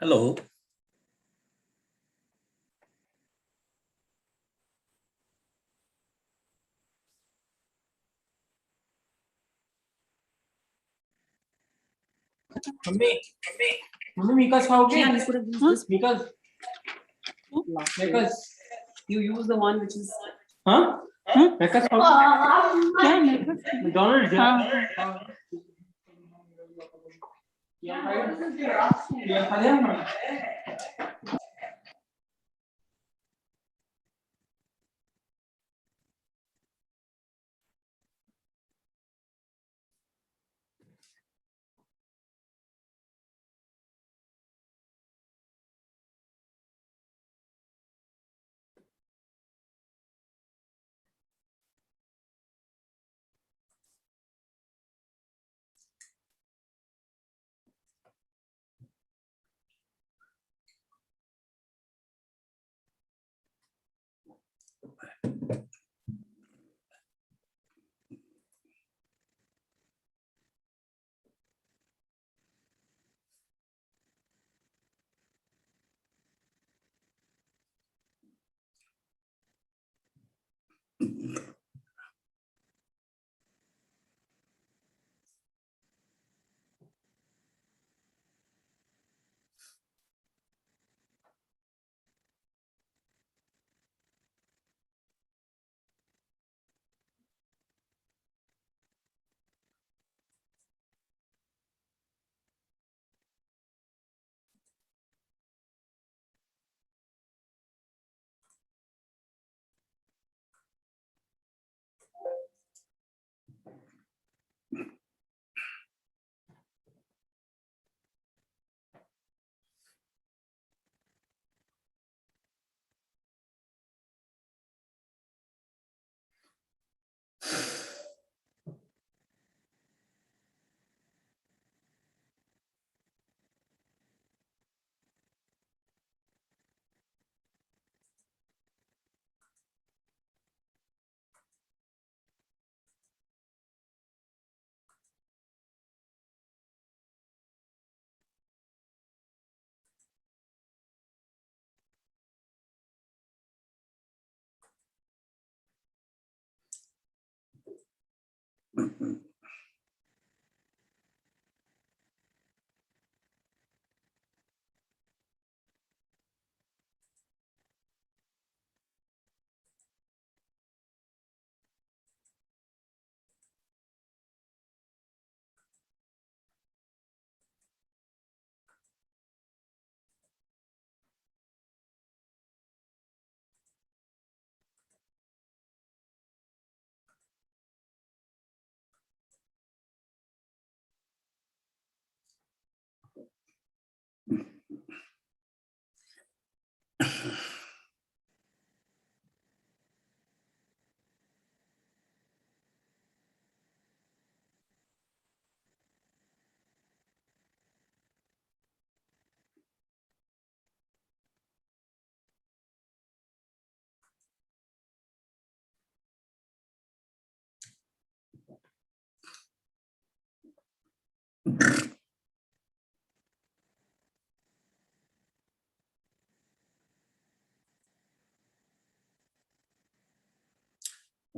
Hello. Mummy, Mika's how Yeah, you could have used this. Mika's. Mika's. You use the one which is. Huh? Mika's how? McDonald's, yeah.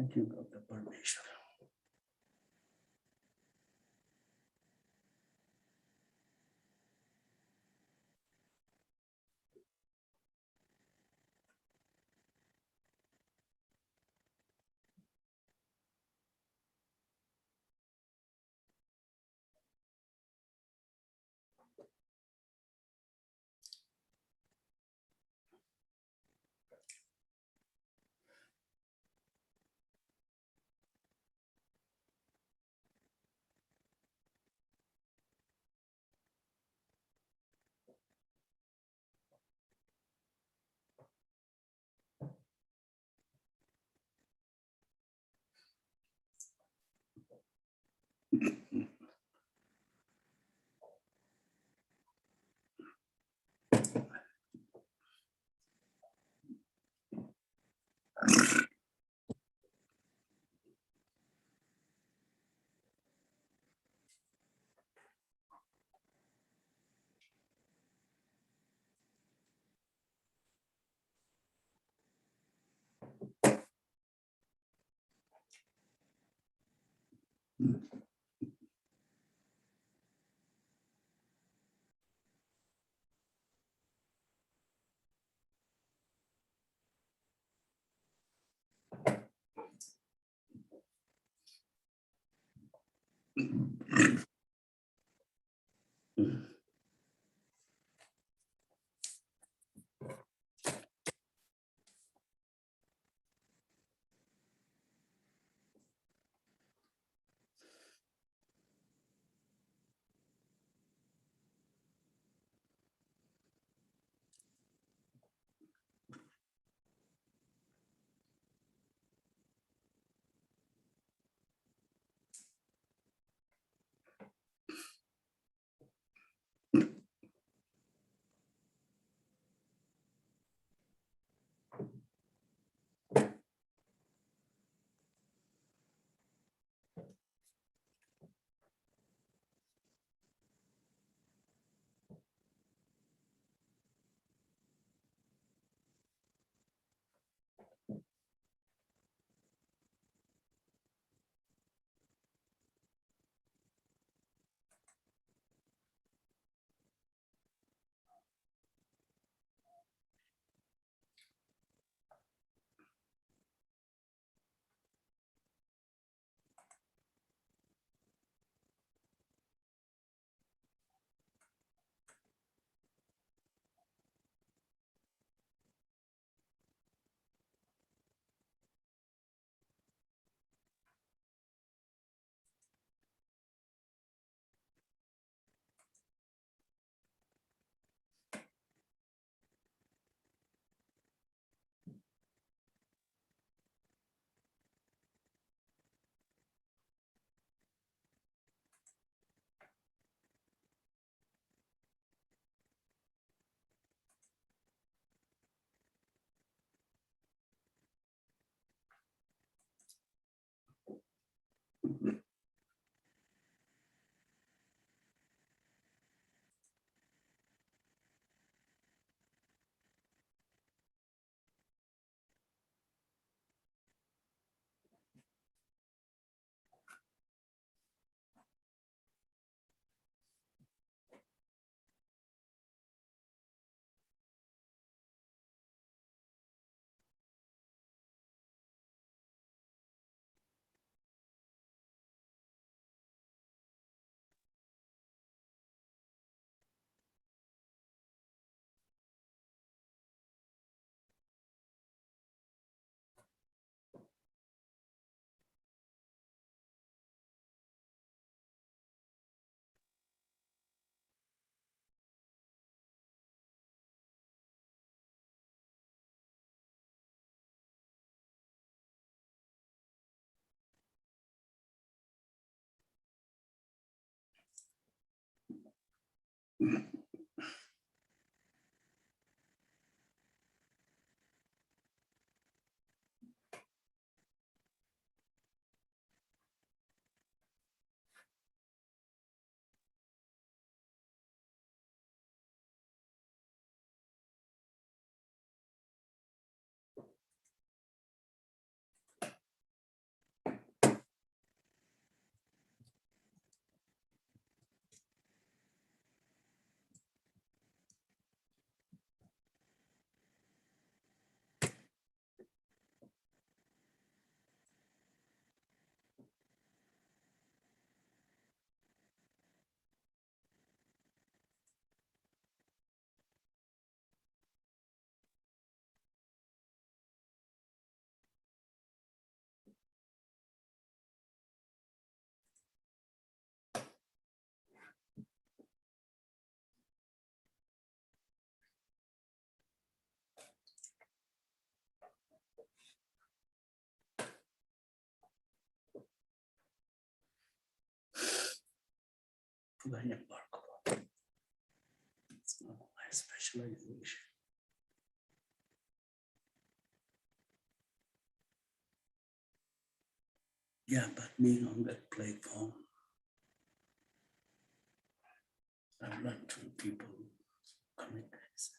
Thank you, Dr. Parmeshwar. Banyak barcode. It's not my specialization. Yeah, but being on that platform, I've learned from people commit this.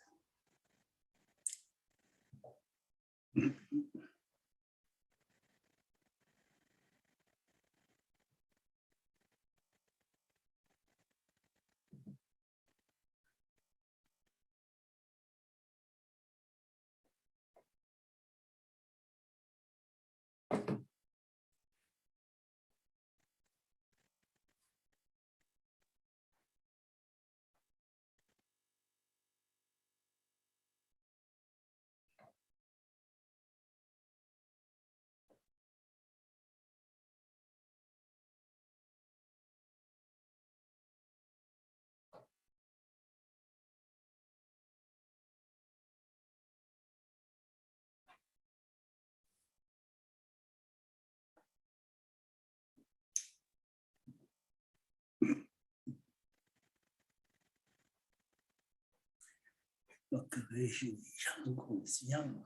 我可能是阳光一样。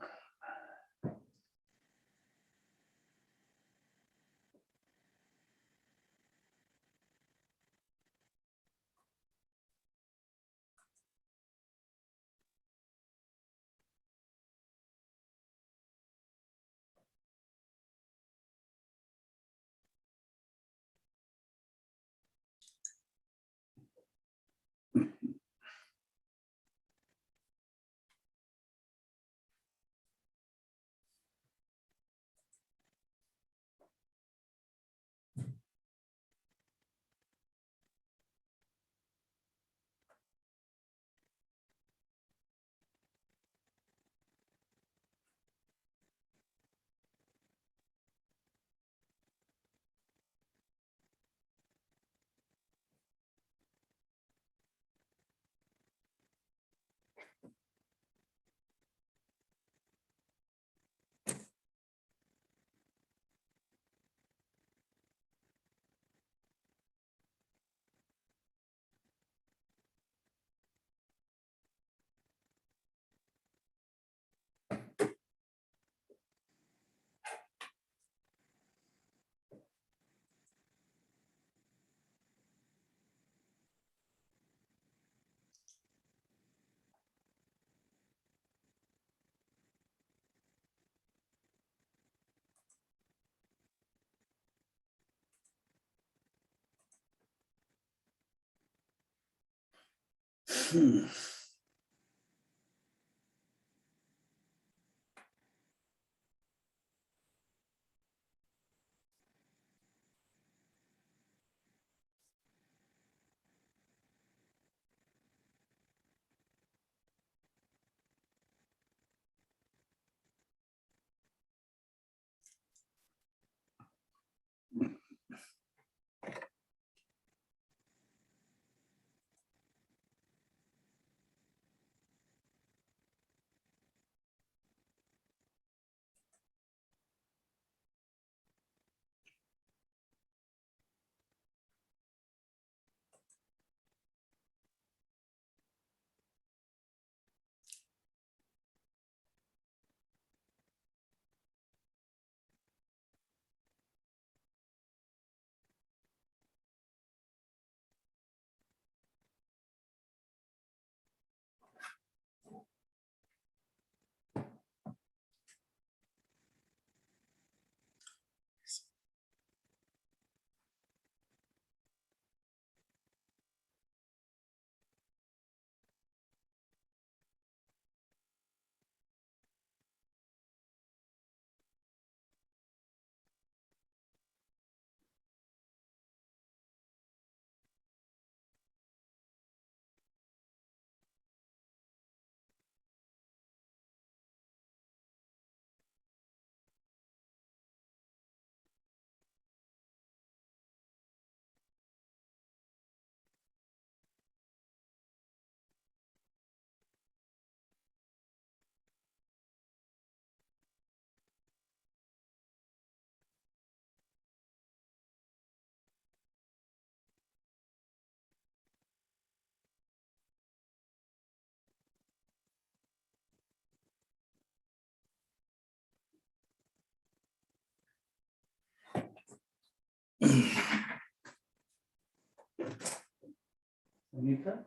Anita?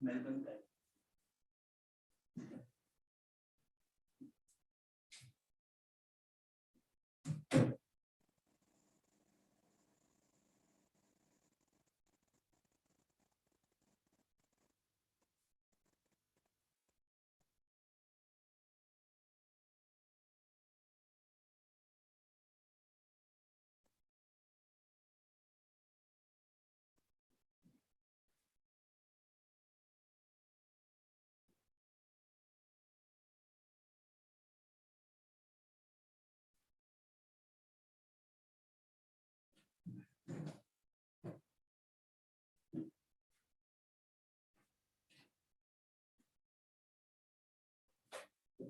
Melbourne का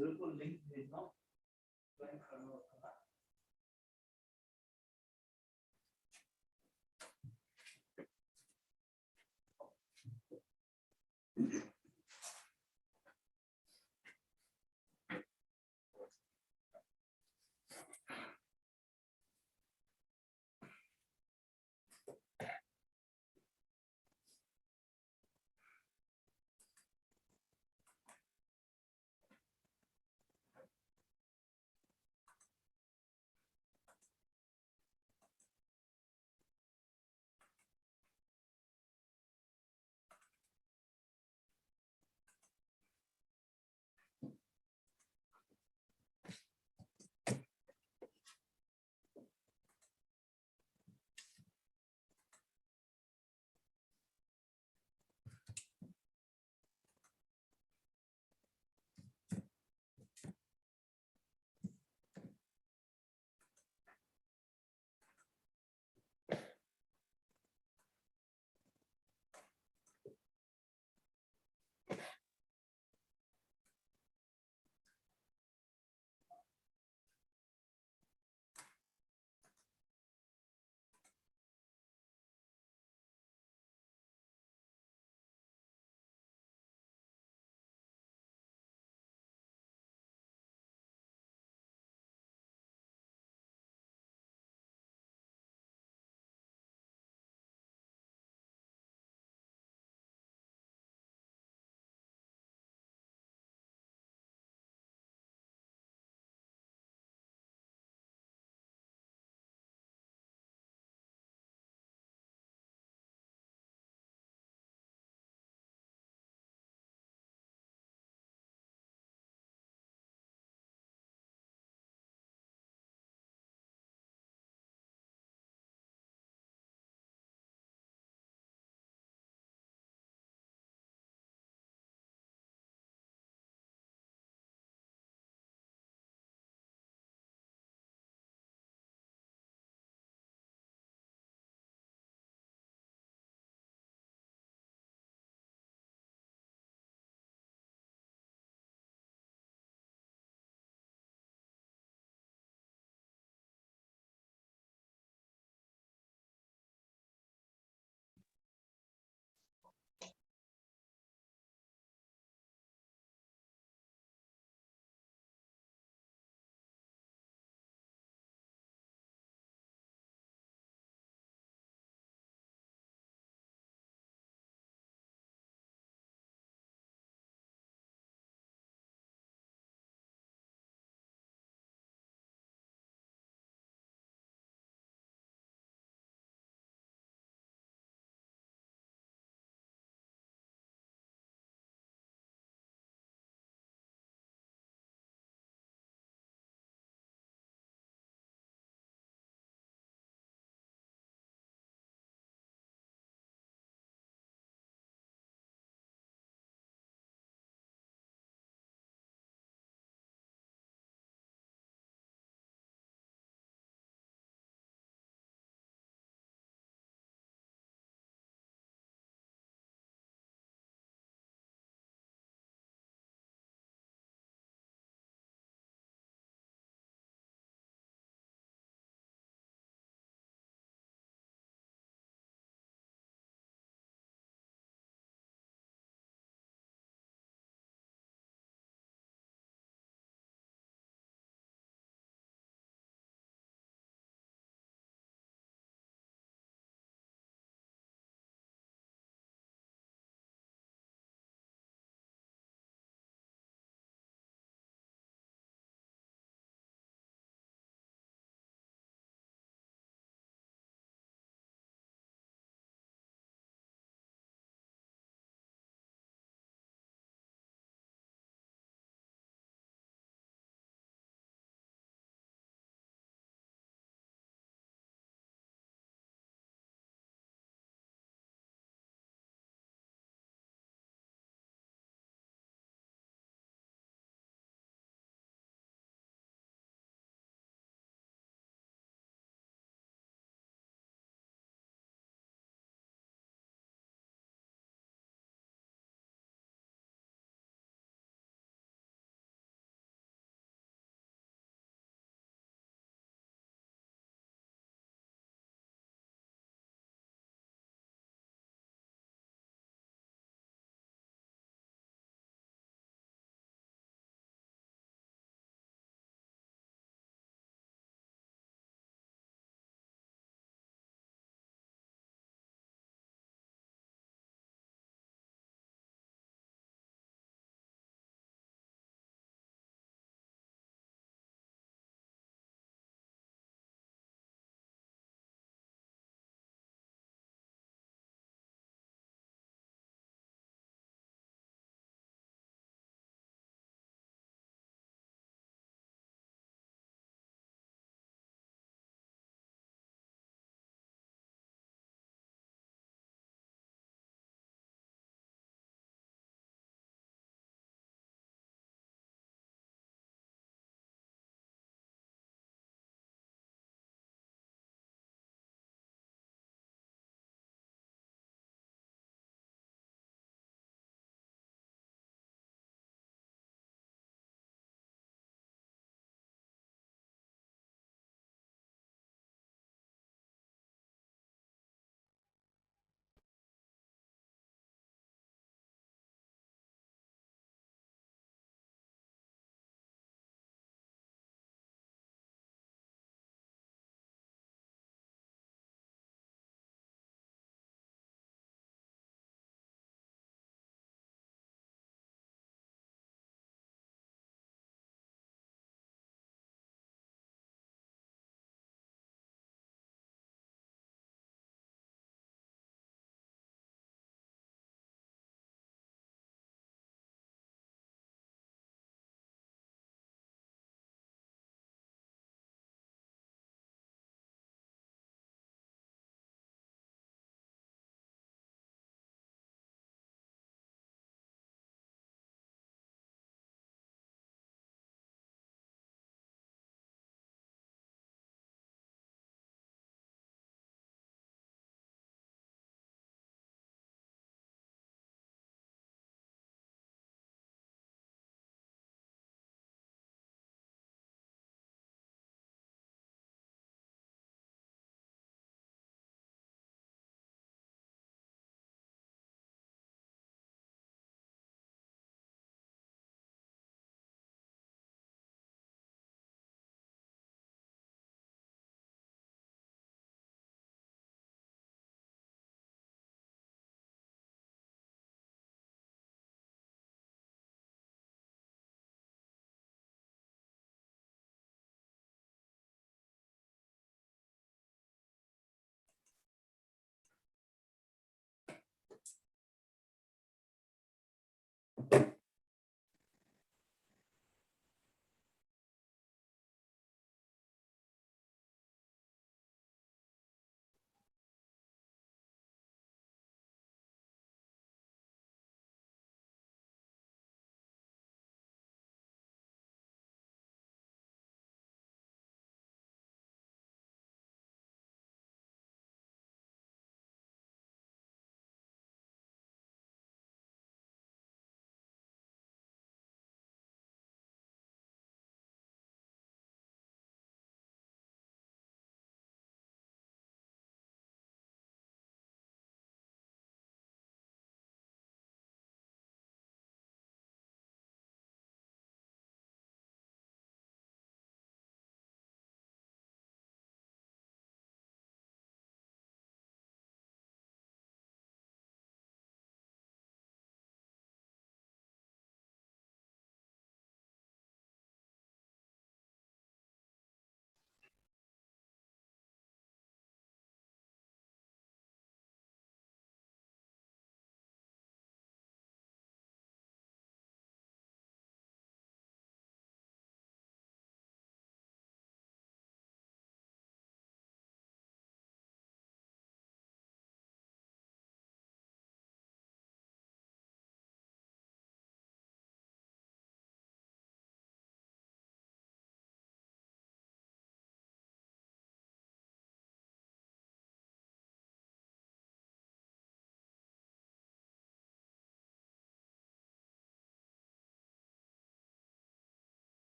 तेरे को link भेजना join करना होगा।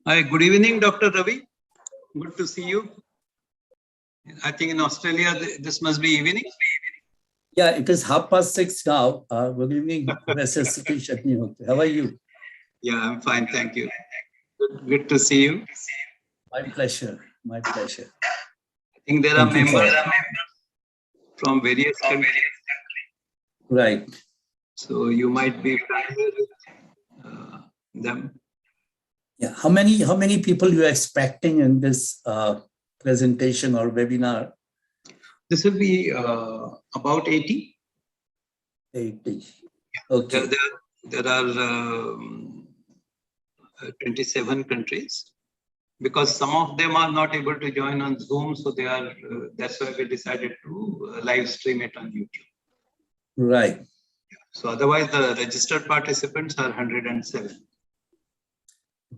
Hi, good evening, Dr. Ravi. Good to see you. I think in Australia, this must be evening. Yeah, it is 6:30 now. Good evening, Professor Satish Agnihotra. How are you? Yeah, I'm fine. Thank you. Good to see you. My pleasure. My pleasure. I think there Thank are you members for- from various countries. Right. So you might be familiar with them. Yeah. How many people you are expecting in this presentation or webinar? This will be about 80. 80. Okay. There are 27 countries. Because some of them are not able to join on Zoom, so they are. That's why we decided to live stream it on YouTube. Right. So otherwise, the registered participants are 107.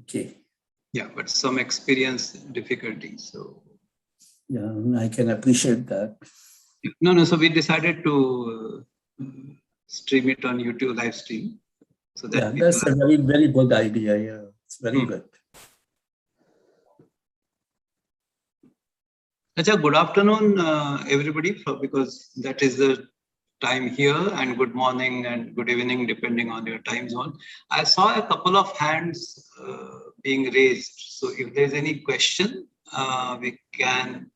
Okay. Yeah, but some experience difficulties. So Yeah, I can appreciate that. no. So we decided to stream it on YouTube live stream. So that Yeah, that's a very good idea. Yeah. It's very good. Acha, good afternoon, everybody, because that is the time here, and good morning and good evening, depending on your time zone. I saw a couple of hands being raised. So if there's any question, we can,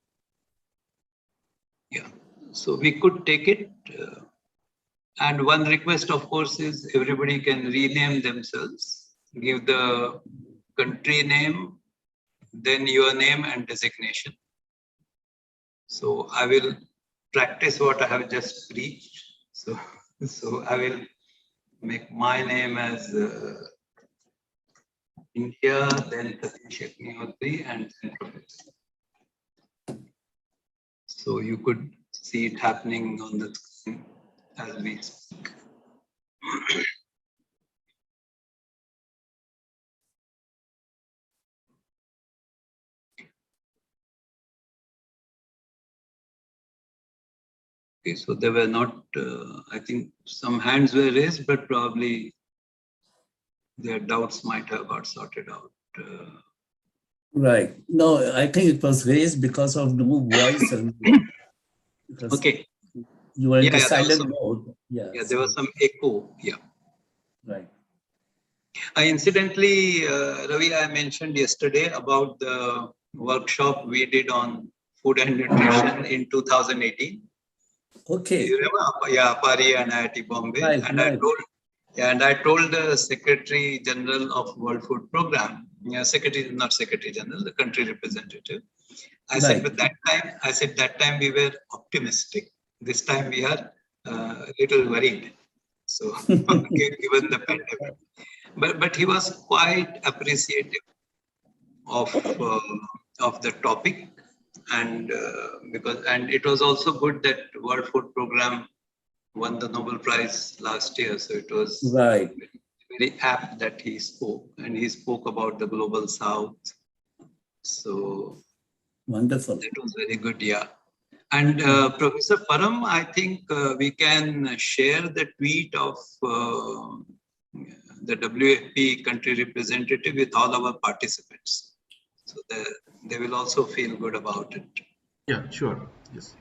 so we could take it. And one request, of course, is everybody can rename themselves, give the country name, then your name and designation. So I will practice what I have just preached. So I will make my name as India, then Satish Agnihotri, and then Professor. So you could see it happening on the screen as we speak. Okay, so there were not, I think some hands were raised, but probably their doubts might have got sorted out. Right. No, I think it was raised because of no voice. Okay. You were in the silent mode. Yeah, there was some echo. Yeah. Right. Incidentally, Ravi, I mentioned yesterday about the workshop we did on food and nutrition in 2018. Okay. You remember? Yeah, Pari and IIT Bombay. Right, and right. I told the Secretary General of World Food Program, Secretary, not Secretary General, the country representative. I said, but that time we were optimistic. This time we are a little worried. So given the pandemic, but he was quite appreciative of the topic, and it was also good that World Food Program won the Nobel Prize last year. So it was right. very apt that he spoke, and he spoke about the global South. So wonderful. That was very good, yeah. And Professor Param, I think we can share the tweet of the WFP country representative with all our participants. So they will also feel good about it. Yeah, sure. Yes.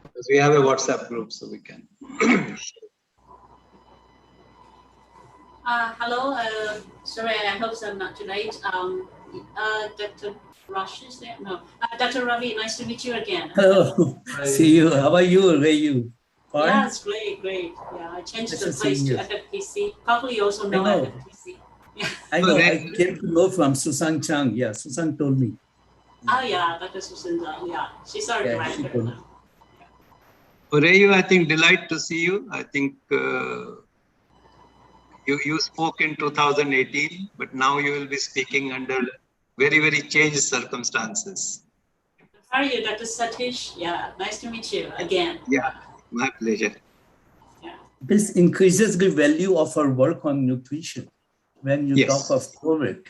Because we have a WhatsApp group, so we can. Hello, sorry, I hope I'm not too late. Dr. Rush is there? No. Dr. Ravi, nice to meet you again. Hello. See you. How are you? Where are you? Fine? Yeah, it's great. Yeah, I changed the place to FFPC. Probably you also know FFPC. Yeah. I know. I came to know from Susan Chang. Yeah, Susan told me. Oh yeah, Dr. Susan Chang. Yeah, she's our director now. Oreyu, I think delight to see you. I think you spoke in 2018, but now you will be speaking under very, very changed circumstances. How are you, Dr. Satish? Yeah, nice to meet you again. Yeah, my pleasure. Yeah. This increases the value of her work on nutrition. When you talk of COVID,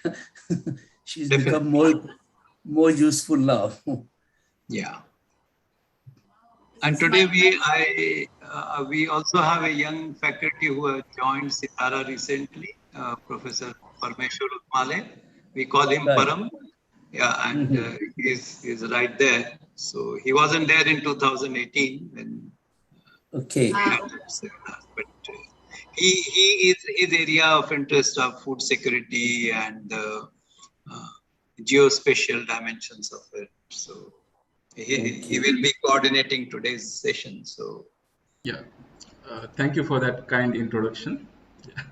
she's become more useful now. Yeah. And today we also have a young faculty who have joined Sitara recently, Professor Parmeshwar Utmale. We call him Param. Yeah, and he's right there. So he wasn't there in 2018 when. Okay. But his area of interest of food security and the geospatial dimensions of it. So he will be coordinating today's session. So yeah, thank you for that kind introduction. Yeah.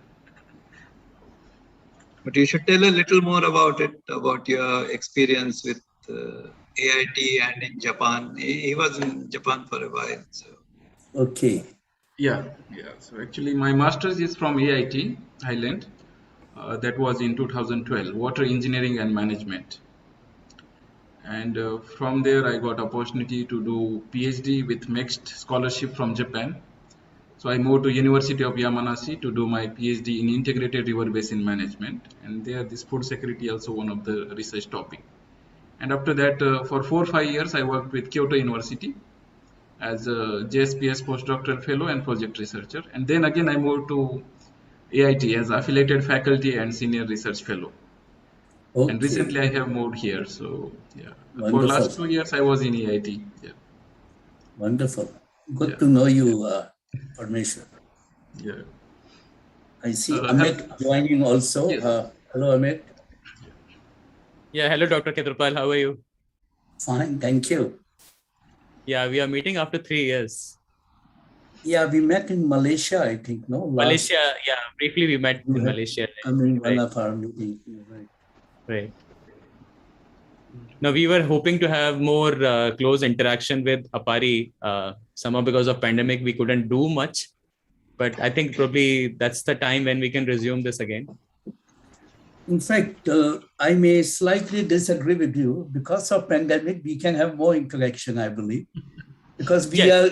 But you should tell a little more about it, about your experience with AIT and in Japan. He was in Japan for a while. So. Okay. Yeah. So actually, my master's is from AIT, Highland. That was in 2012, Water Engineering and Management. And from there, I got opportunity to do PhD with mixed scholarship from Japan. So I moved to University of Yamanashi to do my PhD in Integrated River Basin Management. And there, this food security also one of the research topic. And after that, for 4 or 5 years, I worked with Kyoto University as a JSPS postdoctoral fellow and project researcher. And then again, I moved to AIT as affiliated faculty and senior research fellow. Okay. And recently I have moved here. So yeah, for Wonderful. last 2 years I was in EIT. Yeah. Wonderful. Good Yeah. to know you, Parmeshwar. Yeah. I see Have- Amit joining also. Yes. Hello, Amit. Yeah, hello, Dr. Ketrapal. How are you? Fine, thank you. Yeah, we are meeting after 3 years. Yeah, we met in Malaysia, I think, no? Malaysia, yeah, briefly we met in Malaysia. Coming one Right. of our meetings. Right. Right. Now, we were hoping to have more close interaction with AARDO. Somehow because of pandemic, we couldn't do much. But I think probably that's the time when we can resume this again. In fact, I may slightly disagree with you. Because of pandemic, we can have more interaction, I believe. Because we are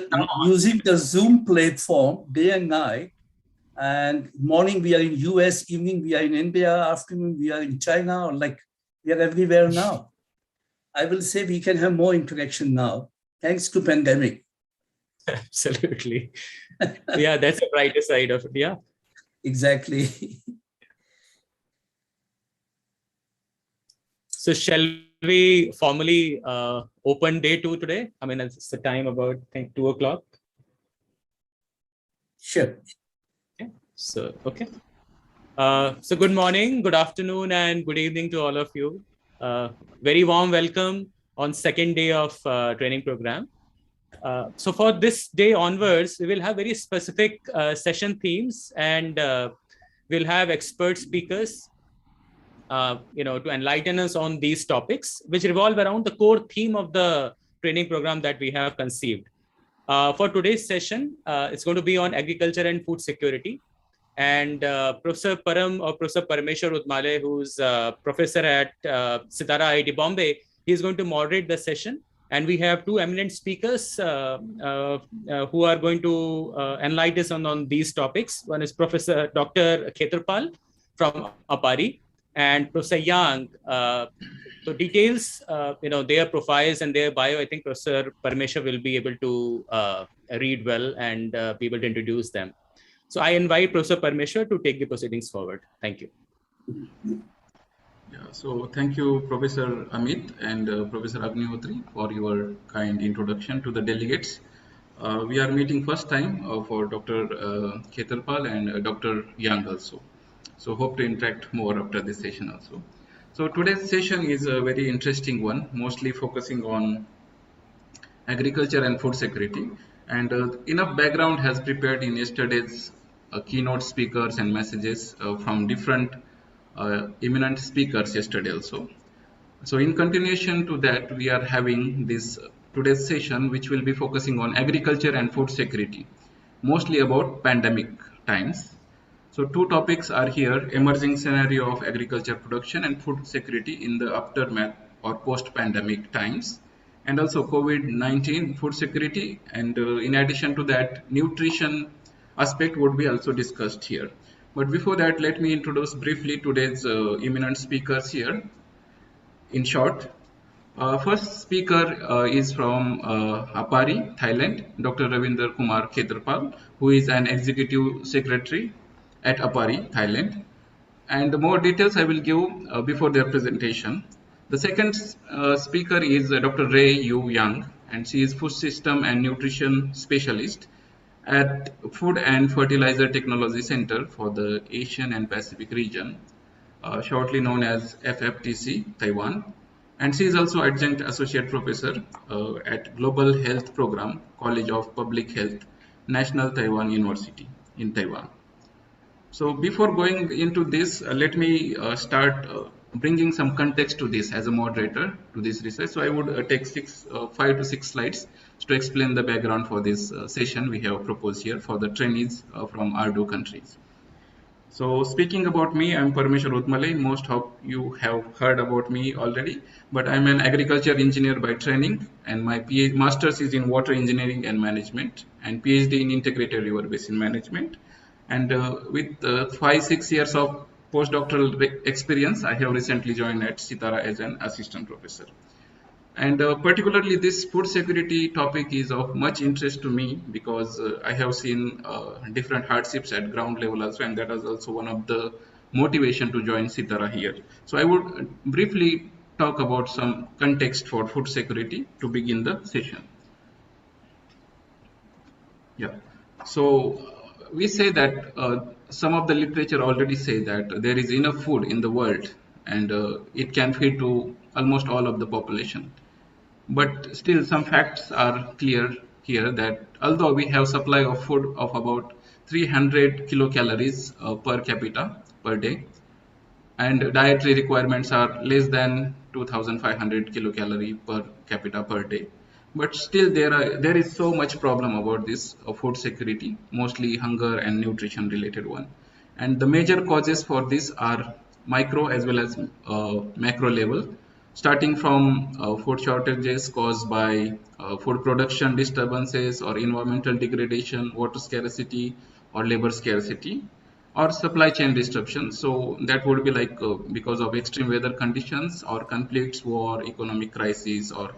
using the Zoom platform day and night. And morning we are in US, evening we are in India, afternoon we are in China, or like we are everywhere now. I will say we can have more interaction now, thanks to pandemic. Absolutely. Yeah, that's the brighter side of it. Yeah. Exactly. So shall we formally open day 2 today? I mean, it's the time about, I think, 2 o'clock. Sure. Okay. So, okay. So good morning, good afternoon, and good evening to all of you. Very warm welcome on second day of training program. So for this day onwards, we will have very specific session themes, and we'll have expert speakers to enlighten us on these topics, which revolve around the core theme of the training program that we have conceived. For today's session, it's going to be on agriculture and food security. And Professor Parameshwar Utmale, who's professor at Sitara IIT Bombay, he's going to moderate the session. And we have 2 eminent speakers who are going to enlighten us on these topics. One is Professor Dr. Ketrapal from AARDO, and Professor Yang. So details, their profiles and their bio, I think Professor Parameshwar will be able to read well and be able to introduce them. So I invite Professor Parameshwar to take the proceedings forward. Thank you. Yeah, so thank you, Professor Amit and Professor Agnihotri, for your kind introduction to the delegates. We are meeting first time for Dr. Ketrapal and Dr. Yang also. So hope to interact more after this session also. So today's session is a very interesting one, mostly focusing on agriculture and food security. And enough background has prepared in yesterday's keynote speakers and messages from different eminent speakers yesterday also. So in continuation to that, we are having this today's session, which will be focusing on agriculture and food security, mostly about pandemic times. So 2 topics are here: emerging scenario of agriculture production and food security in the aftermath or post-pandemic times, and also COVID-19 food security. And in addition to that, nutrition aspect would be also discussed here. But before that, let me introduce briefly today's eminent speakers here. In short, first speaker is from AARDO, Thailand, Dr. Ravinder Kumar Ketrapal, who is an executive secretary at AARDO, Thailand. And more details I will give before their presentation. The second speaker is Dr. Ray Yu Yang, and she is food system and nutrition specialist at Food and Fertilizer Technology Center for the Asian and Pacific region, shortly known as FFTC, Taiwan. And she is also adjunct associate professor at Global Health Program, College of Public Health, National Taiwan University in Taiwan. So before going into this, let me start bringing some context to this as a moderator to this research. So I would take 5 to 6 slides to explain the background for this session we have proposed here for the trainees from AARDO countries. So speaking about me, I'm Parameshwar Utmale. Most of you have heard about me already, but I'm an agriculture engineer by training, and my master's is in water engineering and management, and PhD in integrated river basin management. And with 5-6 years of postdoctoral experience, I have recently joined at Sitara as an assistant professor. And particularly this food security topic is of much interest to me because I have seen different hardships at ground level also, and that is also one of the motivation to join Sitara here. So I would briefly talk about some context for food security to begin the session. Yeah. So we say that some of the literature already say that there is enough food in the world and it can feed to almost all of the population. But still some facts are clear here that although we have supply of food of about 300 kilocalories per capita per day, and dietary requirements are less than 2500 kilocalorie per capita per day, but still there is so much problem about this food security, mostly hunger and nutrition related one. And the major causes for this are micro as well as macro level, starting from food shortages caused by food production disturbances or environmental degradation, water scarcity or labor scarcity, or supply chain disruption. So that would be like because of extreme weather conditions or conflicts, war, economic crises, or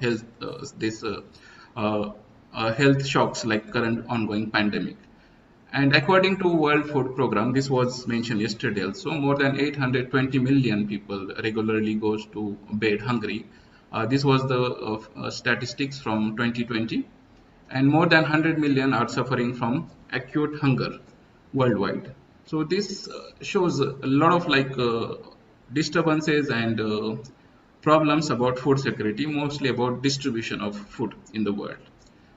health shocks like current ongoing pandemic. And according to World Food Program, this was mentioned yesterday also, more than 820 million people regularly goes to bed hungry. This was the statistics from 2020, and more than 100 million are suffering from acute hunger worldwide. So this shows a lot of like disturbances and problems about food security, mostly about distribution of food in the world.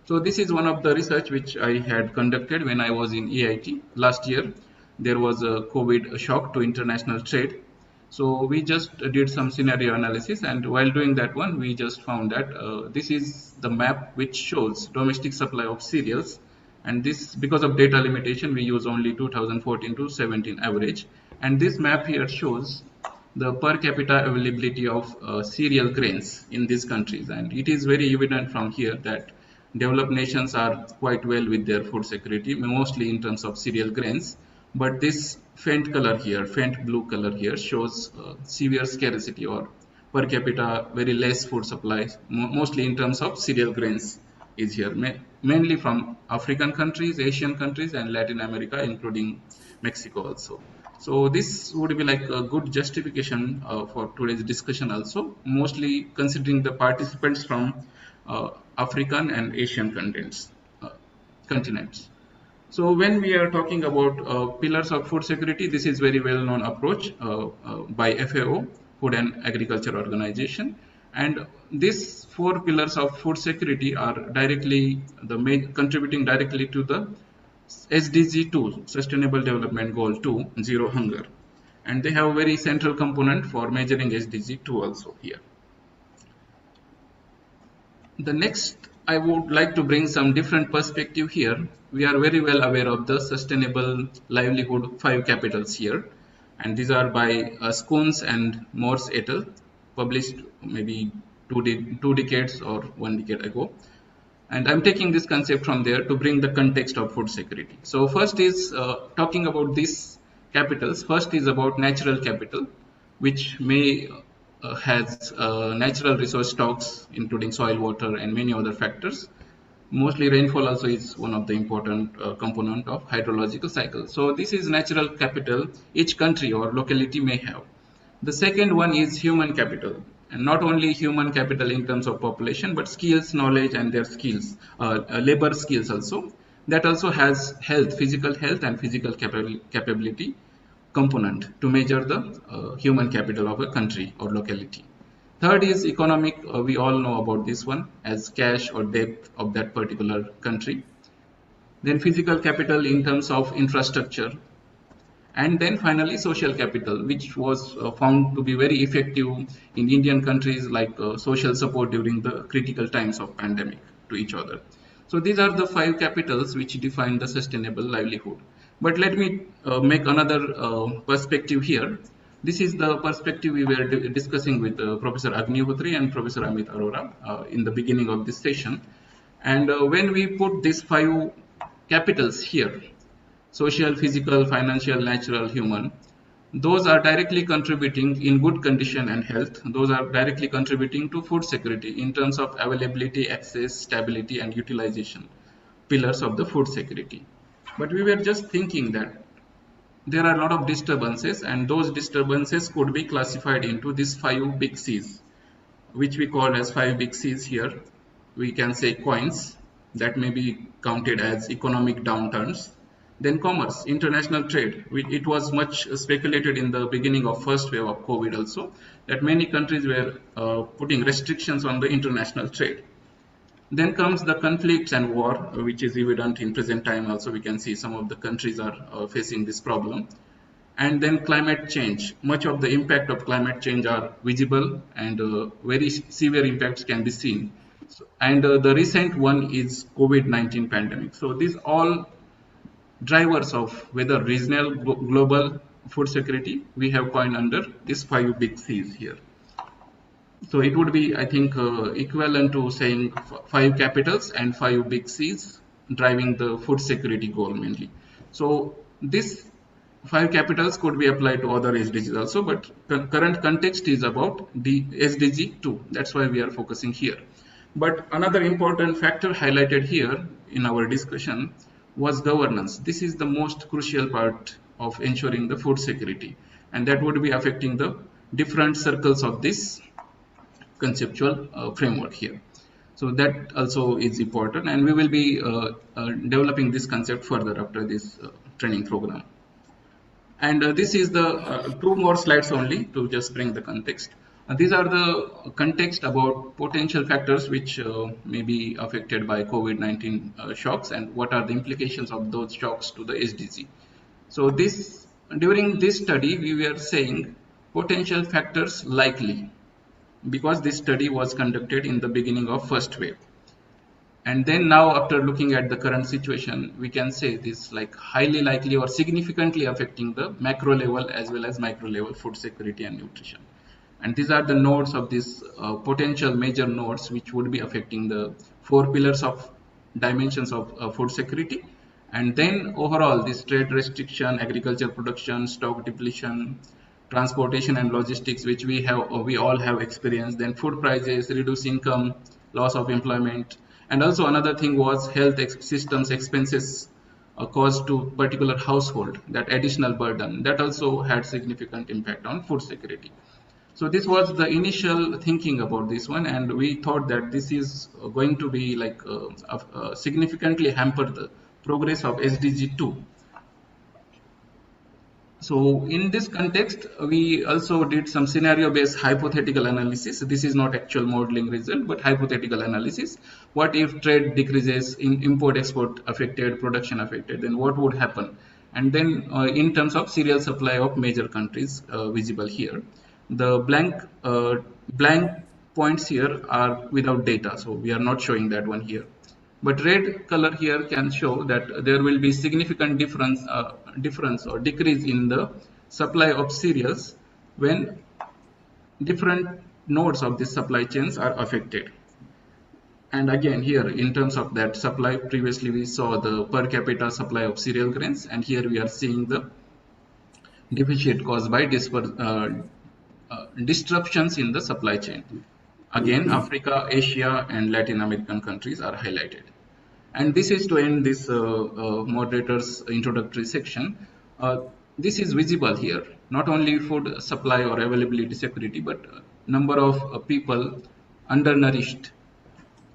So this is one of the research which I had conducted when I was in EIT last year. There was a COVID shock to international trade. So we just did some scenario analysis, and while doing that one, we just found that this is the map which shows domestic supply of cereals. And this, because of data limitation, we use only 2014 to 17 average. And this map here shows the per capita availability of cereal grains in these countries. And it is very evident from here that developed nations are quite well with their food security, mostly in terms of cereal grains. But this faint color here, faint blue color here, shows severe scarcity or per capita very less food supply, mostly in terms of cereal grains is here, mainly from African countries, Asian countries, and Latin America, including Mexico also. So this would be like a good justification for today's discussion also, mostly considering the participants from African and Asian continents. So when we are talking about pillars of food security, this is very well known approach by FAO, Food and Agriculture Organization. And these 4 pillars of food security are directly contributing directly to the SDG 2, Sustainable Development Goal 2, Zero Hunger. And they have a very central component for measuring SDG 2 also here. The next, I would like to bring some different perspective here. We are very well aware of the Sustainable Livelihood 5 capitals here. And these are by Scoons and Morse et al., published maybe two decades or 1 decade ago. And I'm taking this concept from there to bring the context of food security. So first is talking about these capitals. First is about natural capital, which may has natural resource stocks, including soil, water, and many other factors. Mostly rainfall also is one of the important component of hydrological cycle. So this is natural capital each country or locality may have. The second one is human capital, and not only human capital in terms of population, but skills, knowledge, and their skills, labor skills also. That also has health, physical health and physical capability component to measure the human capital of a country or locality. Third is economic. We all know about this one as cash or debt of that particular country. Then physical capital in terms of infrastructure. And then finally social capital, which was found to be very effective in Indian countries, like social support during the critical times of pandemic to each other. So these are the 5 capitals which define the sustainable livelihood. But let me make another perspective here. This is the perspective we were discussing with Professor Agnihotri and Professor Amit Arora in the beginning of this session. And when we put these 5 capitals here, social, physical, financial, natural, human, those are directly contributing in good condition and health. Those are directly contributing to food security in terms of availability, access, stability, and utilization, pillars of the food security. But we were just thinking that there are a lot of disturbances, and those disturbances could be classified into these 5 big C's, which we call as 5 big C's here. We can say coins, that may be counted as economic downturns. Then commerce, international trade. It was much speculated in the beginning of first wave of COVID also, that many countries were putting restrictions on the international trade. Then comes the conflicts and war, which is evident in present time also. We can see some of the countries are facing this problem. And then climate change. Much of the impact of climate change are visible, and very severe impacts can be seen. And the recent one is COVID-19 pandemic. So these all drivers of whether regional, global food security, we have coined under these 5 big C's here. So it would be, I think, equivalent to saying 5 capitals and 5 big C's driving the food security goal mainly. So this 5 capitals could be applied to other SDGs also, but current context is about the SDG 2. That's why we are focusing here. But another important factor highlighted here in our discussion was governance. This is the most crucial part of ensuring the food security, and that would be affecting the different circles of this conceptual framework here. So that also is important, and we will be developing this concept further after this training program. And this is the 2 more slides only to just bring the context. These are the context about potential factors which may be affected by COVID-19 shocks, and what are the implications of those shocks to the SDG. So during this study, we were saying potential factors likely, because this study was conducted in the beginning of first wave. And then now, after looking at the current situation, we can say this like highly likely or significantly affecting the macro level as well as micro level food security and nutrition. And these are the nodes of this potential major nodes which would be affecting the 4 pillars of dimensions of food security. And then overall, this trade restriction, agriculture production, stock depletion, transportation and logistics, which we all have experienced, then food prices, reduced income, loss of employment, and also another thing was health systems expenses caused to particular household, that additional burden, that also had significant impact on food security. So this was the initial thinking about this one, and we thought that this is going to be like significantly hamper the progress of SDG 2. So in this context, we also did some scenario-based hypothetical analysis. This is not actual modeling result, but hypothetical analysis. What if trade decreases, in import-export affected, production affected, then what would happen? And then in terms of cereal supply of major countries visible here. The blank points here are without data, so we are not showing that one here. But red color here can show that there will be significant difference or decrease in the supply of cereals when different nodes of the supply chains are affected. And again here, in terms of that supply, previously we saw the per capita supply of cereal grains, and here we are seeing the deficit caused by disruptions in the supply chain. Again, Africa, Asia, and Latin American countries are highlighted. And this is to end this moderator's introductory section. This is visible here, not only food supply or availability security, but number of people undernourished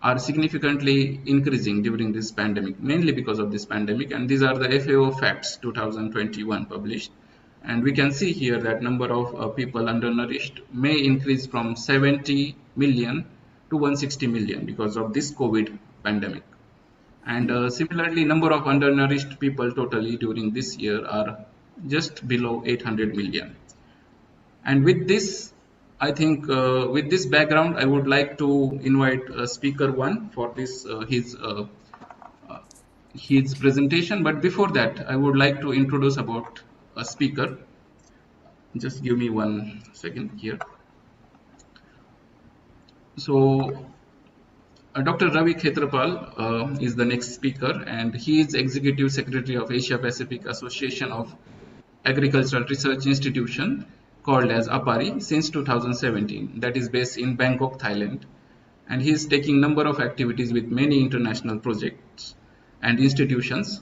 are significantly increasing during this pandemic, mainly because of this pandemic. And these are the FAO facts 2021 published. And we can see here that number of people undernourished may increase from 70 million to 160 million because of this COVID pandemic. And similarly, number of undernourished people totally during this year are just below 800 million. And with this, I think with this background, I would like to invite speaker 1 for this his presentation. But before that, I would like to introduce about a speaker. Just give me 1 second here. So Dr. Ravi Khetrapal is the next speaker, and he is Executive Secretary of Asia Pacific Association of Agricultural Research Institution, called as APARI, since 2017. That is based in Bangkok, Thailand. And he is taking number of activities with many international projects and institutions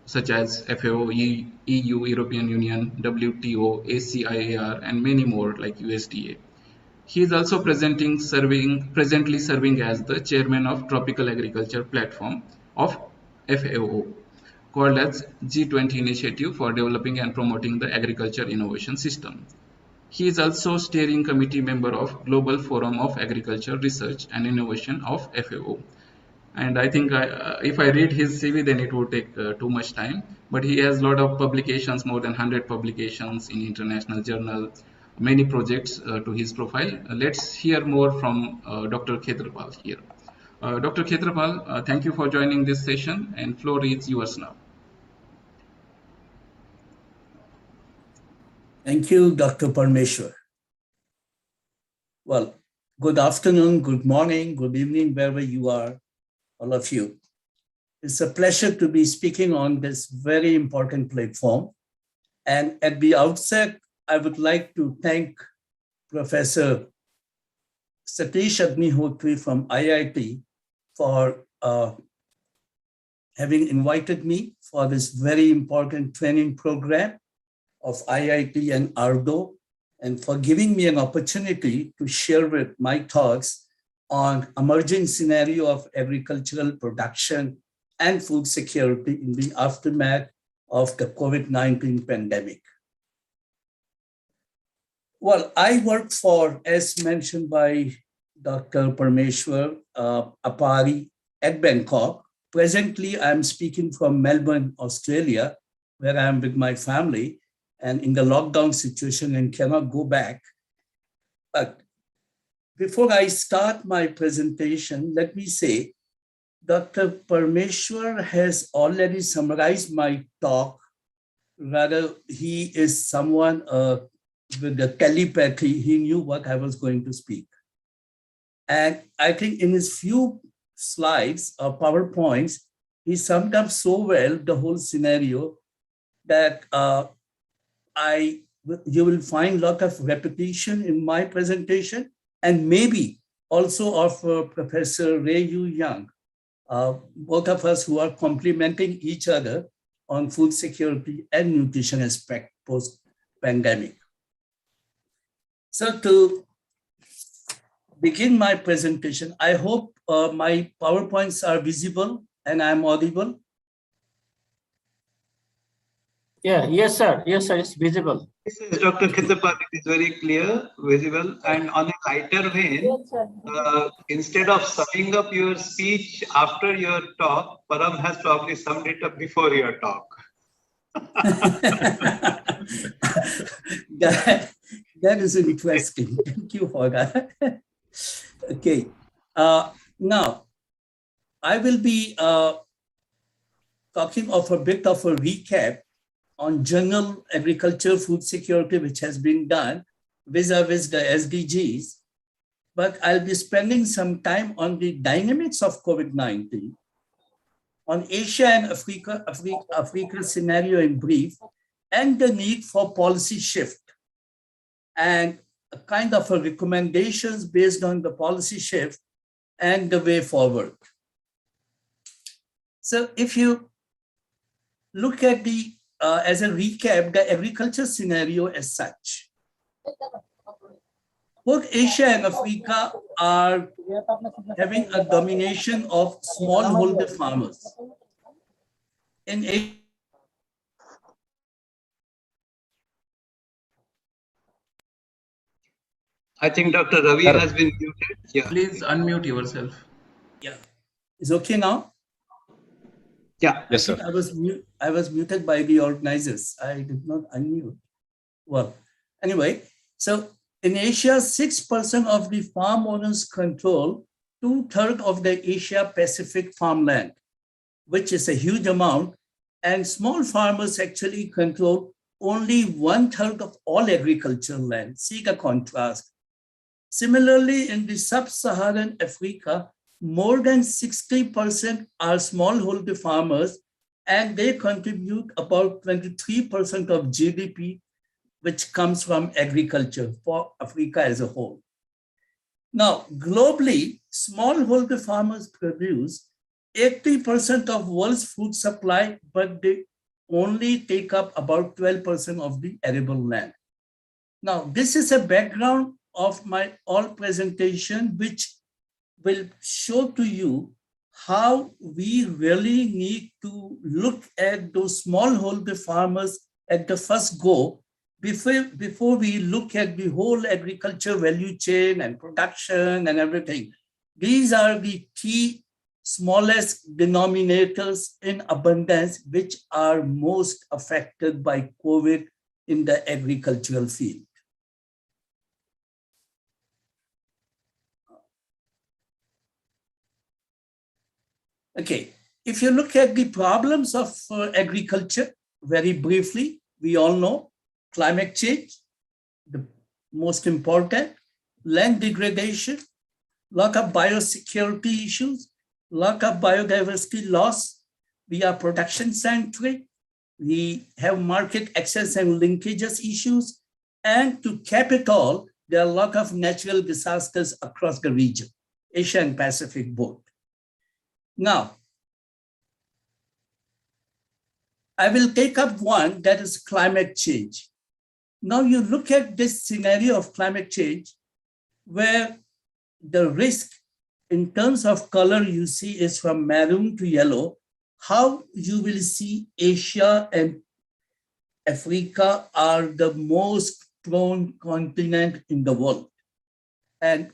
such as FAO, EU, European Union, WTO, ACIAR, and many more like USDA. He is also presently serving as the chairman of Tropical Agriculture Platform of FAO, called as G20 Initiative for Developing and Promoting the Agriculture Innovation System. He is also steering committee member of Global Forum of Agriculture Research and Innovation of FAO. And I think if I read his CV, then it would take too much time. But he has a lot of publications, more than 100 publications in international journal, many projects to his profile. Let's hear more from Dr. Khetrapal here. Dr. Khetrapal, thank you for joining this session, and floor is yours now. Thank you, Dr. Parmeshwar. Well, good afternoon, good morning, good evening, wherever you are, all of you. It's a pleasure to be speaking on this very important platform. And at the outset, I would like to thank Professor Satish Agnihotri from IIT for having invited me for this very important training program of IIT and AARDO, and for giving me an opportunity to share with my thoughts on emerging scenario of agricultural production and food security in the aftermath of the COVID-19 pandemic. Well, I work for, as mentioned by Dr. Parmeshwar, APARI at Bangkok. Presently, I'm speaking from Melbourne, Australia, where I'm with my family and in the lockdown situation and cannot go back. But before I start my presentation, let me say, Dr. Parmeshwar has already summarized my talk. Rather, he is someone with the telepathy. He knew what I was going to speak. And I think in his few slides or PowerPoints, he summed up so well the whole scenario that you will find a lot of repetition in my presentation, and maybe also of Professor Ray Yu Yang, both of us who are complementing each other on food security and nutrition aspect post-pandemic. So to begin my presentation, I hope my PowerPoints are visible and I'm audible. Yeah, yes, sir. Yes, sir, it's visible. This is Dr. Khetrapal. It is very clear, visible, and on a lighter vein, instead of summing up your speech after your talk, Param has probably summed it up before your talk. That is interesting. Thank you for that. Okay. Now, I will be talking of a bit of a recap on general agriculture food security, which has been done vis-a-vis the SDGs. But I'll be spending some time on the dynamics of COVID-19, on Asia and Africa scenario in brief, and the need for policy shift, and a kind of a recommendations based on the policy shift and the way forward. So if you look at the, as a recap, the agriculture scenario as such, both Asia and Africa are having a domination of smallholder farmers. In Asia, I think Dr. Ravi has been muted. Yeah. Please unmute yourself. yeah, is okay now? Yeah. Yes, sir. I was muted by the organizers. I did not unmute. Well, anyway, so in Asia, 6% of the farm owners control 2/3 of the Asia Pacific farmland, which is a huge amount. And small farmers actually control only 1/3 of all agricultural land. See the contrast. Similarly, in the sub-Saharan Africa, more than 60% are smallholder farmers, and they contribute about 23% of GDP, which comes from agriculture for Africa as a whole. Now, globally, smallholder farmers produce 80% of world's food supply, but they only take up about 12% of the arable land. Now, this is a background of my all presentation, which will show to you how we really need to look at those smallholder farmers at the first go before we look at the whole agriculture value chain and production and everything. These are the key smallest denominators in abundance, which are most affected by COVID in the agricultural field. Okay, if you look at the problems of agriculture, very briefly, we all know climate change, the most important, land degradation, lot of biosecurity issues, lot of biodiversity loss. We are production centric. We have market access and linkages issues. And to cap it all, there are a lot of natural disasters across the region, Asia and Pacific both. Now, I will take up one that is climate change. Now you look at this scenario of climate change where the risk in terms of color you see is from maroon to yellow, how you will see Asia and Africa are the most prone continent in the world. And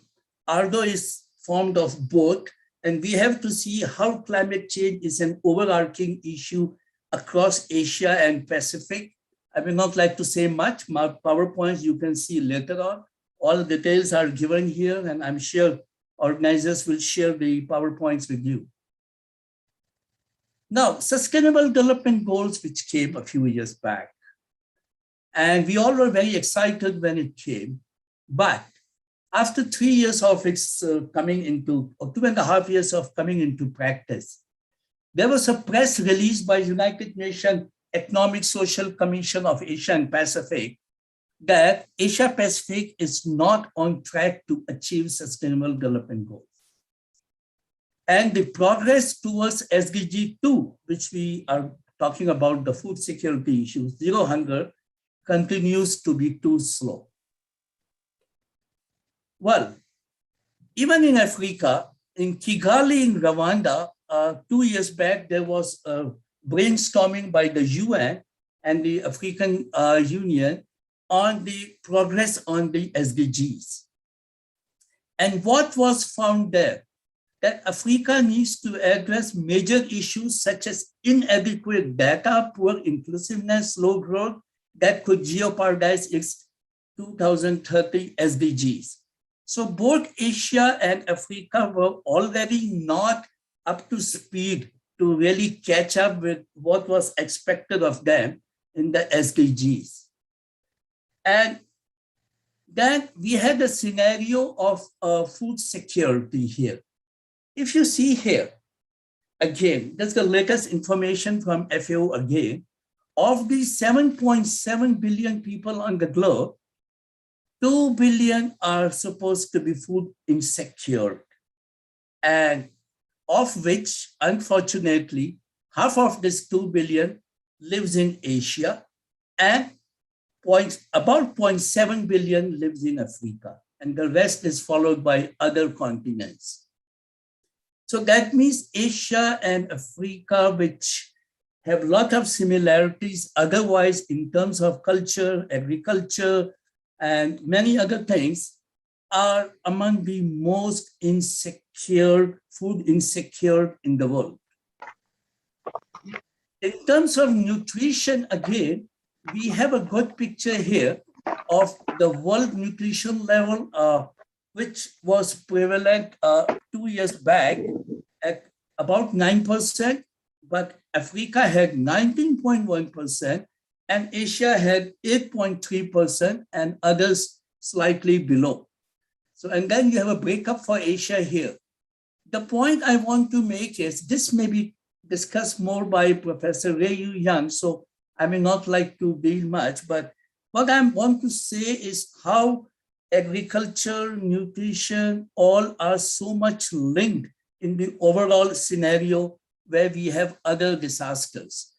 AARDO is formed of both, and we have to see how climate change is an overarching issue across Asia and Pacific. I will not like to say much. My PowerPoints you can see later on. All the details are given here, and I'm sure organizers will share the PowerPoints with you. Now, Sustainable Development Goals, which came a few years back, and we all were very excited when it came, but after 3 years of its coming into, or 2.5 years of coming into practice, there was a press release by United Nations Economic Social Commission of Asia and Pacific that Asia Pacific is not on track to achieve Sustainable Development Goals. And the progress towards SDG 2, which we are talking about the food security issues, zero hunger, continues to be too slow. Well, even in Africa, in Kigali, in Rwanda, 2 years back, there was a brainstorming by the UN and the African Union on the progress on the SDGs. And what was found there? That Africa needs to address major issues such as inadequate data, poor inclusiveness, slow growth that could jeopardize its 2030 SDGs. So both Asia and Africa were already not up to speed to really catch up with what was expected of them in the SDGs. And then we had a scenario of food security here. If you see here, again, that's the latest information from FAO again, of the 7.7 billion people on the globe, 2 billion are supposed to be food insecure, and of which, unfortunately, half of this 2 billion lives in Asia, and about 0.7 billion lives in Africa, and the rest is followed by other continents. So that means Asia and Africa, which have a lot of similarities otherwise in terms of culture, agriculture, and many other things, are among the most insecure, food insecure in the world. In terms of nutrition, again, we have a good picture here of the world nutrition level, which was prevalent 2 years back at about 9%, but Africa had 19.1%, and Asia had 8.3%, and others slightly below. So, and then you have a breakup for Asia here. The point I want to make is this may be discussed more by Professor Ray Yu Yang, so I may not like to deal much, but what I want to say is how agriculture, nutrition, all are so much linked in the overall scenario where we have other disasters.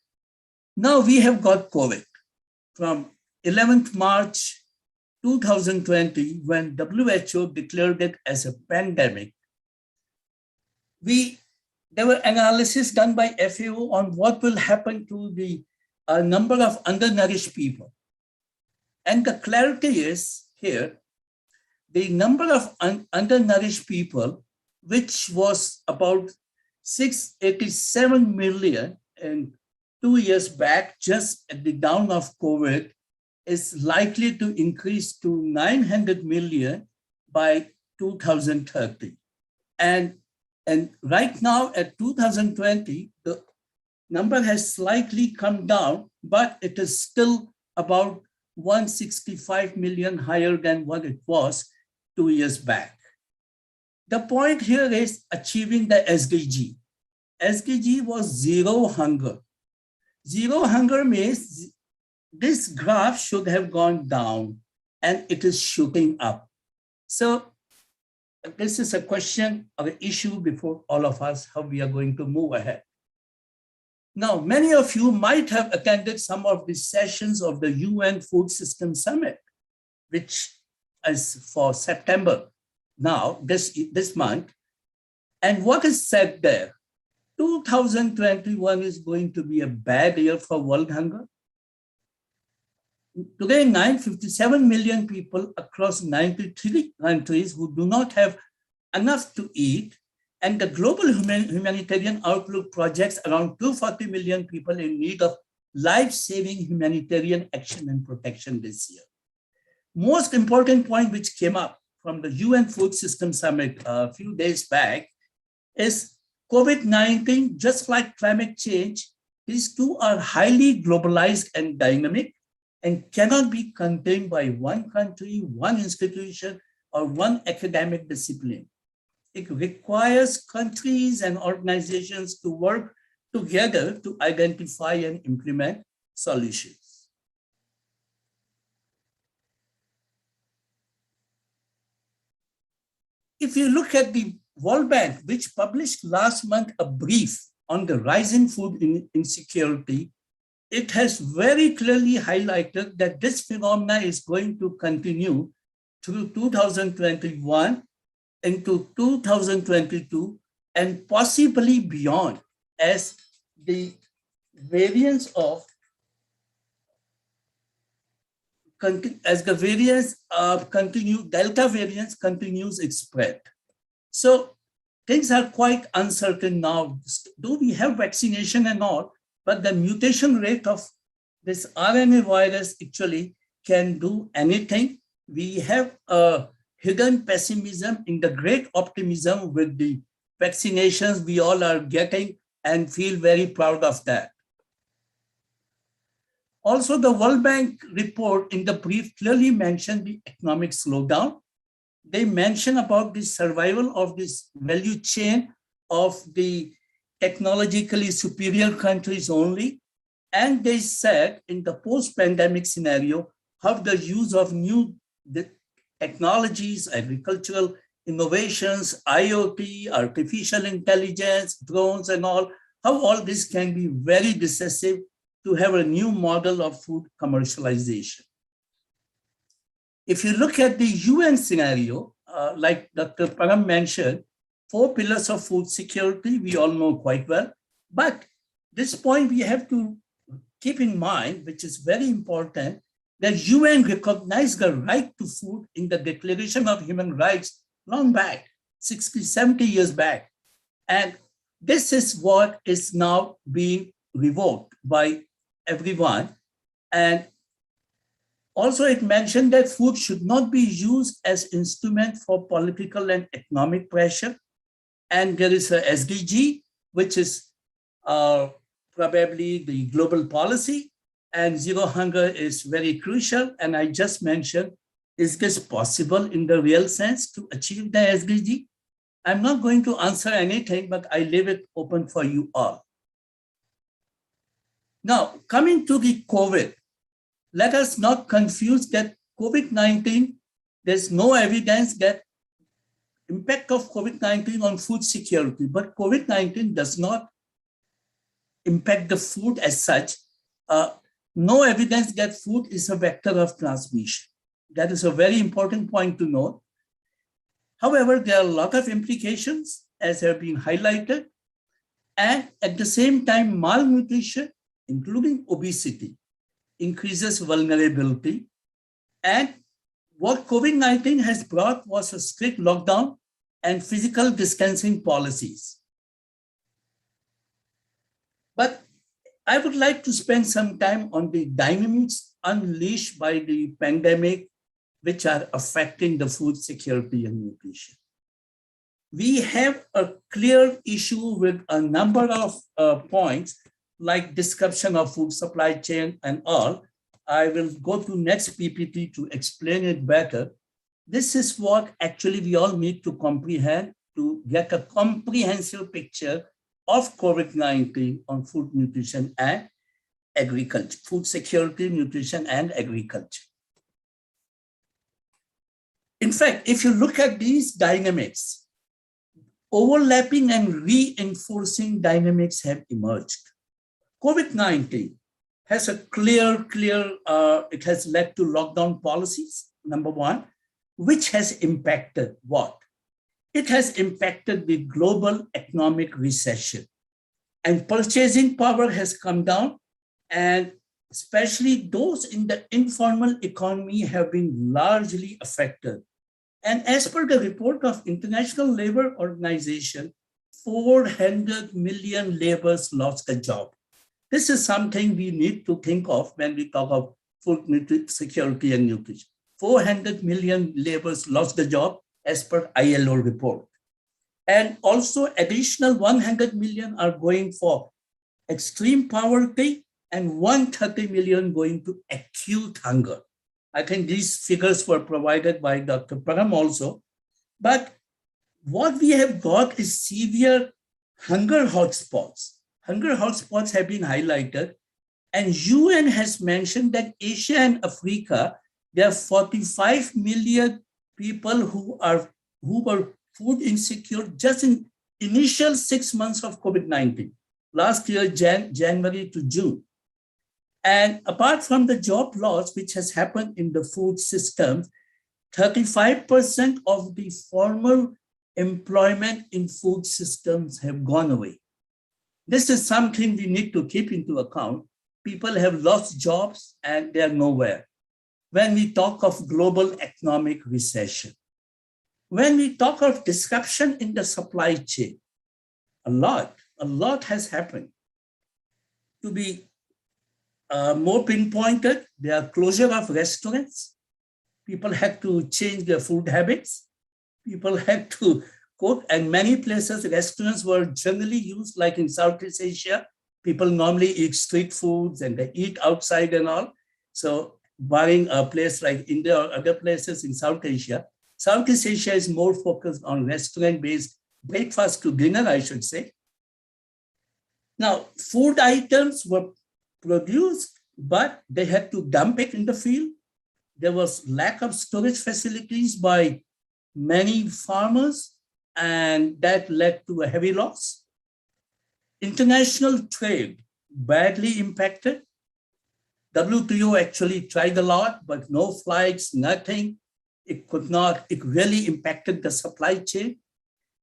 Now we have got COVID from 11th March 2020, when WHO declared it as a pandemic. There were analyses done by FAO on what will happen to the number of undernourished people. And the clarity is here, the number of undernourished people, which was about 687 million in 2 years back, just at the dawn of COVID, is likely to increase to 900 million by 2030. And right now at 2020, the number has slightly come down, but it is still about 165 million higher than what it was 2 years back. The point here is achieving the SDG. SDG was zero hunger. Zero hunger means this graph should have gone down and it is shooting up. So this is a question or an issue before all of us, how we are going to move ahead. Now, many of you might have attended some of the sessions of the UN Food System Summit, which is for September now, this month. And what is said there? 2021 is going to be a bad year for world hunger. Today, 957 million people across 93 countries who do not have enough to eat, and the global humanitarian outlook projects around 240 million people in need of life-saving humanitarian action and protection this year. Most important point which came up from the UN Food System Summit a few days back is COVID-19, just like climate change, these two are highly globalized and dynamic and cannot be contained by one country, one institution, or one academic discipline. It requires countries and organizations to work together to identify and implement solutions. If you look at the World Bank, which published last month a brief on the rising food insecurity, it has very clearly highlighted that this phenomena is going to continue through 2021 into 2022 and possibly beyond, as the variants of Delta variants continues its spread. So things are quite uncertain now. Though we have vaccination and all, but the mutation rate of this RNA virus actually can do anything. We have a hidden pessimism in the great optimism with the vaccinations we all are getting and feel very proud of that. Also, the World Bank report in the brief clearly mentioned the economic slowdown. They mention about the survival of this value chain of the technologically superior countries only. And they said in the post-pandemic scenario, how the use of new technologies, agricultural innovations, IoT, artificial intelligence, drones and all, how all this can be very decisive to have a new model of food commercialization. If you look at the UN scenario, like Dr. Param mentioned, 4 pillars of food security, we all know quite well. But this point we have to keep in mind, which is very important, that UN recognized the right to food in the Declaration of Human Rights long back, 60, 70 years back. And this is what is now being revoked by everyone. And also it mentioned that food should not be used as instrument for political and economic pressure. And there is a SDG, which is probably the global policy, and zero hunger is very crucial. And I just mentioned, is this possible in the real sense to achieve the SDG? I'm not going to answer anything, but I leave it open for you all. Now, coming to the COVID, let us not confuse that COVID-19, there's no evidence that impact of COVID-19 on food security, but COVID-19 does not impact the food as such. no evidence that food is a vector of transmission. That is a very important point to note. However, there are a lot of implications as have been highlighted. And at the same time, malnutrition, including obesity, increases vulnerability. And what COVID-19 has brought was a strict lockdown and physical distancing policies. But I would like to spend some time on the dynamics unleashed by the pandemic, which are affecting the food security and nutrition. We have a clear issue with a number of points like disruption of food supply chain and all. I will go to next PPT to explain it better. This is what actually we all need to comprehend to get a comprehensive picture of COVID-19 on food, nutrition, and agriculture, food security, nutrition, and agriculture. In fact, if you look at these dynamics, overlapping and reinforcing dynamics have emerged. COVID-19 has a it has led to lockdown policies, number one, which has impacted what? It has impacted the global economic recession, and purchasing power has come down, and especially those in the informal economy have been largely affected. And as per the report of International Labour Organization, 400 million laborers lost a job. This is something we need to think of when we talk of food security and nutrition. 400 million laborers lost the job as per ILO report. And also additional 100 million are going for extreme poverty and 130 million going to acute hunger. I think these figures were provided by Dr. Param also. But what we have got is severe hunger hotspots. Hunger hotspots have been highlighted, and UN has mentioned that Asia and Africa, there are 45 million people who were food insecure just in initial 6 months of COVID-19, last year, January to June. And apart from the job loss, which has happened in the food system, 35% of the formal employment in food systems have gone away. This is something we need to keep into account. People have lost jobs and they are nowhere. When we talk of global economic recession, when we talk of disruption in the supply chain, a lot has happened. To be more pinpointed, there are closure of restaurants. People had to change their food habits. People had to cook, and many places restaurants were generally used, like in Southeast Asia. People normally eat street foods and they eat outside and all. So barring a place like India or other places in South Asia, Southeast Asia is more focused on restaurant-based breakfast to dinner, I should say. Now, food items were produced, but they had to dump it in the field. There was lack of storage facilities by many farmers, and that led to a heavy loss. International trade badly impacted. WTO actually tried a lot, but no flights, nothing. It really impacted the supply chain.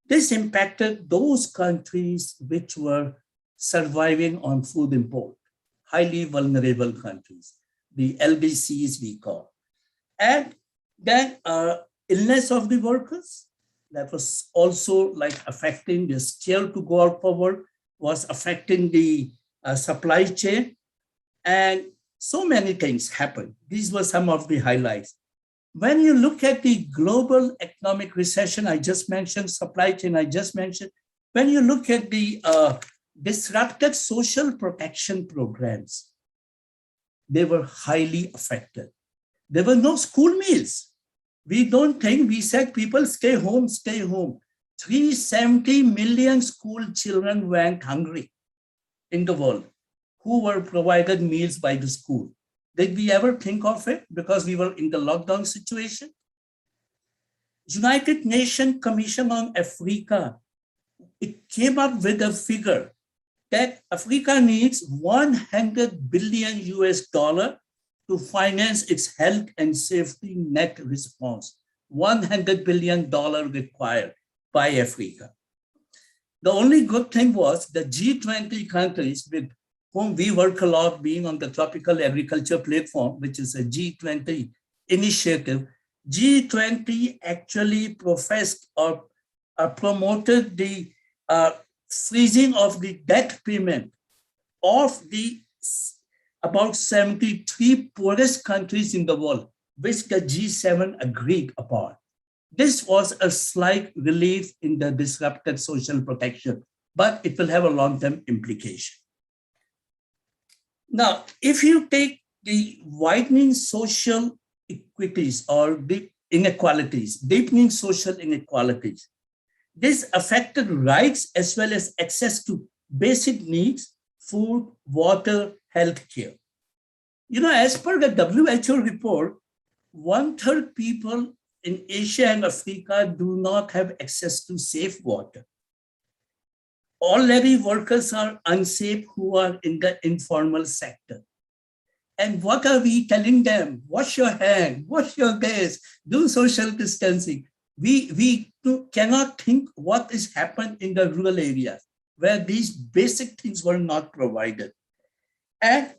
This impacted those countries which were surviving on food import, highly vulnerable countries, the LDCs we call. And then illness of the workers, that was also like affecting the scale to go out for work, was affecting the supply chain. And so many things happened. These were some of the highlights. When you look at the global economic recession, I just mentioned, supply chain, I just mentioned, when you look at the disrupted social protection programs, they were highly affected. There were no school meals. We said people stay home, stay home. 370 million school children went hungry in the world, who were provided meals by the school. Did we ever think of it because we were in the lockdown situation? United Nations Commission on Africa, it came up with a figure that Africa needs 100 billion US dollar to finance its health and safety net response. $100 billion required by Africa. The only good thing was the G20 countries with whom we work a lot, being on the tropical agriculture platform, which is a G20 initiative. G20 actually professed or promoted the freezing of the debt payment of the about 73 poorest countries in the world, which the G7 agreed upon. This was a slight relief in the disrupted social protection, but it will have a long-term implication. Now, if you take the widening social equities or the inequalities, deepening social inequalities, this affected rights as well as access to basic needs, food, water, healthcare. You know, as per the WHO report, 1/3 people in Asia and Africa do not have access to safe water. Already workers are unsafe who are in the informal sector. And what are we telling them? Wash your hand, wash your face, do social distancing. We cannot think what has happened in the rural areas where these basic things were not provided. And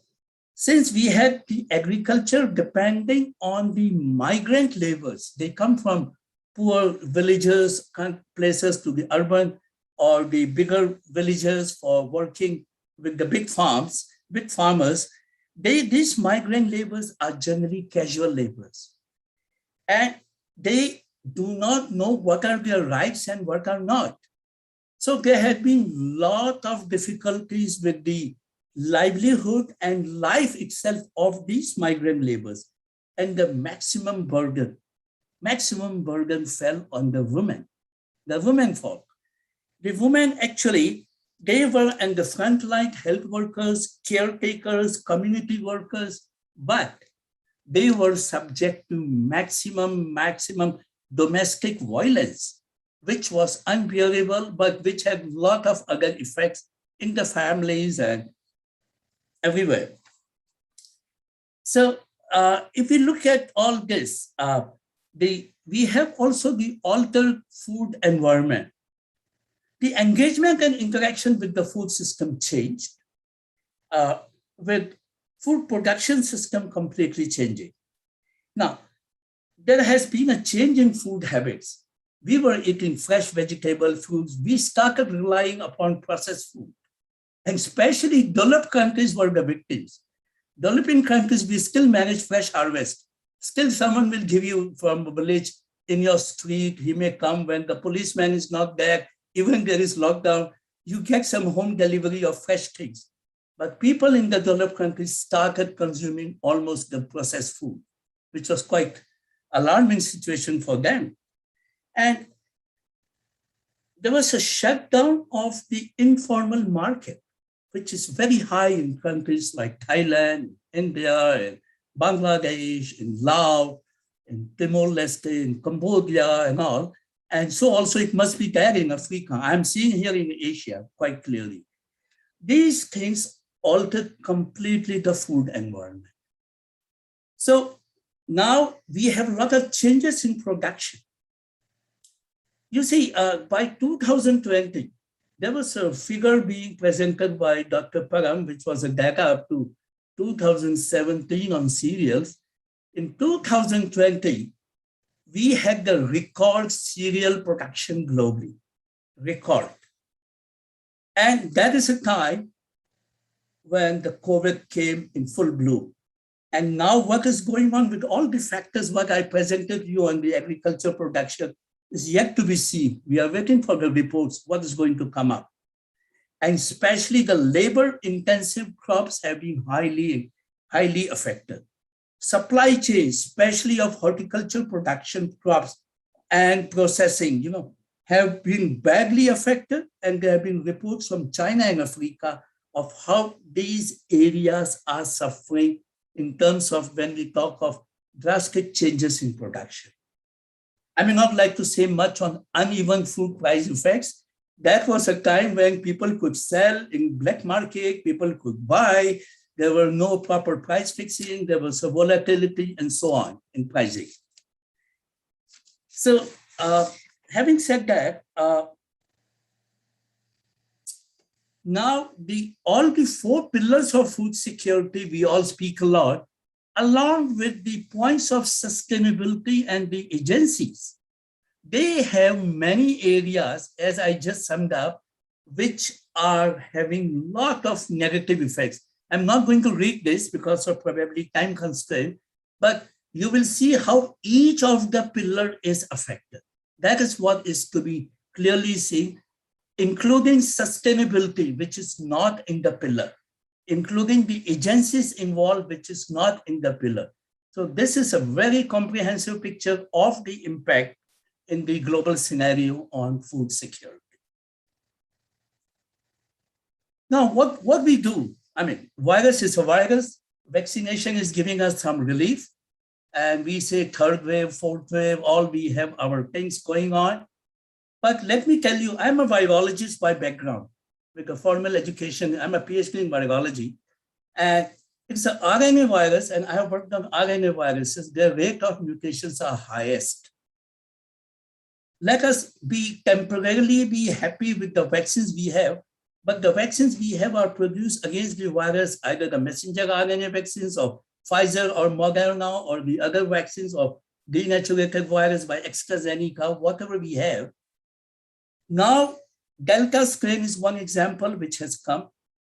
since we had the agriculture depending on the migrant laborers, they come from poor villages, places to the urban or the bigger villages for working with the big farms, big farmers, these migrant laborers are generally casual laborers. And they do not know what are their rights and what are not. So there have been a lot of difficulties with the livelihood and life itself of these migrant laborers. And the maximum burden fell on the women folk. The women actually, they were in the frontline health workers, caretakers, community workers, but they were subject to maximum domestic violence, which was unbearable, but which had a lot of other effects in the families and everywhere. So if we look at all this, we have also the altered food environment. The engagement and interaction with the food system changed, with food production system completely changing. Now, there has been a change in food habits. We were eating fresh vegetable foods. We started relying upon processed food. And especially developed countries were the victims. Developing countries, we still manage fresh harvest. Still someone will give you from a village in your street. He may come when the policeman is not there. Even there is lockdown, you get some home delivery of fresh things. But people in the developed countries started consuming almost the processed food, which was quite alarming situation for them. And there was a shutdown of the informal market, which is very high in countries like Thailand, India, and Bangladesh, in Laos, in Timor-Leste, in Cambodia, and all. And so also it must be there in Africa. I'm seeing here in Asia quite clearly. These things altered completely the food environment. So now we have a lot of changes in production. You see, by 2020, there was a figure being presented by Dr. Param, which was a data up to 2017 on cereals. In 2020, we had the record cereal production globally, record. And that is a time when the COVID came in full bloom. And now what is going on with all the factors, what I presented you on the agriculture production is yet to be seen. We are waiting for the reports, what is going to come up. And especially the labor-intensive crops have been highly affected. Supply chains, especially of horticulture production crops and processing, have been badly affected. And there have been reports from China and Africa of how these areas are suffering in terms of when we talk of drastic changes in production. I may not like to say much on uneven food price effects, that was a time when people could sell in black market, people could buy, there were no proper price fixing, there was a volatility and so on in pricing. So having said that, now all the 4 pillars of food security, we all speak a lot, along with the points of sustainability and the agencies. They have many areas, as I just summed up, which are having a lot of negative effects. I'm not going to read this because of probably time constraint, but you will see how each of the pillar is affected. That is what is to be clearly seen, including sustainability, which is not in the pillar, including the agencies involved, which is not in the pillar. So this is a very comprehensive picture of the impact in the global scenario on food security. Now, what we do, I mean, virus is a virus, vaccination is giving us some relief, and we say 3rd wave, 4th wave, all we have our things going on. But let me tell you, I'm a virologist by background, with a formal education. I'm a PhD in virology, and it's an RNA virus, and I have worked on RNA viruses. Their rate of mutations are highest. Let us temporarily be happy with the vaccines we have, but the vaccines we have are produced against the virus, either the messenger RNA vaccines of Pfizer or Moderna, or the other vaccines of denaturated virus by AstraZeneca, whatever we have. Now, Delta strain is one example which has come.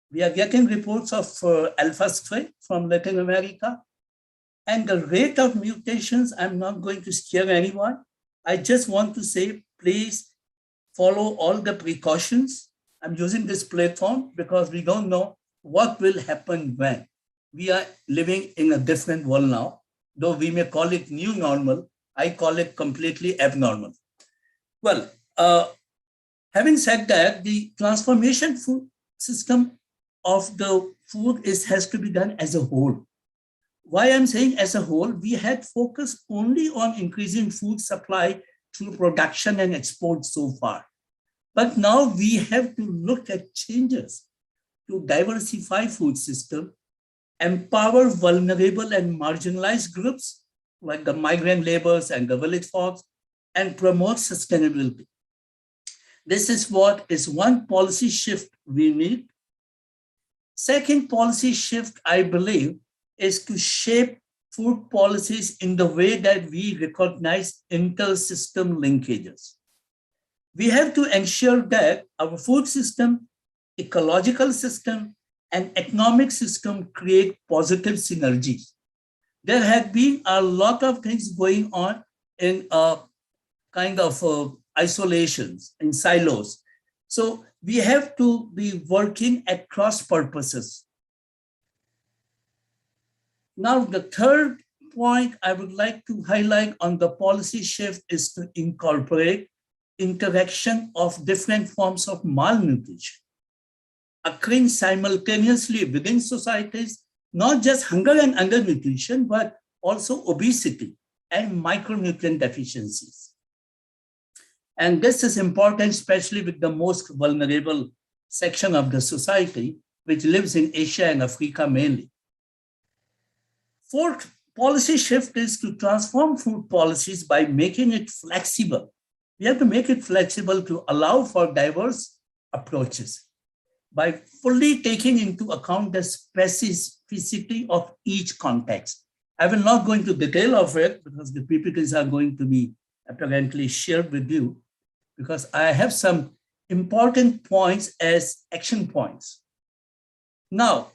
We are getting reports of Alpha strain from Latin America. And the rate of mutations, I'm not going to scare anyone. I just want to say, please follow all the precautions. I'm using this platform because we don't know what will happen when. We are living in a different world now, though we may call it new normal. I call it completely abnormal. Well, having said that, the transformation food system of the food has to be done as a whole. Why I'm saying as a whole, we had focused only on increasing food supply through production and export so far. But now we have to look at changes to diversify food system, empower vulnerable and marginalized groups like the migrant laborers and the village folks, and promote sustainability. This is what is one policy shift we need. Second policy shift, I believe, is to shape food policies in the way that we recognize inter-system linkages. We have to ensure that our food system, ecological system, and economic system create positive synergies. There have been a lot of things going on in kind of isolations, in silos. So we have to be working at cross purposes. Now, the third point I would like to highlight on the policy shift is to incorporate interaction of different forms of malnutrition occurring simultaneously within societies, not just hunger and undernutrition, but also obesity and micronutrient deficiencies. And this is important, especially with the most vulnerable section of the society, which lives in Asia and Africa mainly. Fourth policy shift is to transform food policies by making it flexible. We have to make it flexible to allow for diverse approaches by fully taking into account the specificity of each context. I will not go into detail of it because the PPTs are going to be apparently shared with you, because I have some important points as action points. Now,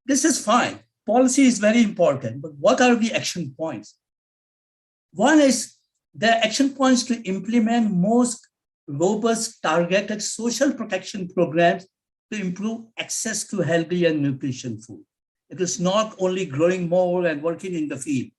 this is fine. Policy is very important, but what are the action points? One is the action points to implement most robust targeted social protection programs to improve access to healthy and nutritious food. It is not only growing more and working in the field.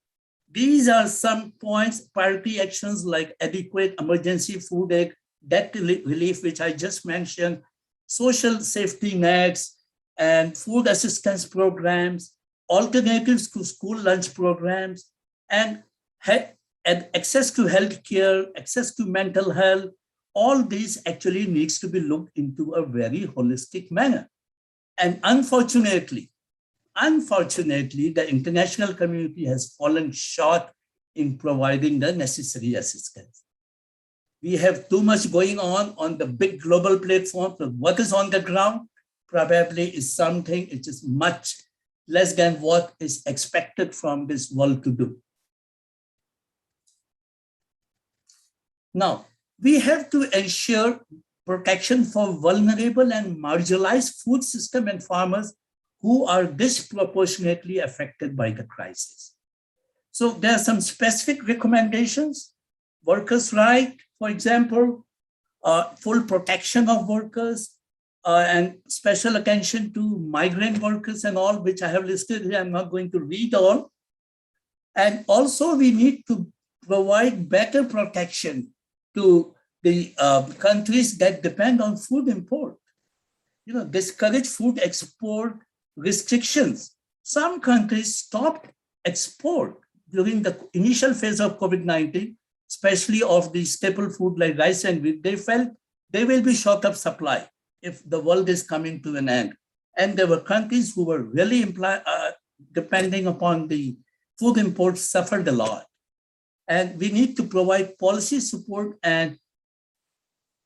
These are some points, priority actions like adequate emergency food aid, debt relief, which I just mentioned, social safety nets, and food assistance programs, alternatives to school lunch programs, and access to healthcare, access to mental health, all this actually needs to be looked into a very holistic manner. And unfortunately, the international community has fallen short in providing the necessary assistance. We have too much going on the big global platform. So what is on the ground probably is something which is much less than what is expected from this world to do. Now, we have to ensure protection for vulnerable and marginalized food system and farmers who are disproportionately affected by the crisis. So there are some specific recommendations: workers' right, for example, full protection of workers, and special attention to migrant workers and all, which I have listed here. I'm not going to read all. And also we need to provide better protection to the countries that depend on food import. Discourage food export restrictions. Some countries stopped export during the initial phase of COVID-19, especially of the staple food like rice and wheat. They felt they will be short of supply if the world is coming to an end. And there were countries who were really depending upon the food imports suffered a lot. And we need to provide policy support and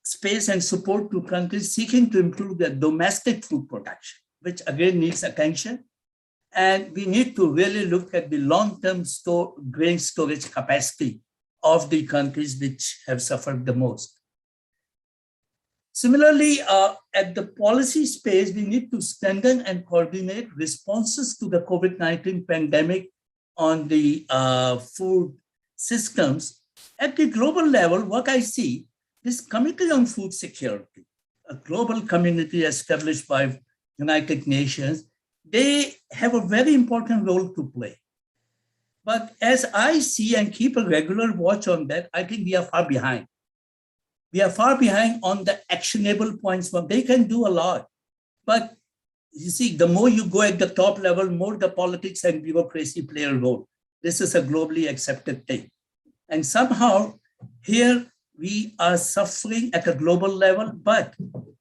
space and support to countries seeking to improve their domestic food production, which again needs attention. And we need to really look at the long-term grain storage capacity of the countries which have suffered the most. Similarly, at the policy space, we need to strengthen and coordinate responses to the COVID-19 pandemic on the food systems. At the global level, what I see, this Committee on Food Security, a global community established by United Nations, they have a very important role to play. But as I see and keep a regular watch on that, I think we are far behind. We are far behind on the actionable points. But they can do a lot. But you see, the more you go at the top level, more the politics and bureaucracy play a role. This is a globally accepted thing. And somehow here we are suffering at a global level, but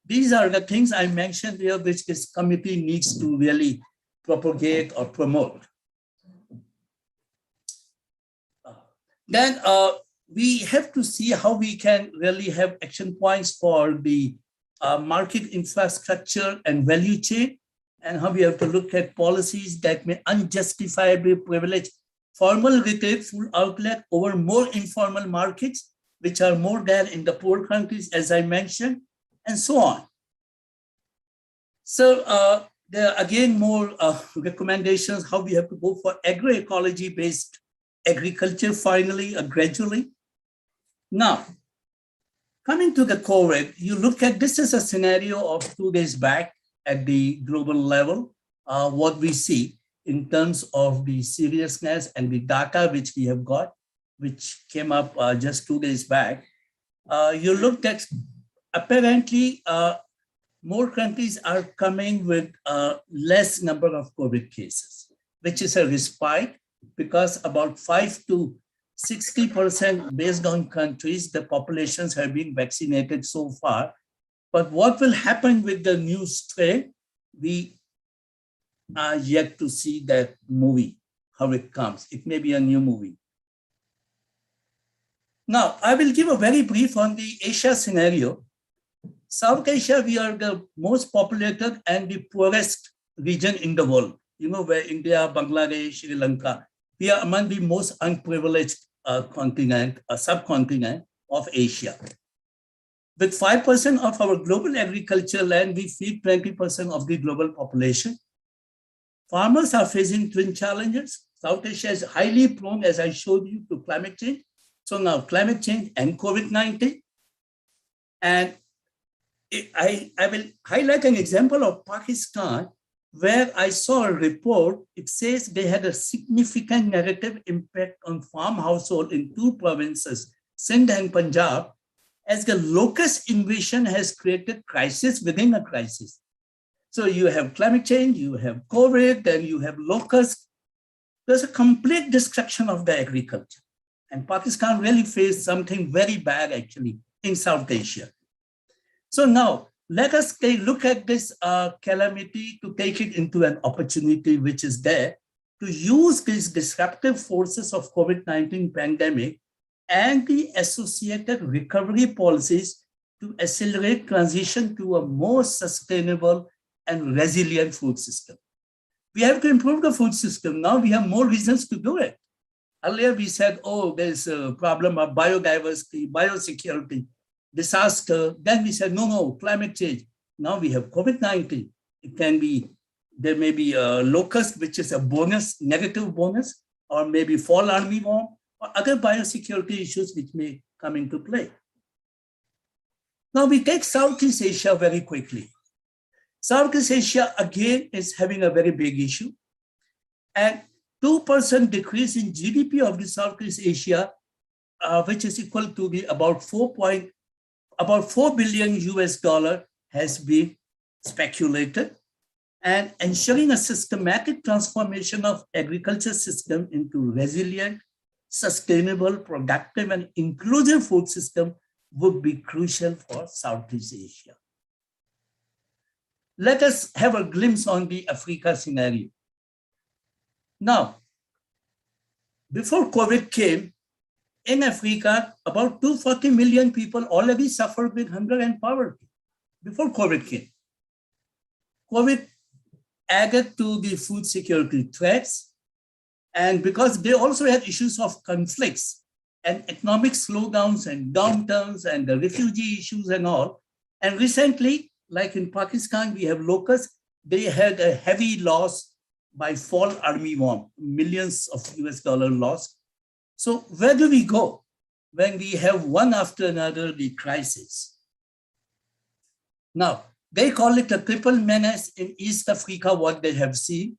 these are the things I mentioned here, which this committee needs to really propagate or promote. Then we have to see how we can really have action points for the market infrastructure and value chain, and how we have to look at policies that may unjustifiably privilege formal retail food outlet over more informal markets, which are more there in the poor countries, as I mentioned, and so on. So there are again more recommendations how we have to go for agroecology-based agriculture finally, gradually. Now, coming to the COVID, you look at this is a scenario of 2 days back at the global level, what we see in terms of the seriousness and the data which we have got, which came up just 2 days back. You looked at apparently more countries are coming with less number of COVID cases, which is a respite because about 5 to 60% based on countries, the populations have been vaccinated so far. But what will happen with the new strain? We are yet to see that movie, how it comes. It may be a new movie. Now, I will give a very brief on the Asia scenario. South Asia, we are the most populated and the poorest region in the world. Where India, Bangladesh, Sri Lanka, we are among the most unprivileged subcontinent of Asia. With 5% of our global agricultural land, we feed 20% of the global population. Farmers are facing twin challenges. South Asia is highly prone, as I showed you, to climate change. So now climate change and COVID-19. And I will highlight an example of Pakistan, where I saw a report. It says they had a significant negative impact on farm household in 2 provinces, Sindh and Punjab, as the locust invasion has created crisis within a crisis. So you have climate change, you have COVID, then you have locusts. There's a complete destruction of the agriculture. And Pakistan really faced something very bad, actually, in South Asia. So now let us look at this calamity to take it into an opportunity which is there to use these disruptive forces of COVID-19 pandemic and the associated recovery policies to accelerate transition to a more sustainable and resilient food system. We have to improve the food system. Now we have more reasons to do it. Earlier we said, oh, there's a problem of biodiversity, biosecurity, disaster. Then we said, no, climate change. Now we have COVID-19. It can be, there may be a locust, which is a bonus, negative bonus, or maybe fall armyworm, or other biosecurity issues which may come into play. Now we take Southeast Asia very quickly. Southeast Asia, again, is having a very big issue. And 2% decrease in GDP of the Southeast Asia, which is equal to the about $4 billion US has been speculated, and ensuring a systematic transformation of agriculture system into resilient, sustainable, productive, and inclusive food system would be crucial for Southeast Asia. Let us have a glimpse on the Africa scenario. Now, before COVID came, in Africa, about 240 million people already suffered with hunger and poverty before COVID came. COVID added to the food security threats, and because they also had issues of conflicts and economic slowdowns and downturns and the refugee issues and all. And recently, like in Pakistan, we have locusts. They had a heavy loss by fall armyworm, millions of US dollar loss. So where do we go when we have one after another the crisis? Now, they call it a triple menace in East Africa, what they have seen.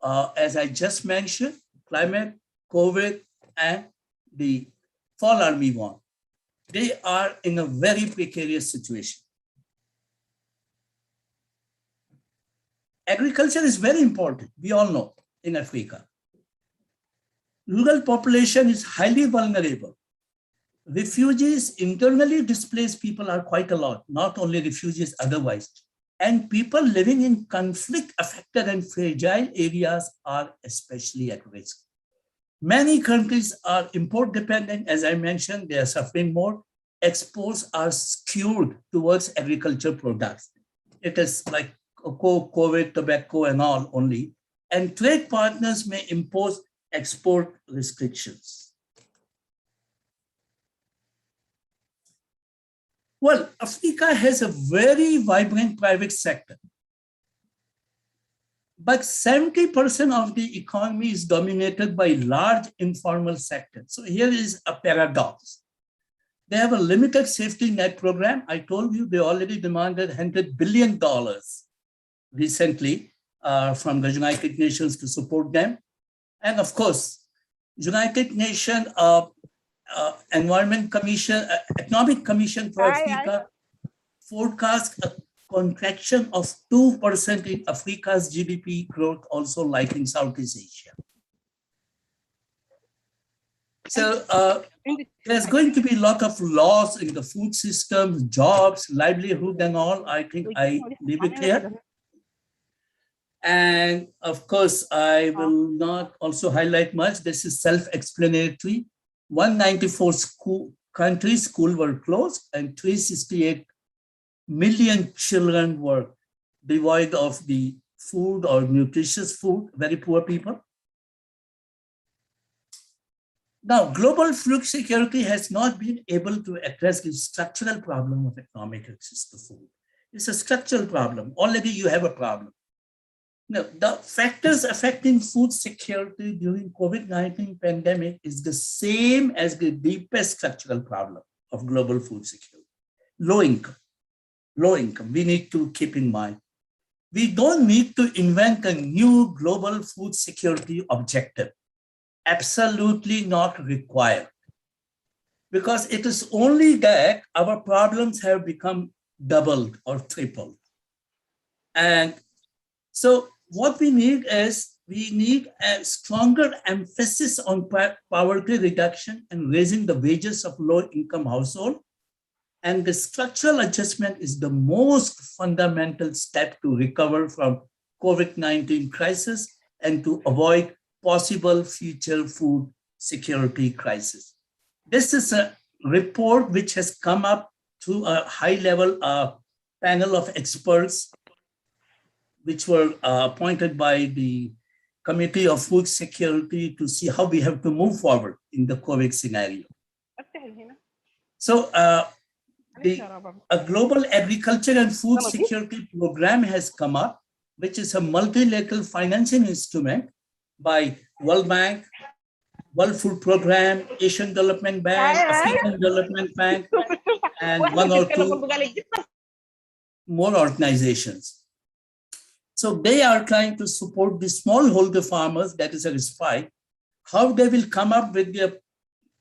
As I just mentioned, climate, COVID, and the fall armyworm. They are in a very precarious situation. Agriculture is very important, we all know, in Africa. Rural population is highly vulnerable. Refugees, internally displaced people are quite a lot, not only refugees otherwise. And people living in conflict-affected and fragile areas are especially at risk. Many countries are import dependent, as I mentioned, they are suffering more. Exports are skewed towards agriculture products. It is like COVID, tobacco and all only. And trade partners may impose export restrictions. Well, Africa has a very vibrant private sector, but 70% of the economy is dominated by large informal sector. So here is a paradox. They have a limited safety net program. I told you they already demanded $100 billion recently from the United Nations to support them. And of course, United Nations Economic Commission for Africa forecast a contraction of 2% in Africa's GDP growth, also like in Southeast Asia. So there's going to be a lot of loss in the food system, jobs, livelihood and all. I think I leave it here. And of course, I will not also highlight much. This is self-explanatory. 194 countries, schools were closed, and 368 million children were devoid of the food or nutritious food, very poor people. Now, global food security has not been able to address the structural problem of economic access to food. It's a structural problem. Already you have a problem. Now, the factors affecting food security during COVID-19 pandemic is the same as the deepest structural problem of global food security. Low income, we need to keep in mind. We don't need to invent a new global food security objective. Absolutely not required. Because it is only that our problems have become doubled or tripled. And so what we need is, we need a stronger emphasis on poverty reduction and raising the wages of low-income households. And the structural adjustment is the most fundamental step to recover from COVID-19 crisis and to avoid possible future food security crisis. This is a report which has come up through a high-level panel of experts which were appointed by the Committee of Food Security to see how we have to move forward in the COVID scenario. So a global agriculture and food security program has come up, which is a multilateral financing instrument by World Bank, World Food Program, Asian Development Bank, African Development Bank, and one or two more organizations. So they are trying to support the smallholder farmers, that is a RISFI, how they will come up with their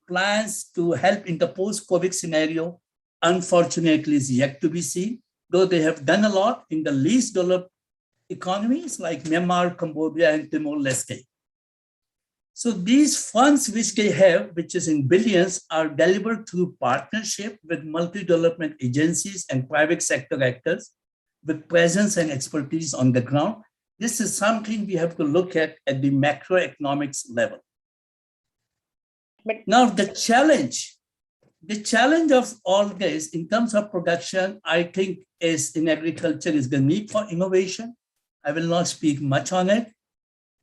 plans to help in the post-COVID scenario, unfortunately, is yet to be seen, though they have done a lot in the least developed economies like Myanmar, Cambodia, and Timor-Leste. So these funds which they have, which is in billions, are delivered through partnership with multi-development agencies and private sector actors with presence and expertise on the ground. This is something we have to look at the macroeconomics level. Now the challenge of all this in terms of production, I think is in agriculture is the need for innovation. I will not speak much on it.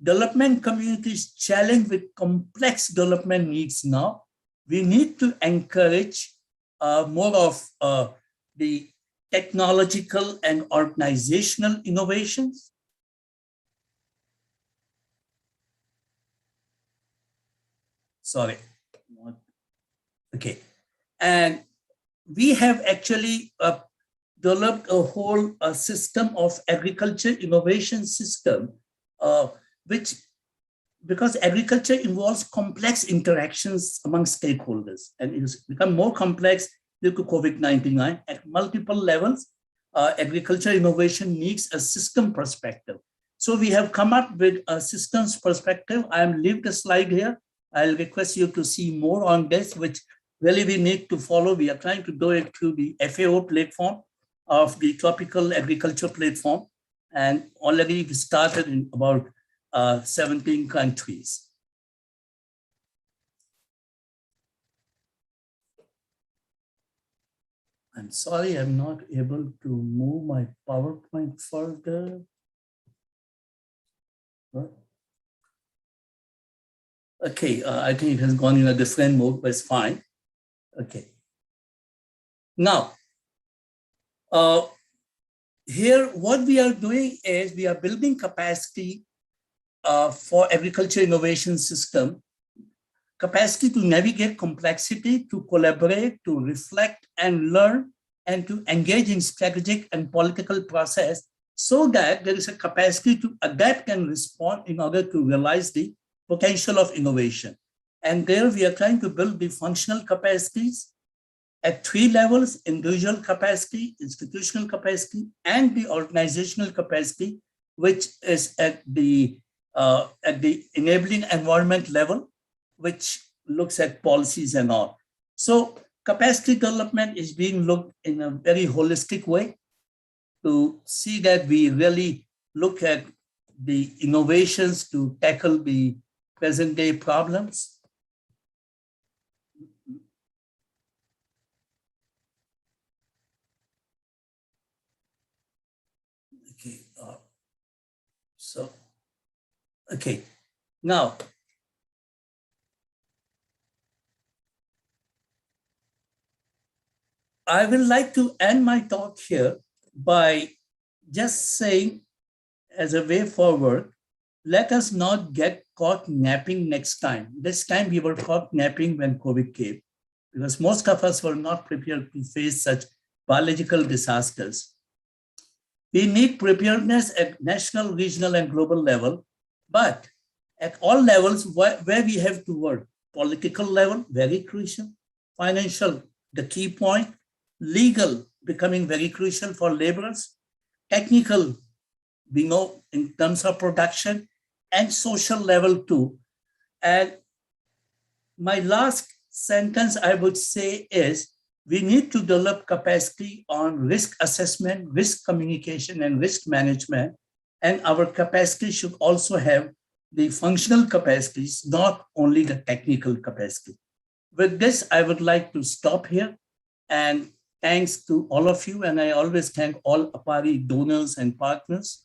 Development communities challenged with complex development needs now. We need to encourage more of the technological and organizational innovations. Sorry. Okay. And we have actually developed a whole system of agriculture innovation system, which, because agriculture involves complex interactions among stakeholders, and it has become more complex due to COVID-19 at multiple levels. Agriculture innovation needs a system perspective. So we have come up with a systems perspective. I am leave the slide here. I'll request you to see more on this, which really we need to follow. We are trying to do it through the FAO platform of the Tropical Agriculture Platform. And already we started in about 17 countries. I'm sorry, I'm not able to move my PowerPoint further. Okay, I think it has gone in a different mode, but it's fine. Okay. Now, here what we are doing is we are building capacity for agriculture innovation system, capacity to navigate complexity, to collaborate, to reflect and learn, and to engage in strategic and political process so that there is a capacity to adapt and respond in order to realize the potential of innovation. And there we are trying to build the functional capacities at 3 levels: individual capacity, institutional capacity, and the organizational capacity, which is at the enabling environment level, which looks at policies and all. So capacity development is being looked in a very holistic way to see that we really look at the innovations to tackle the present day problems. Okay, okay, now, I will like to end my talk here by just saying, as a way forward, let us not get caught napping next time. This time we were caught napping when COVID came, because most of us were not prepared to face such biological disasters. We need preparedness at national, regional, and global level, but at all levels where we have to work. Political level, very crucial. Financial, the key point. Legal, becoming very crucial for laborers. Technical, we know in terms of production, and social level too. And my last sentence I would say is, We need to develop capacity on risk assessment, risk communication, and risk management. And our capacity should also have the functional capacities, not only the technical capacity. With this, I would like to stop here. And thanks to all of you. And I always thank all AARDO donors and partners.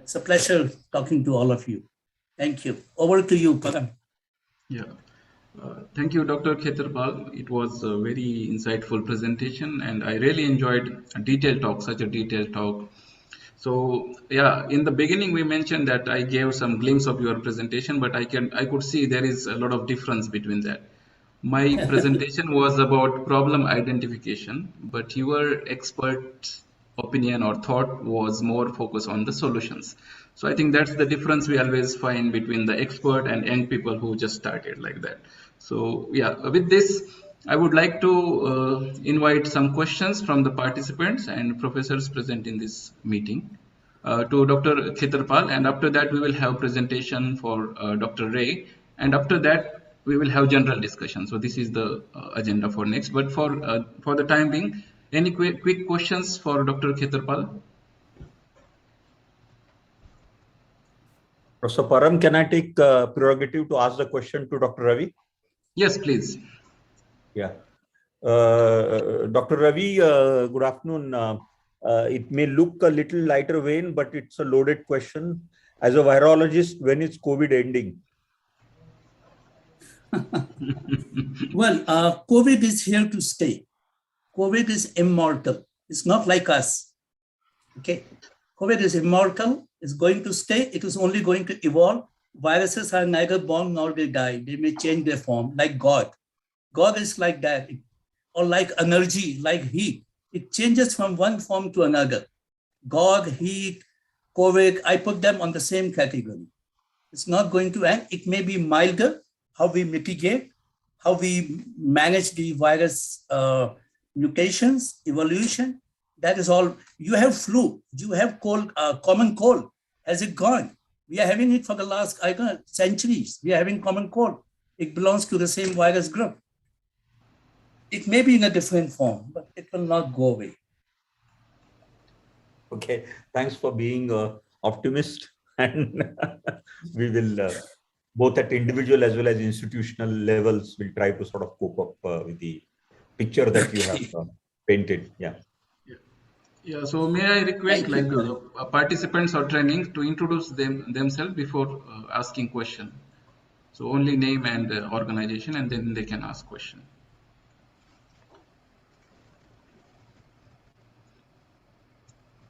It's a pleasure talking to all of you. Thank you. Over to you, Param. Yeah. Thank you, Dr. Khetarpal. It was a very insightful presentation, and I really enjoyed a detailed talk, such a detailed talk. So yeah, in the beginning we mentioned that I gave some glimpse of your presentation, but I could see there is a lot of difference between that. My presentation was about problem identification, but your expert opinion or thought was more focused on the solutions. So I think that's the difference we always find between the expert and young people who just started like that. So yeah, with this, I would like to invite some questions from the participants and professors present in this meeting to Dr. Khetarpal, and after that we will have presentation for Dr. Ray, and after that we will have general discussion. So this is the agenda for next. But for the time being, any quick questions for Dr. Khetarpal? Professor Param, can I take prerogative to ask the question to Dr. Ravi? Yes, please. Yeah. Dr. Ravi, good afternoon. It may look a little lighter vein, but it's a loaded question. As a virologist, when is COVID ending? Well, COVID is here to stay. COVID is immortal. It's not like us. Okay. COVID is immortal. It's going to stay. It is only going to evolve. Viruses are neither born nor they die. They may change their form, like God. God is like that, or like energy, like heat. It changes from one form to another. God, heat, COVID, I put them on the same category. It's not going to end. It may be milder, how we mitigate, how we manage the virus mutations, evolution. That is all. You have flu, you have cold, common cold. Has it gone? We are having it for the last, I don't know, centuries. We are having common cold. It belongs to the same virus group. It may be in a different form, but it will not go away. Okay, thanks for being optimist. And we will, both at individual as well as institutional levels, will try to sort of cope up with the picture that you have painted. Yeah. Yeah, so may I request participants or training to introduce themselves before asking question. So only name and organization, and then they can ask question.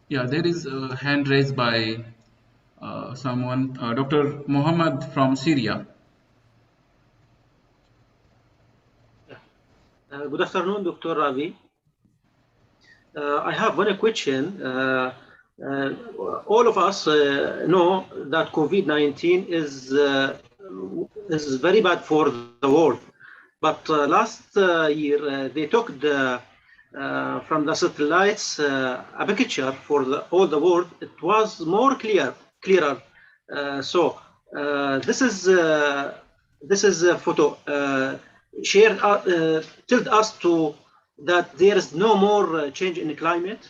Yeah, there is a hand raised by someone, Dr. Muhammad from Syria. Good afternoon, Dr. Ravi. I have one question. All of us know that COVID-19 is very bad for the world. But last year, they took from the satellites a picture for all the world. It was more clearer. So this is a photo shared told us to that there is no more change in the climate.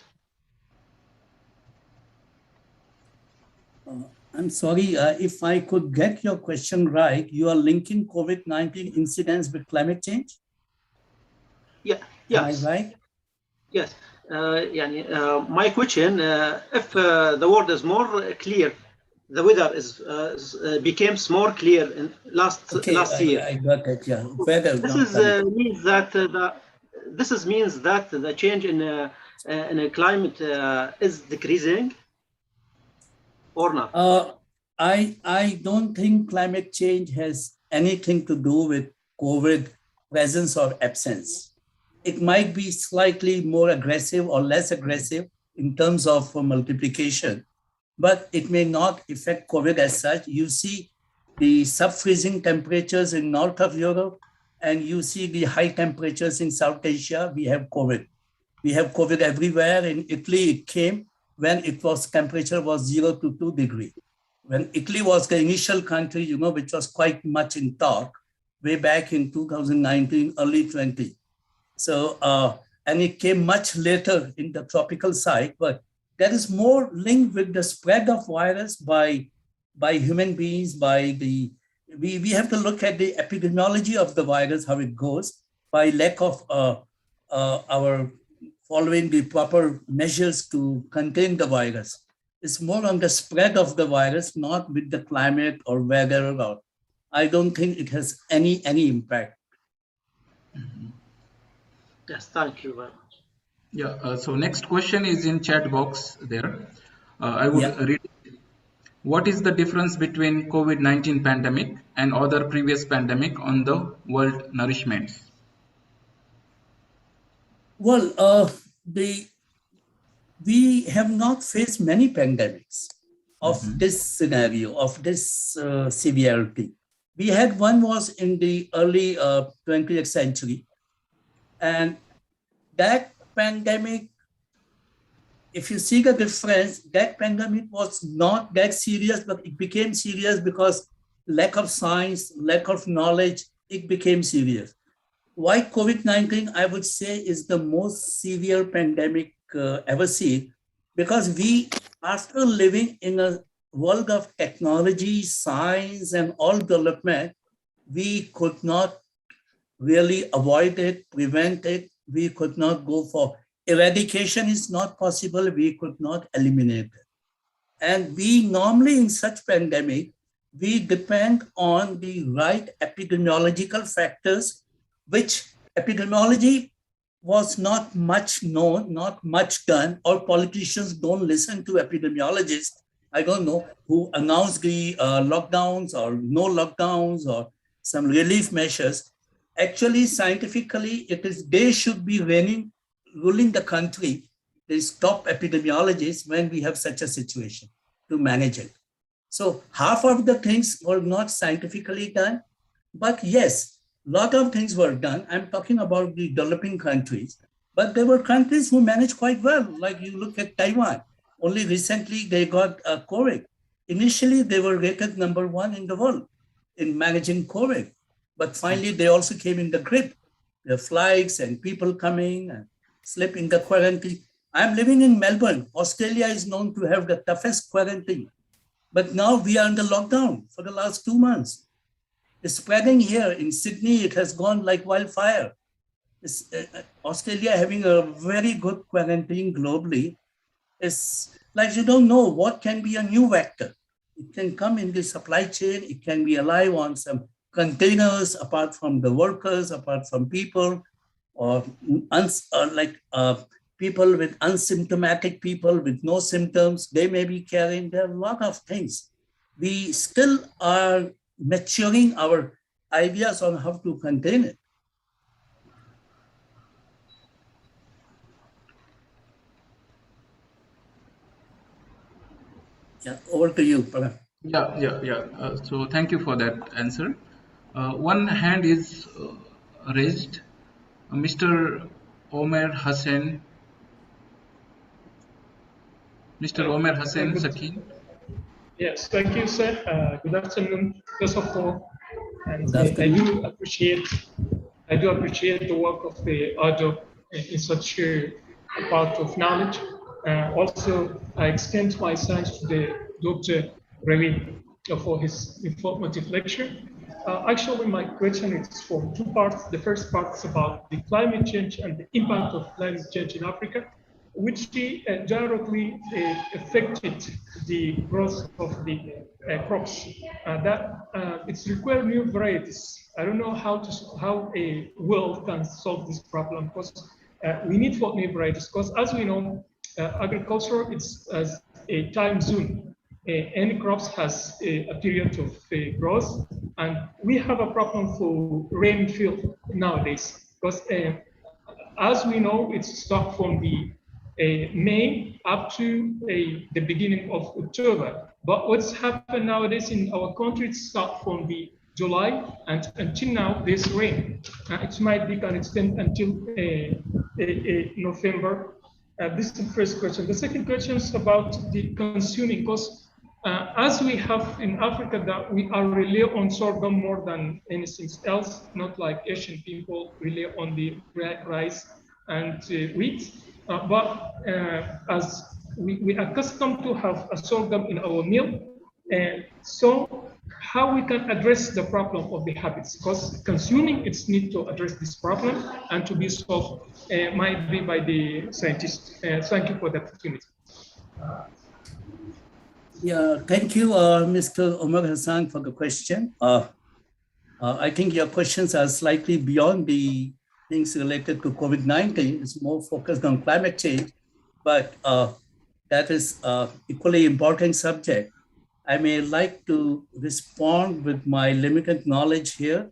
I'm sorry, if I could get your question right, you are linking COVID-19 incidents with climate change? Yeah. Yes. Am I right? Yes. My question: if the world is more clear, the weather became more clear in last year. I got it. Yeah. Weather. This means that the change in the climate is decreasing, or not? I don't think climate change has anything to do with COVID presence or absence. It might be slightly more aggressive or less aggressive in terms of multiplication, but it may not affect COVID as such. You see the sub-freezing temperatures in north of Europe, and you see the high temperatures in South Asia. We have COVID. We have COVID everywhere. In Italy, it came when temperature was 0 to 2 degrees. When Italy was the initial country, which was quite much in talk way back in 2019, early 20. So, and it came much later in the tropical side, but that is more linked with the spread of virus by human beings, we have to look at the epidemiology of the virus, how it goes, by lack of our following the proper measures to contain the virus. It's more on the spread of the virus, not with the climate or weather. Or I don't think it has any impact. Yes, thank you very much. Yeah, so next question is in chat box there. I would read it. What is the difference between COVID-19 pandemic and other previous pandemic on the world nourishments? Well, we have not faced many pandemics of this scenario, of this severity. We had one was in the early 20th century. And that pandemic, if you see the difference, that pandemic was not that serious, but it became serious because lack of science, lack of knowledge, it became serious. Why COVID-19, I would say, is the most severe pandemic ever seen, because we, after living in a world of technology, science, and all development, we could not really avoid it, prevent it. We could not go for eradication is not possible. We could not eliminate it. And we normally in such pandemic, we depend on the right epidemiological factors, which epidemiology was not much known, not much done, or politicians don't listen to epidemiologists. I don't know who announced the lockdowns or no lockdowns or some relief measures. Actually, scientifically, it is they should be ruling the country. They stop epidemiologists when we have such a situation to manage it. So half of the things were not scientifically done, but yes, a lot of things were done. I'm talking about the developing countries, but there were countries who managed quite well. Like you look at Taiwan, only recently they got COVID. Initially, they were rated #1 in the world in managing COVID. But finally, they also came in the grip. There are flights and people coming and slip in the quarantine. I'm living in Melbourne. Australia is known to have the toughest quarantine. But now we are in the lockdown for the last 2 months. It's spreading here. In Sydney, it has gone like wildfire. Australia having a very good quarantine globally. It's like you don't know what can be a new vector. It can come in the supply chain. It can be alive on some containers, apart from the workers, apart from people, or people with asymptomatic people with no symptoms, they may be carrying. There are a lot of things. We still are maturing our ideas on how to contain it. Yeah, over to you, Param. Yeah. So thank you for that answer. One hand is raised. Mr. Omer Hussain. Mr. Omer Hussain Sakin. Yes, thank you, sir. Good afternoon, first of all. And I do appreciate the work of the AARDO in such a part of knowledge. Also, I extend my thanks to the Dr. Ravi for his informative lecture. Actually, my question is from two parts. The first part is about the climate change and the impact of climate change in Africa, which directly affected the growth of the crops. It's required new varieties. I don't know how a world can solve this problem, because we need for new varieties. Because as we know, agriculture is as a time zone. Any crops has a period of growth, and we have a problem for rainfall nowadays, because as we know, it's stopped from the May up to the beginning of October. But what's happened nowadays in our country, it starts from the July, and until now, there's rain. It might be can extend until November. This is the first question. The second question is about the consuming, because as we have in Africa, that we are rely on sorghum more than anything else, not like Asian people rely on the rice and wheat. But as we are accustomed to have a sorghum in our meal, so how we can address the problem of the habits, because consuming it's need to address this problem and to be solved might be by the scientists. Thank you for the opportunity. Yeah, thank you, Mr. Omar Hassan, for the question. I think your questions are slightly beyond the things related to COVID-19. It's more focused on climate change, but that is equally important subject. I may like to respond with my limited knowledge here.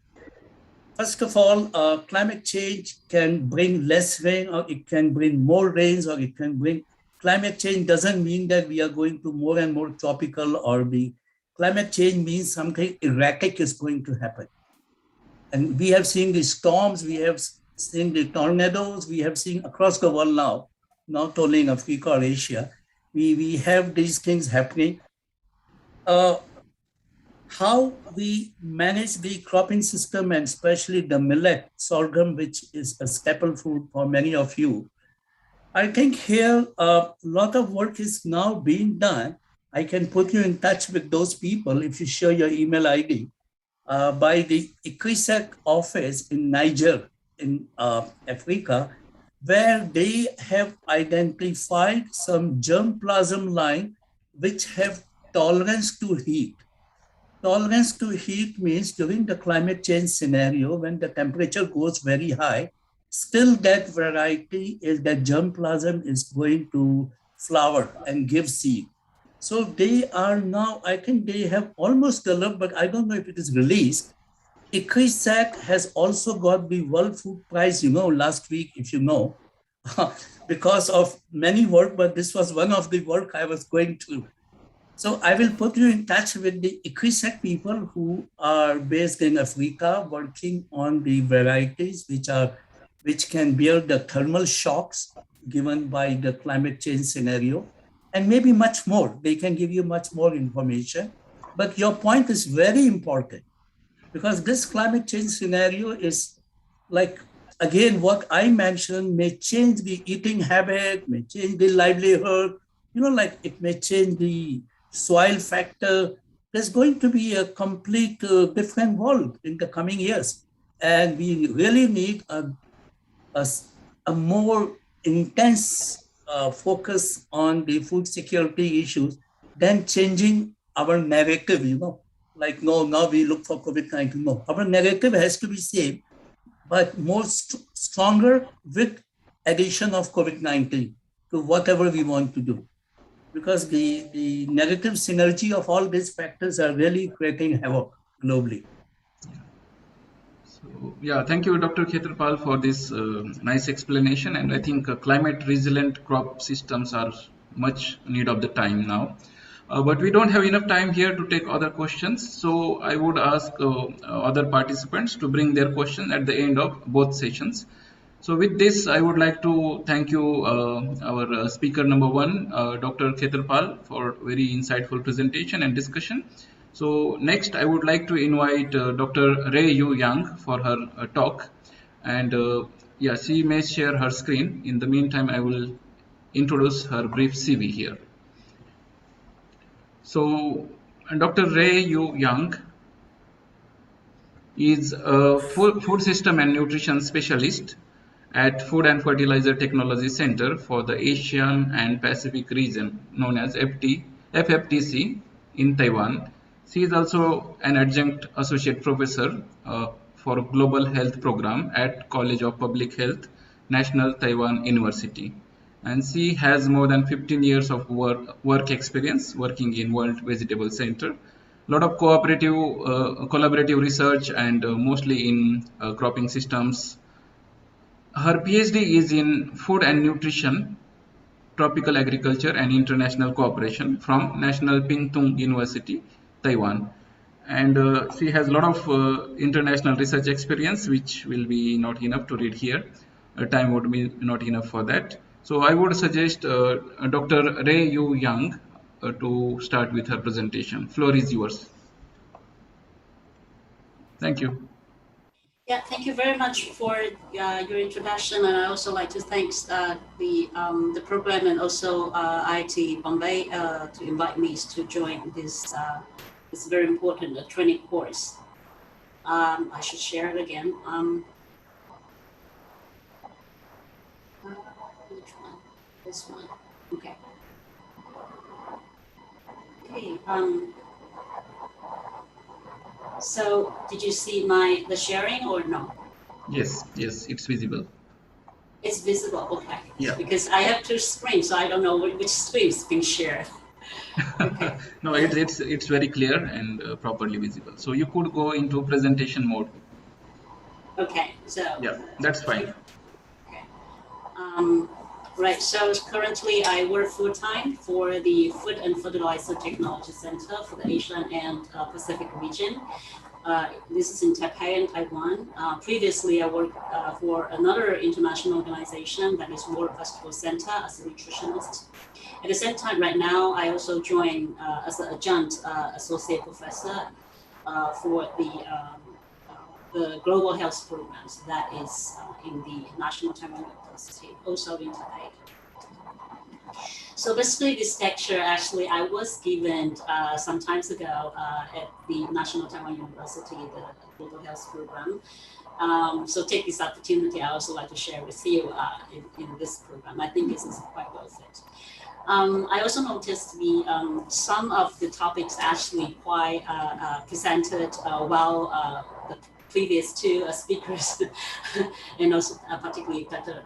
First of all, climate change can bring less rain, or it can bring more rains, or it can bring, climate change doesn't mean that we are going to more and more tropical, or the climate change means something erratic is going to happen. And we have seen the storms, we have seen the tornadoes, we have seen across the world now, not only in Africa or Asia, we have these things happening. How we manage the cropping system, and especially the millet, sorghum, which is a staple food for many of you. I think here a lot of work is now being done. I can put you in touch with those people if you share your email ID by the IITB office in Niger, in Africa, where they have identified some germplasm line which have tolerance to heat. Tolerance to heat means during the climate change scenario, when the temperature goes very high, still that variety is that germplasm is going to flower and give seed. So they are now, I think they have almost developed, but I don't know if it is released. IITB has also got the World Food Prize, last week, if you know, because of many work, but this was one of the work I was going to. So I will put you in touch with the IITB people who are based in Africa, working on the varieties which can bear the thermal shocks given by the climate change scenario, and maybe much more. They can give you much more information. But your point is very important, because this climate change scenario is like, again, what I mentioned may change the eating habit, may change the livelihood, like it may change the soil factor. There's going to be a complete different world in the coming years. And we really need a more intense focus on the food security issues than changing our narrative, like, no, now we look for COVID-19. No, our narrative has to be same, but more stronger with addition of COVID-19 to whatever we want to do. Because the negative synergy of all these factors are really creating havoc globally. So, yeah, thank you, Dr. Khetarpal, for this nice explanation. And I think climate resilient crop systems are much need of the time now. But we don't have enough time here to take other questions. So I would ask other participants to bring their questions at the end of both sessions. So with this, I would like to thank you, our speaker number one, Dr. Khetarpal, for very insightful presentation and discussion. So next, I would like to invite Dr. Ray Yu Yang for her talk. And yeah, she may share her screen. In the meantime, I will introduce her brief CV here. So Dr. Ray Yu Yang is a food system and nutrition specialist at Food and Fertilizer Technology Center for the Asian and Pacific region, known as FFTC in Taiwan. She is also an adjunct associate professor for Global Health Program at College of Public Health, National Taiwan University. And she has more than 15 years of work experience working in World Vegetable Center. A lot of collaborative research, and mostly in cropping systems. Her PhD is in food and nutrition, tropical agriculture and international cooperation from National Pingtung University, Taiwan. And she has a lot of international research experience, which will be not enough to read here. Time would be not enough for that. So I would suggest Dr. Ray Yu Yang to start with her presentation. Floor is yours. Thank you. Yeah, thank you very much for your introduction, and I also like to thank the program and also IIT Bombay to invite me to join this this very important training course. I should share it again. Which one? This one. Okay. Okay. So did you see the sharing or no? Yes, yes, it's visible. It's visible, okay. Yeah. Because I have two screens, so I don't know which screen is being shared. Okay. No, it's very clear and properly visible. So you could go into presentation mode. Okay, so yeah, that's fine. Okay. Right. So currently, I work full time for the Food and Fertilizer Technology Center for the Asian and Pacific region. This is in Taipei, in Taiwan. Previously, I worked for another international organization that is World Festival Center as a nutritionist. At the same time, right now, I also join as an adjunct associate professor for the global health programs that is in the National Taiwan University, also in Taipei. So basically, this lecture actually I was given some time ago at the National Taiwan University, the global health program. So take this opportunity, I also like to share with you in this program. I think this is quite worth it. I also noticed some of the topics actually quite presented well the previous two speakers, and also particularly Dr.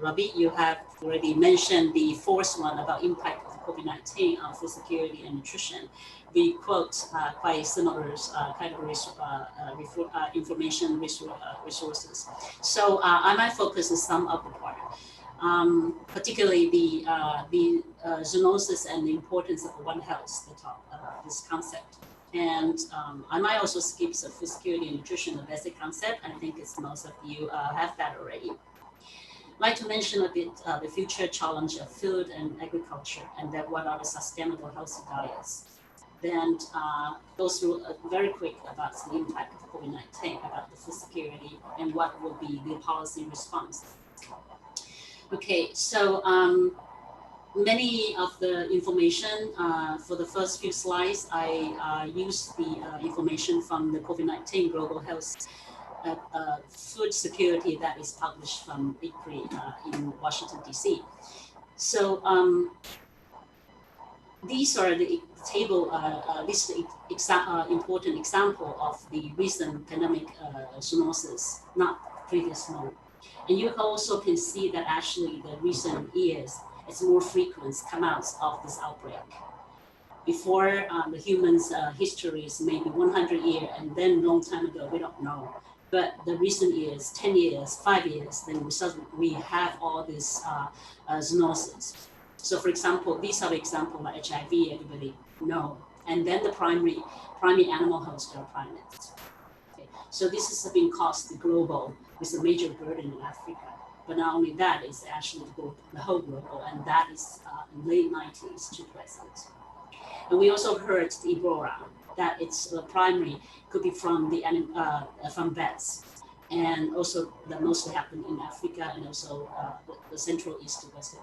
Ravi, you have already mentioned the fourth one about impact of COVID-19 on food security and nutrition. We quote quite similar kind of information resources. So I might focus on some of the part. Particularly the zoonosis and the importance of One Health, this concept. And I might also skip the food security and nutrition, the basic concept. I think most of you have that already. I'd like to mention a bit the future challenge of food and agriculture, and then what are the sustainable healthy diets. Then go through very quick about the impact of COVID-19, about the food security, and what will be the policy response. Okay, so many of the information for the first few slides, I used the information from the COVID-19 Global Health Food Security that is published from IITB in Washington, D.C. So these are the table, this is the important example of the recent pandemic zoonosis, not previous one. And you also can see that actually the recent years, it's more frequent come out of this outbreak. Before the humans' history is maybe 100 years, and then long time ago, we don't know. But the recent years, 10 years, 5 years, then we have all this zoonosis. So for example, these are the examples like HIV, everybody know. And then the primary animal host are primates. Okay. So this has been caused global with a major burden in Africa. But not only that, it's actually the whole global, and that is in late 90s to present. And we also heard the Ebola, that it's primary, could be from from bats, and also that mostly happened in Africa and also the Central East to West.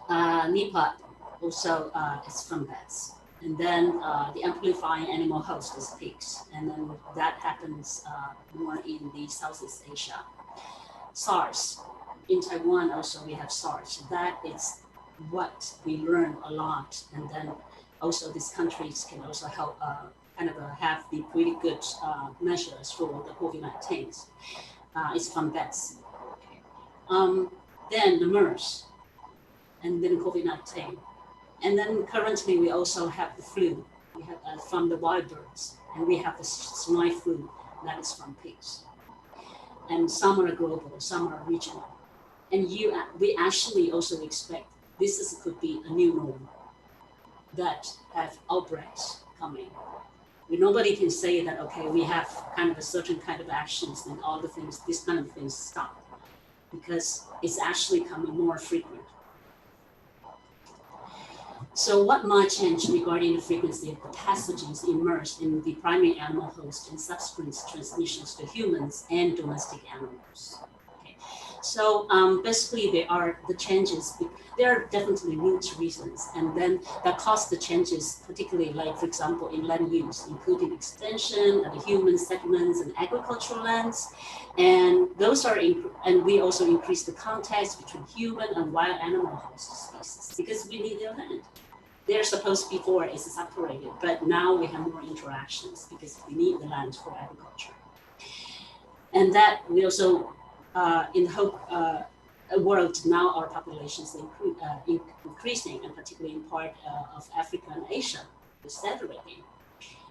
Nipah also is from bats. And then the amplifying animal host is pigs. And then that happens more in the Southeast Asia. SARS, in Taiwan also we have SARS. That is what we learn a lot. And then also these countries can also help have the pretty good measures for the COVID-19. It's from bats. Then the MERS, and then COVID-19. And then currently we also have the flu. We have from the wild birds, and we have the swine flu that is from pigs. And some are global, some are regional. And we actually also expect could be a new norm that have outbreaks coming. Nobody can say that, okay, we have kind of a certain kind of actions and all the things, this kind of things stop, because it's actually becoming more frequent. So what might change regarding the frequency of the pathogens immersed in the primary animal host and subsequent transmissions to humans and domestic animals? Okay. So basically there are the changes, there are definitely root reasons, and then that cause the changes, particularly like, for example, in land use, including extension of the human settlements and agricultural lands. And those are, and we also increase the contact between human and wild animal host species because we need their land. They're supposed before is separated, but now we have more interactions because we need the land for agriculture. And that we also, in the whole world, now our populations increasing, and particularly in part of Africa and Asia, is saturating.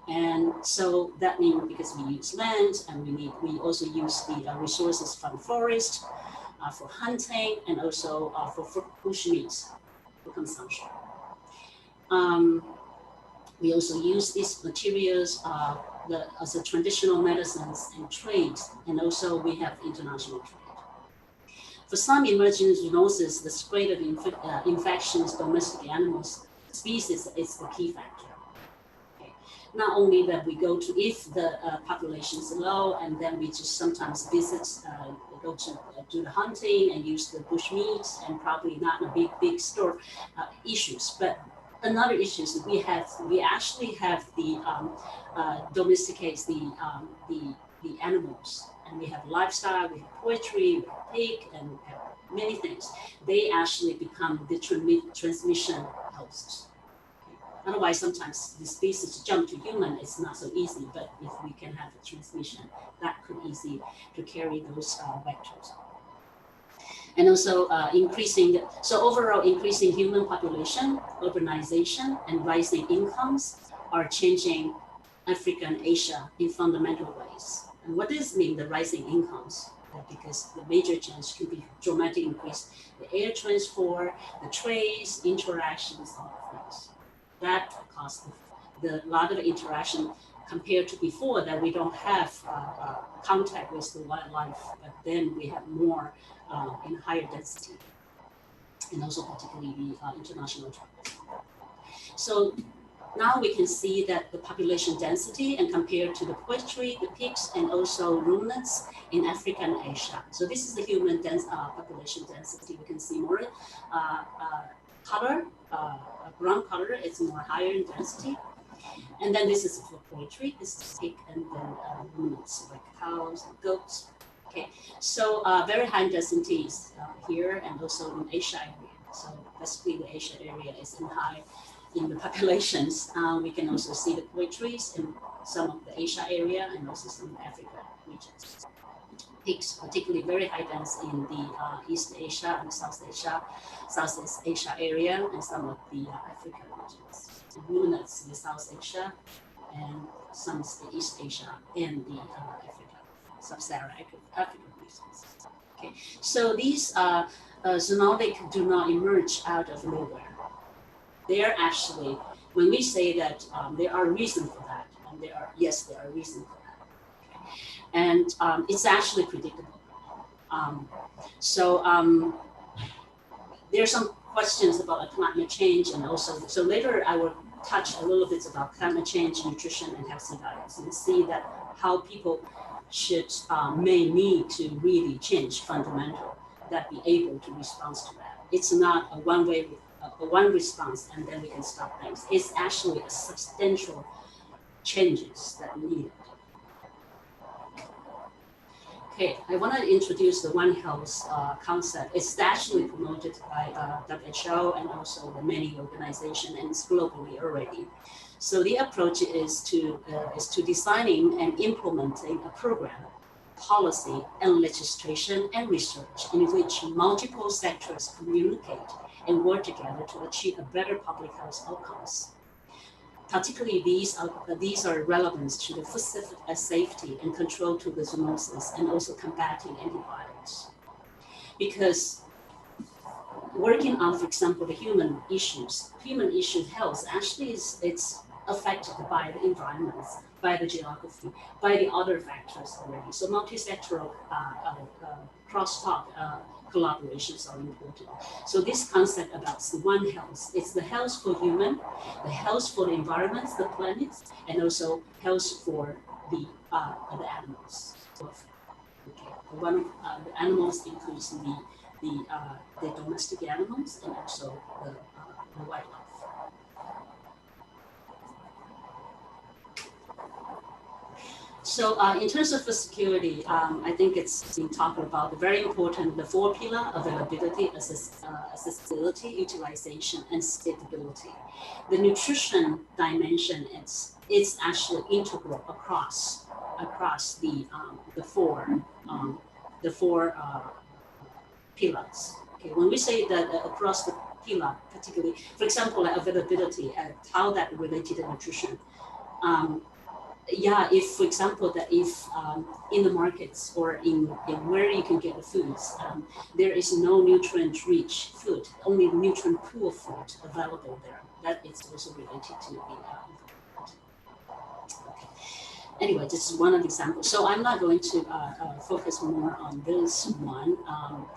And so that means because we use land and we also use the resources from forest for hunting and also for bush meat for consumption. We also use these materials as a traditional medicines and trade, and also we have international trade. For some emerging zoonoses, the spread of infections domestic animals species is the key factor. Okay. Not only that we go to, if the population is low, and then we just sometimes visit, go to do the hunting and use the bush meat, and probably not a big store issues, but another issue is we actually have the domesticate the animals, and we have livestock, we have poultry, we have pig, and we have many things. They actually become the transmission hosts. Okay. Otherwise, sometimes the species jump to human. It's not so easy, but if we can have a transmission, that could easy to carry those vectors. And also overall increasing human population, urbanization, and rising incomes are changing Africa and Asia in fundamental ways. And what does this mean, the rising incomes? Because the major change could be dramatic increase, the air transport, the trades, interactions, all of things. That caused the lot of interaction compared to before that we don't have contact with the wildlife, but then we have more in higher density, and also particularly the international travel. So now we can see that the population density and compared to the poultry, the pigs, and also ruminants in Africa and Asia. So this is the human population density. We can see more color, brown color is more higher in density. And then this is for poultry, this is pig, and then ruminants like cows and goats. Okay, so very high densities here and also in Asia area. So basically the Asia area is high in the populations. We can also see the poultries in some of the Asia area and also some Africa regions. Pigs, particularly very high density in the East Asia and Southeast Asia area, and some of the Africa regions. And ruminants in the South Asia and some of the East Asia and the Africa. Sub-Saharan African regions. Okay, so these zoonotic do not emerge out of nowhere. They are actually, when we say that there are reasons for that, and there are reasons for that. Okay. And it's actually predictable. There are some questions about climate change, and also, so later I will touch a little bit about climate change, nutrition, and healthy diets, and see that how people may need to really change fundamental that be able to respond to that. It's not a one response and then we can stop things. It's actually a substantial changes that we need. Okay, I want to introduce the One Health concept. It's actually promoted by WHO and also the many organizations, and it's globally already. So the approach is to designing and implementing a program, policy, and legislation and research in which multiple sectors communicate and work together to achieve a better public health outcomes. Particularly, these are relevant to the food safety and control to the zoonosis and also combating antibiotics. Because working on, for example, the human issue health actually it's affected by the environment, by the geography, by the other factors already. So multi-sectoral crosstalk collaborations are important. So this concept about the one health, it's the health for human, the health for the environment, the planet, and also health for the animals. Okay. One of the animals includes the domestic animals and also the wildlife. So in terms of the security, I think it's been talked about the very important, the 4 pillar: availability, accessibility, utilization, and stability. The nutrition dimension it's actually integral across the four pillars. Okay, when we say that across the pillar, particularly, for example, like availability and how that related to nutrition. Yeah, if, for example, that if in the markets or in where you can get the foods, there is no nutrient-rich food, only nutrient poor food available there. That is also related to the okay. Anyway, this is one of the examples. So I'm not going to focus more on this one.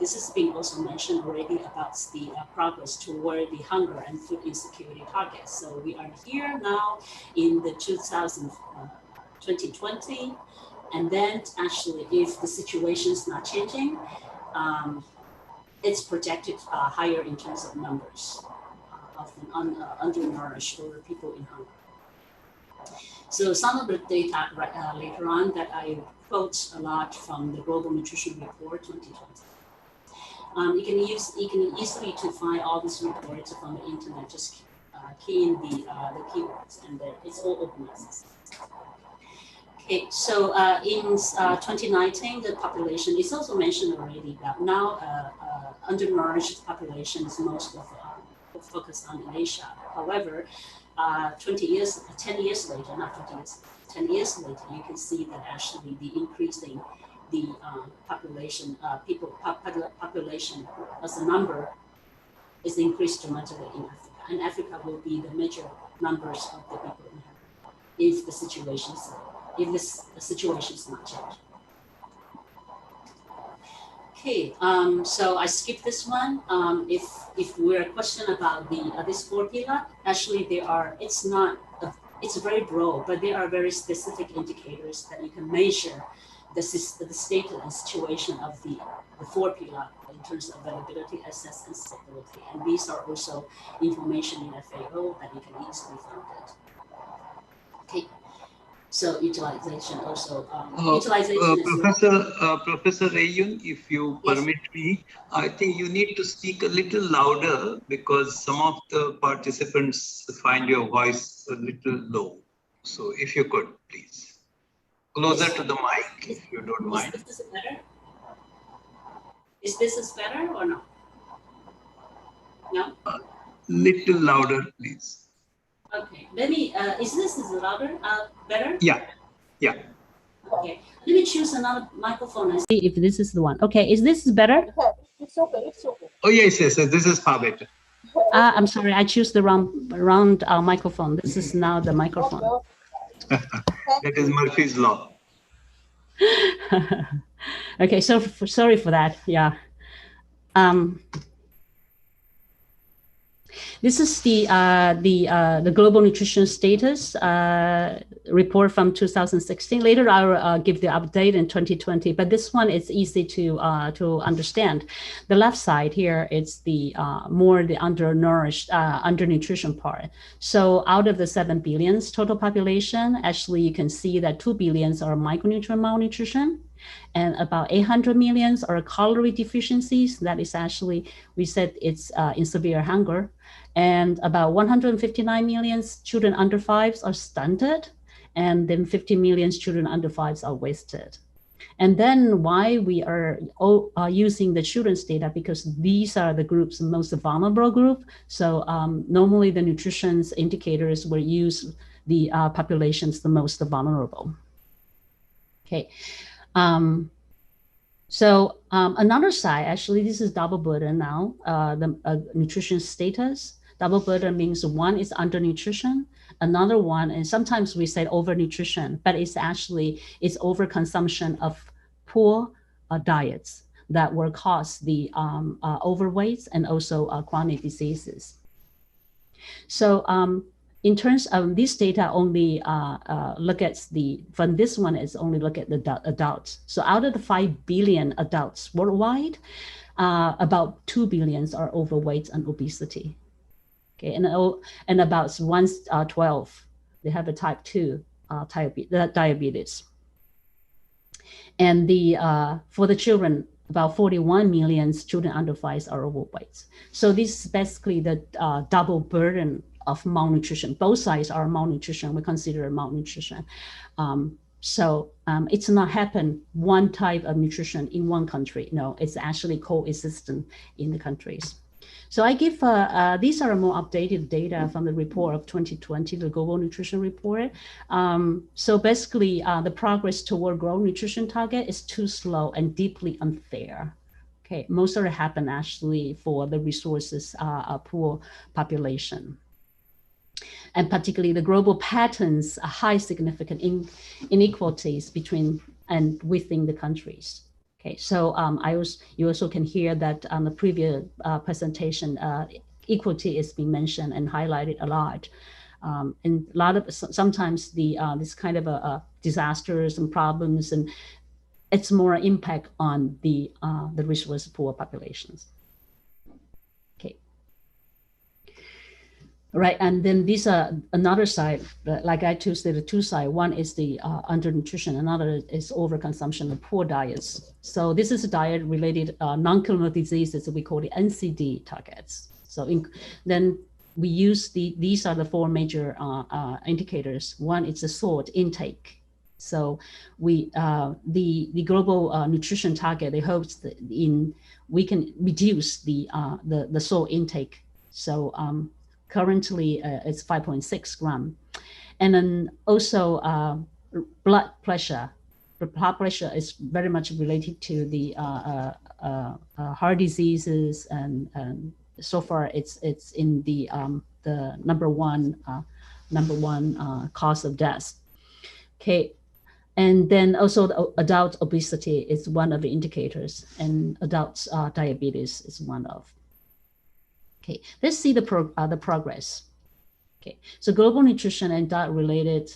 This has been also mentioned already about the progress toward the hunger and food insecurity targets. So we are here now in the 2020, and then actually, if the situation is not changing, it's projected higher in terms of numbers of undernourished or people in hunger. So some of the data later on that I quote a lot from the Global Nutrition Report 2020. You can easily to find all these reports from the internet. Just key in the keywords, and it's all open access. Okay, so in 2019, the population is also mentioned already that now undernourished population is most of focused on in Asia. However, 10 years later, not 20 years, 10 years later, you can see that actually the increasing the population, population as a number is increased dramatically in Africa. And Africa will be the major numbers of the people in Africa if the situation is not changed. Okay, so I skipped this one. If we're a question about this 4 pillar, actually it's very broad, but there are very specific indicators that you can measure the state and situation of the 4 pillar in terms of availability, access, and stability. And these are also information in FAO that you can easily find it. Okay. So utilization also. Utilization Professor Ayun, if you permit me, I think you need to speak a little louder because some of the participants find your voice a little low. So if you could, please. Closer to the mic, if you don't mind. Is this better? Is this better or no? No? Little louder, please. Okay, let me, is this louder, better? Yeah, yeah. Okay, let me choose another microphone and see if this is the one. Okay, is this better? It's okay, it's okay. Oh, yes, this is far better. I'm sorry, I choose the wrong microphone. This is now the microphone. That is Murphy's Law. Okay, so sorry for that, yeah. This is the Global Nutrition Status report from 2016. Later, I'll give the update in 2020. But this one is easy to understand. The left side here, it's the more the undernourished, undernutrition part. So out of the 7 billion total population, actually you can see that 2 billion are micronutrient malnutrition, and about 800 million are calorie deficiencies. That is actually, we said it's in severe hunger. And about 159 million children under 5 are stunted, and then 50 million children under 5 are wasted. And then why we are using the children's data, because these are the groups, the most vulnerable group. So normally the nutrition indicators will use the populations the most vulnerable. Okay. So another side, actually, this is double burden now, the nutrition status. Double burden means one is undernutrition, another one, and sometimes we say overnutrition, but it's actually, it's overconsumption of poor diets. that will cause the overweight and also chronic diseases. So in terms of this data, only look at from this one is only look at the adults. So out of the 5 billion adults worldwide, about 2 billion are overweight and obesity. Okay, and about 1/12 they have a type 2 diabetes. And for the children, about 41 million children under 5 are overweight. So this is basically the double burden of malnutrition. Both sides are malnutrition. We consider malnutrition. It's not happen one type of nutrition in one country. No, it's actually coexistent in the countries. So I give, these are more updated data from the report of 2020, the Global Nutrition Report. So basically the progress toward global nutrition target is too slow and deeply unfair. Okay, most of it happen actually for the resources poor population. And particularly the global patterns are high significant inequalities between and within the countries. Okay, so you also can hear that on the previous presentation, equity is being mentioned and highlighted a lot. And a lot of sometimes this kind of disasters and problems, and it's more impact on the resource poor populations. Okay. Right, and then these are another side, like I chose the two sides. One is the undernutrition, another is overconsumption of poor diets. So this is a diet-related non-communicable diseases we call the NCD targets. So then we use these are the 4 major indicators. One is the salt intake. So the global nutrition target, it hopes that we can reduce the salt intake. So currently it's 5.6 gram. And then also blood pressure. The blood pressure is very much related to the heart diseases, and so far it's in the number one cause of death. Okay, and then also the adult obesity is one of the indicators, and adult diabetes is one of. Okay, let's see the progress. Okay, so global nutrition and diet related,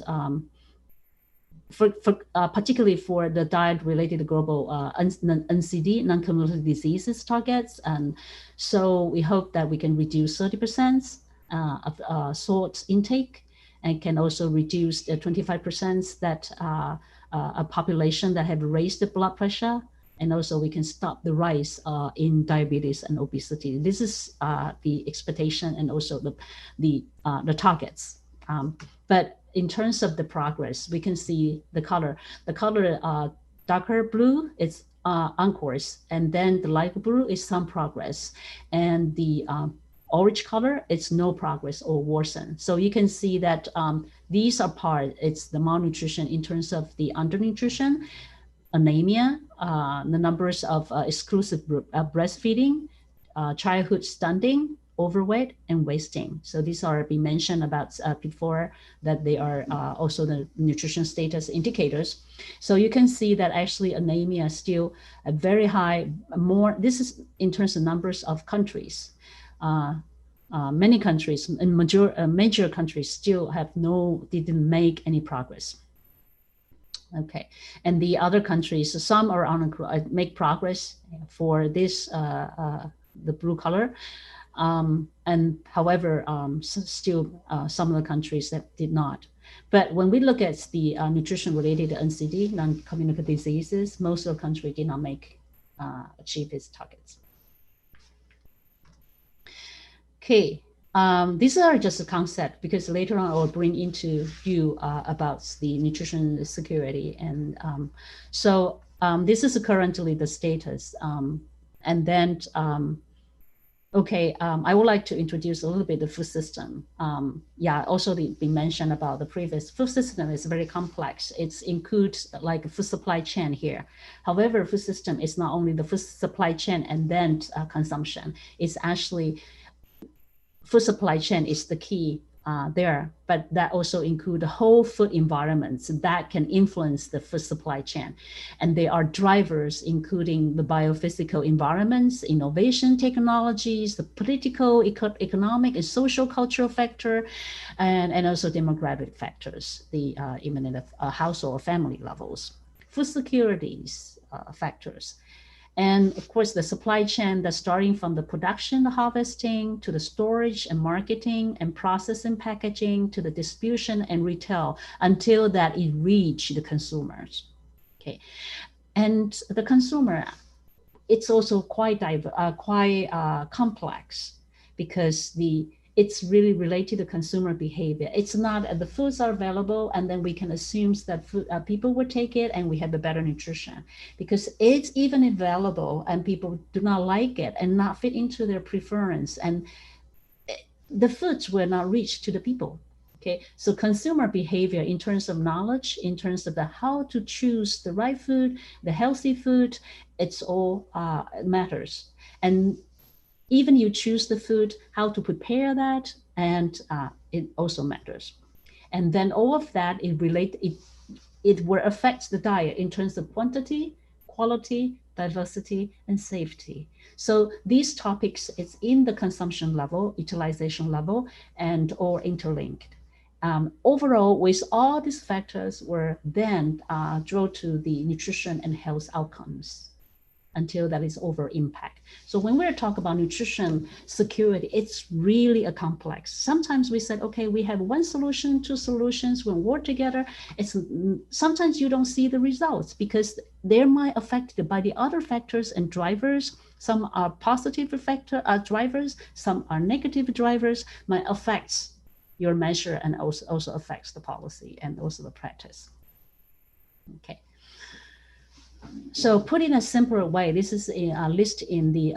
particularly for the diet related global NCD, non-communicable diseases targets. And so we hope that we can reduce 30% of salt intake, and can also reduce the 25% that a population that have raised the blood pressure. And also we can stop the rise in diabetes and obesity. This is the expectation and also the targets. But in terms of the progress, we can see the color. The color darker blue is on course, and then the light blue is some progress, and the orange color it's no progress or worsen. So you can see that these are it's the malnutrition in terms of the undernutrition, anemia, the numbers of exclusive breastfeeding, childhood stunting, overweight, and wasting. So these are being mentioned about before, that they are also the nutrition status indicators. So you can see that actually anemia is still a very high, this is in terms of numbers of countries. Many countries and major countries still didn't make any progress. Okay, and the other countries, some are on make progress for this the blue color, and however still some of the countries that did not. But when we look at the nutrition related to NCD, non-communicable diseases, most of the countries did not achieve its targets. Okay. These are just a concept, because later on I will bring into view about the nutrition security. And so this is currently the status. And then, okay, I would like to introduce a little bit the food system. Yeah, also be mentioned about the previous food system is very complex. It includes like a food supply chain here. However, food system is not only the food supply chain and then consumption. It's actually food supply chain is the key there, but that also include the whole food environments that can influence the food supply chain. And they are drivers, including the biophysical environments, innovation technologies, the political, economic, and social cultural factor, and also demographic factors, even in the household or family levels. Food securities factors. And of course, the supply chain that's starting from the production, the harvesting, to the storage and marketing and processing, packaging, to the distribution and retail, until that it reach the consumers. Okay, and the consumer, it's also quite complex, because it's really related to consumer behavior. It's not the foods are available and then we can assume that people will take it and we have a better nutrition, because it's even available and people do not like it and not fit into their preference, and the foods will not reach to the people. Okay, so consumer behavior in terms of knowledge, in terms of how to choose the right food, the healthy food, it's all matters. And even you choose the food, how to prepare that, and it also matters. And then all of that, it will affect the diet in terms of quantity, quality, diversity, and safety. So these topics, it's in the consumption level, utilization level, and all interlinked. Overall, with all these factors were then draw to the nutrition and health outcomes until that is over impact. So when we're talking about nutrition security, it's really a complex. Sometimes we said, okay, we have one solution, two solutions, we work together. Sometimes you don't see the results because they might affected by the other factors and drivers. Some are positive drivers, some are negative drivers, might affect your measure and also affects the policy and also the practice. Okay. So put in a simpler way, this is a list in the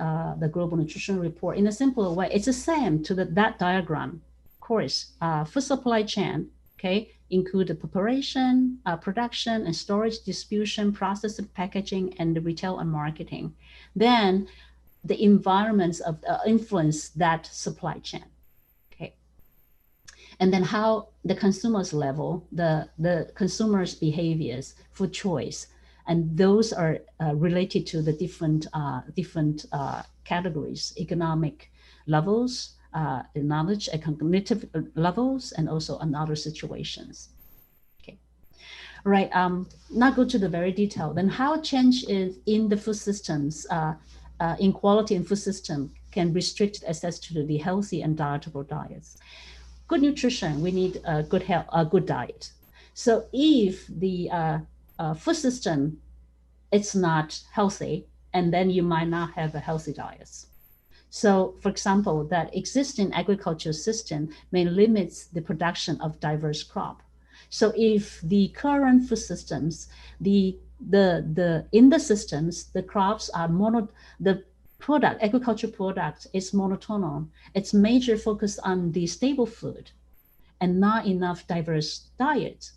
Global Nutrition Report. In a simpler way, it's the same to that diagram. Of course, food supply chain, okay, include the preparation, production, and storage, distribution, processing, packaging, and the retail and marketing. Then the environments of influence that supply chain. Okay, and then how the consumer's level, the consumer's behaviors, food choice. And those are related to the different categories, economic levels, knowledge and cognitive levels, and also in other situations. Okay, all right. Not go to the very detail. Then how change is in the food systems, inequality in food system can restrict access to the healthy and dietable diets. Good nutrition, we need a good diet. So if the food system, it's not healthy, and then you might not have a healthy diet. So for example, that existing agricultural system may limit the production of diverse crop. So if the current food systems, in the systems, the crops are agricultural product is monotone. It's major focus on the stable food and not enough diverse diet.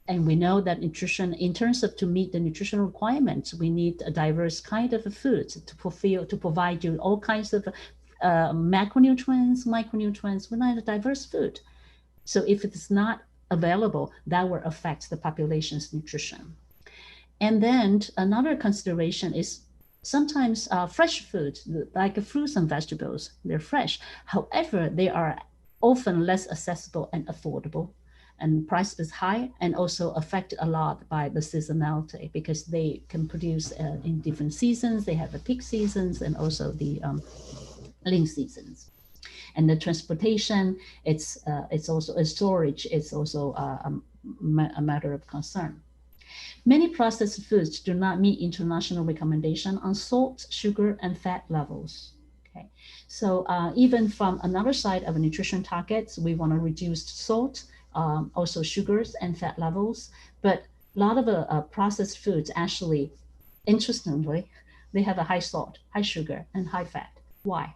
And we know that nutrition, in terms of to meet the nutritional requirements, we need a diverse kind of food to provide you all kinds of macronutrients, micronutrients. We need a diverse food. So if it is not available, that will affect the population's nutrition. And then another consideration is sometimes fresh food, like fruits and vegetables, they're fresh. However, they are often less accessible and affordable, and price is high, and also affected a lot by the seasonality, because they can produce in different seasons. They have the peak seasons and also the lean seasons. And the transportation, it's also a storage. It's also a matter of concern. Many processed foods do not meet international recommendation on salt, sugar, and fat levels. Okay, so even from another side of nutrition targets, we want to reduce salt, also sugars and fat levels. But a lot of processed foods actually, interestingly, they have a high salt, high sugar, and high fat. Why?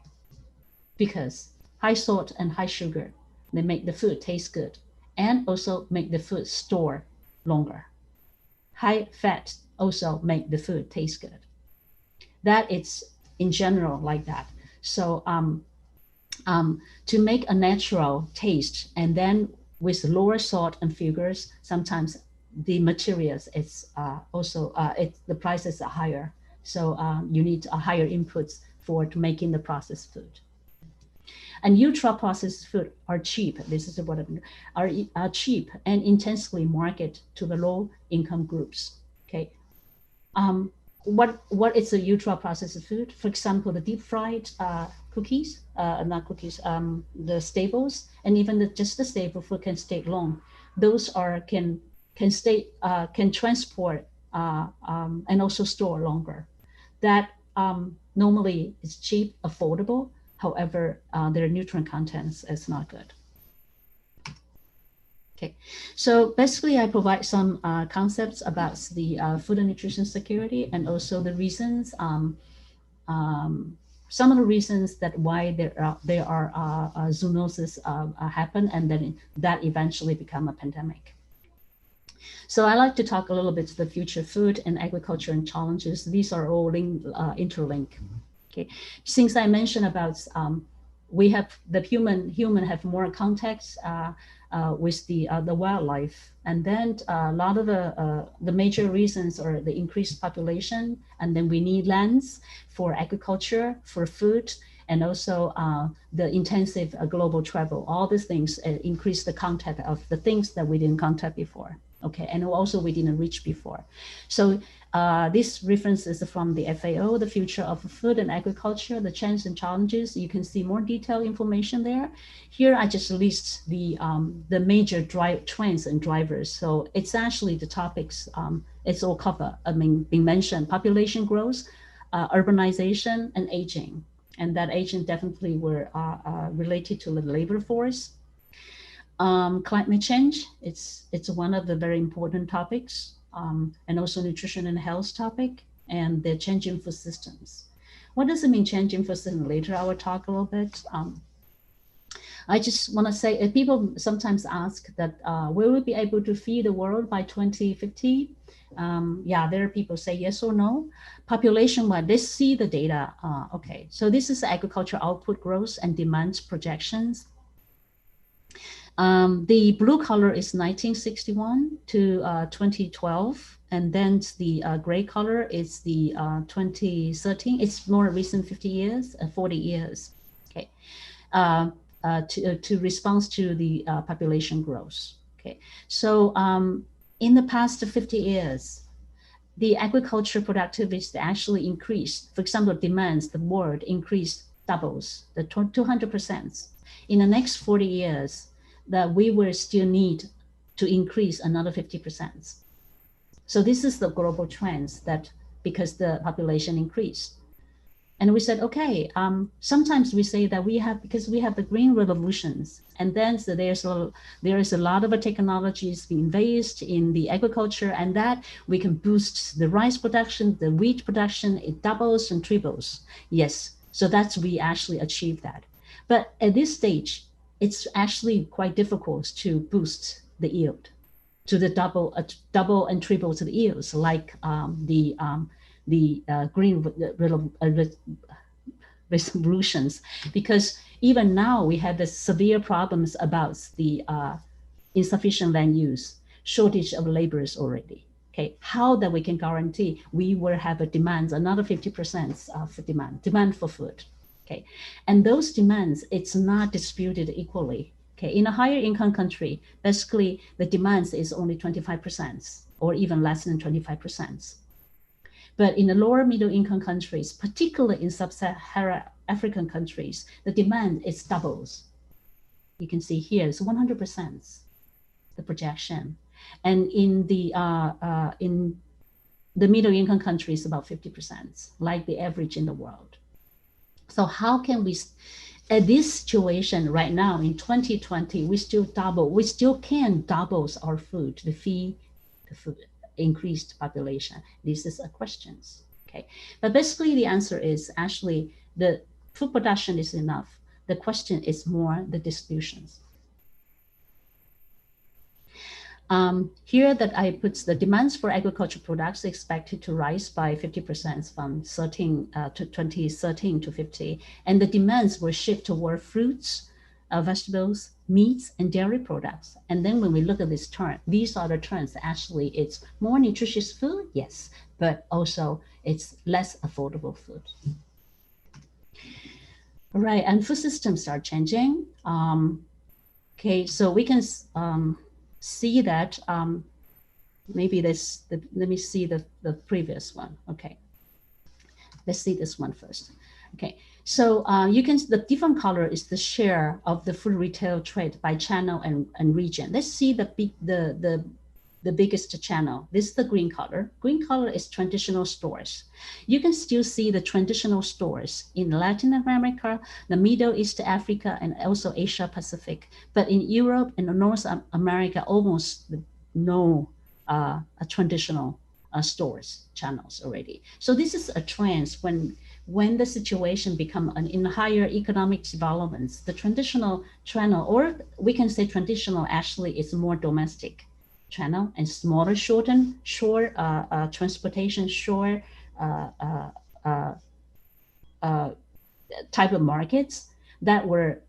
Because high salt and high sugar, they make the food taste good and also make the food store longer. High fat also make the food taste good. That it's in general like that. So to make a natural taste, and then with lower salt and sugars, sometimes the materials it's also the prices are higher. So you need a higher inputs for making the processed food. And ultra processed food are cheap. This is what are cheap and intensely marketed to the low income groups. Okay. What is a ultra processed food? For example, the deep fried cookies, not cookies, the staples, and even just the staple food can stay long. Those are can transport and also store longer. That normally is cheap, affordable. However, their nutrient contents is not good. Okay, so basically I provide some concepts about the food and nutrition security, and also the reasons, some of the reasons that why there are zoonosis happen, and then that eventually become a pandemic. So I like to talk a little bit to the future food and agriculture and challenges. These are all interlinked. Okay, since I mentioned about we have the human have more contacts with the wildlife, and then a lot of the major reasons are the increased population, and then we need lands for agriculture, for food, and also the intensive global travel. All these things increase the contact of the things that we didn't contact before. Okay, and also we didn't reach before. So this reference is from the FAO, the future of food and agriculture, the changes and challenges. You can see more detailed information there. Here I just list the major trends and drivers. So it's actually the topics, it's all covered. I mean, being mentioned, population growth, urbanization, and aging. And that aging definitely were related to the labor force. Climate change, it's one of the very important topics, and also nutrition and health topic, and the changing food systems. What does it mean changing food systems? Later I will talk a little bit. I just want to say, people sometimes ask that will we be able to feed the world by 2050? Yeah, there are people say yes or no. Population-wise, they see the data. Okay, so this is agriculture output growth and demand projections. The blue color is 1961 to 2012, and then the gray color is the 2013. It's more recent 50 years, 40 years. Okay, to response to the population growth. Okay, so in the past 50 years, the agriculture productivity actually increased. For example, demands, the world increased doubles, the 200%. In the next 40 years, that we will still need to increase another 50%. So this is the global trends that because the population increased. And we said, okay, sometimes we say that because we have the green revolutions, and then so there is a lot of technologies being invested in the agriculture, and that we can boost the rice production, the wheat production, it doubles and triples. Yes, so that's we actually achieve that. But at this stage, it's actually quite difficult to boost the yield to the double and triple to the yields, like the green resolutions, because even now we have the severe problems about the insufficient land use, shortage of laborers already. Okay, how that we can guarantee we will have a demand, another 50% of demand for food. Okay, and those demands, it's not distributed equally. Okay, in a higher income country, basically the demands is only 25% or even less than 25%. But in the lower middle income countries, particularly in sub-Saharan African countries, the demand is doubles. You can see here it's 100%, the projection. And in the middle income countries, about 50%, like the average in the world. So how can we, at this situation right now in 2020, we still can double our food to feed the food, increased population? This is a question. Okay, but basically the answer is actually the food production is enough. The question is more the distributions. Here that I put the demands for agricultural products expected to rise by 50% from 2013 to 50. And the demands will shift toward fruits, vegetables, meats, and dairy products. And then when we look at this trend, these are the trends. Actually, it's more nutritious food, yes, but also it's less affordable food. Right, and food systems are changing. Okay, so we can see that maybe this, let me see the previous one. Okay, let's see this one first. Okay, so you can, the different color is the share of the food retail trade by channel and region. Let's see the biggest channel. This is the green color. Green color is traditional stores. You can still see the traditional stores in Latin America, the Middle East, Africa, and also Asia Pacific. But in Europe and North America, almost no traditional stores channels already. So this is a trend when the situation become in higher economic developments, the traditional channel, or we can say traditional actually is more domestic channel and smaller short transportation, short type of markets that were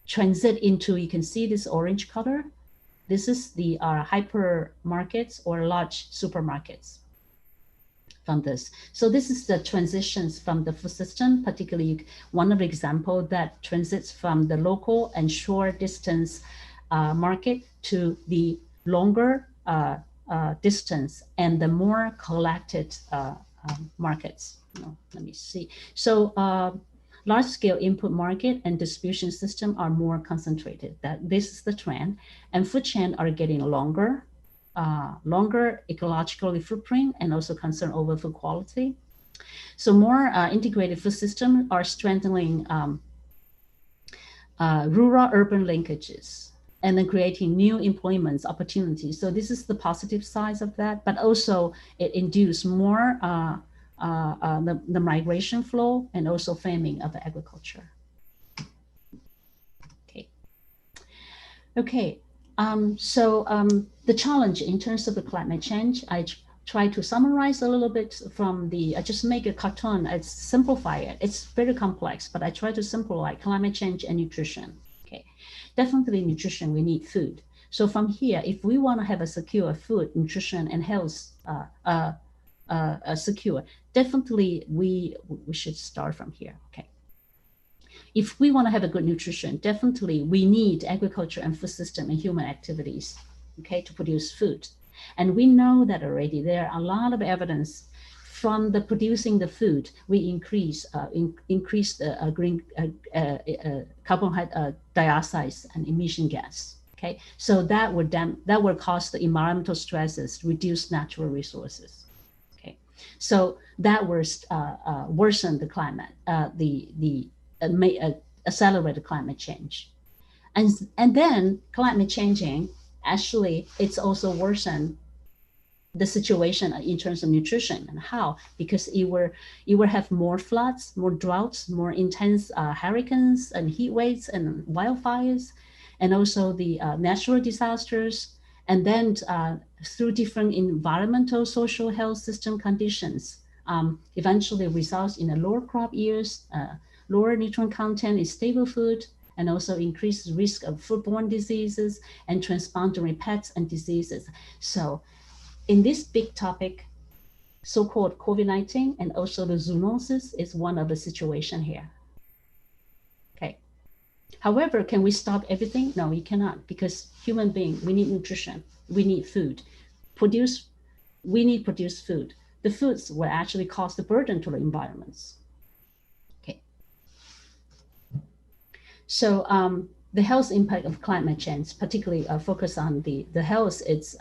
transit into, you can see this orange color. This is the hyper markets or large supermarkets from this. So this is the transitions from the food system, particularly one of the example that transits from the local and short distance market to the longer distance and the more collected markets. Let me see. So large-scale input market and distribution system are more concentrated. This is the trend, and food chains are getting longer, longer ecologically footprint, and also concern over food quality. So more integrated food systems are strengthening rural-urban linkages, and then creating new employment opportunities. So this is the positive side of that, but also it induces more the migration flow and also farming of agriculture. Okay. The challenge in terms of the climate change, I try to summarize a little bit from I just make a cartoon, I simplify it. It's very complex, but I try to simplify climate change and nutrition. Okay. Definitely nutrition, we need food. So from here, if we want to have a secure food, nutrition, and health secure, definitely we should start from here. Okay. If we want to have a good nutrition, definitely we need agriculture and food system and human activities, okay, to produce food. And we know that already. There are a lot of evidence from the producing the food, we increase the green carbon dioxide and emission gas. Okay, so that would cause the environmental stresses, reduce natural resources. Okay, so that would worsen the climate, accelerate the climate change, and then climate changing actually it's also worsened the situation in terms of nutrition. And how? Because you will have more floods, more droughts, more intense hurricanes and heat waves and wildfires, and also the natural disasters. And then through different environmental, social, health system conditions, eventually results in a lower crop years, lower nutrient content in stable food, and also increased risk of foodborne diseases and transboundary pests and diseases. So in this big topic, so-called COVID-19 and also the zoonosis is one of the situation here. Okay. However, can we stop everything? No, we cannot, because human being, we need nutrition, we need food. We need produce food. The foods will actually cause the burden to the environments. Okay. So the health impact of climate change, particularly focus on the health, it's,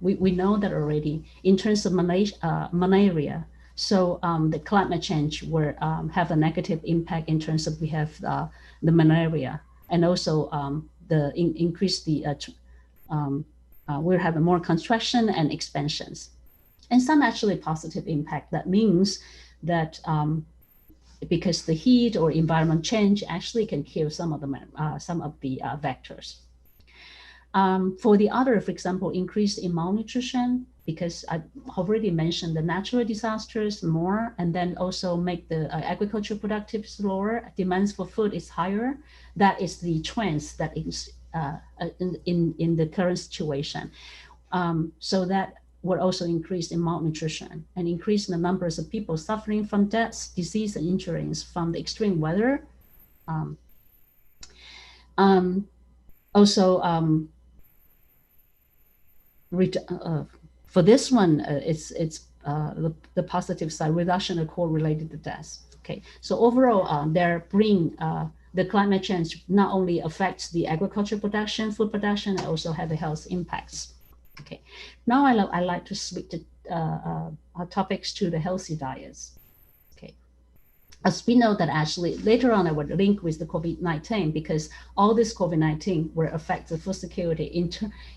we know that already in terms of malaria. So the climate change will have a negative impact in terms of we have the malaria, and also increase the, we'll have more construction and expansions. And some actually positive impact. That means that because the heat or environment change actually can kill some of the vectors. For the other, for example, increase in malnutrition, because I already mentioned the natural disasters more, and then also make the agriculture productive lower, demands for food is higher. That is the trends that is in the current situation. So that will also increase in malnutrition and increase in the numbers of people suffering from deaths, disease, and injuries from the extreme weather. For this one, it's the positive side, reduction of coal-related deaths. Okay, so overall, the climate change not only affects the agriculture production, food production, it also have the health impacts. Okay, now I like to switch to our topics to the healthy diets. Okay, as we know that actually later on I would link with the COVID-19, because all this COVID-19 will affect the food security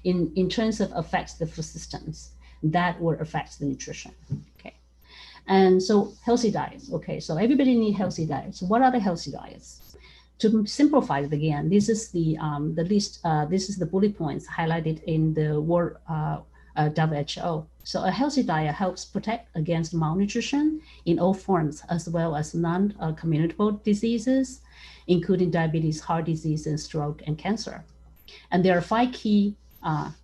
in terms of affects the food systems that will affect the nutrition. Okay, and so healthy diets. Okay, so everybody need healthy diets. What are the healthy diets? To simplify it again, this is the list. This is the bullet points highlighted in the World WHO. So a healthy diet helps protect against malnutrition in all forms, as well as non-communicable diseases, including diabetes, heart disease, and stroke, and cancer. And there are 5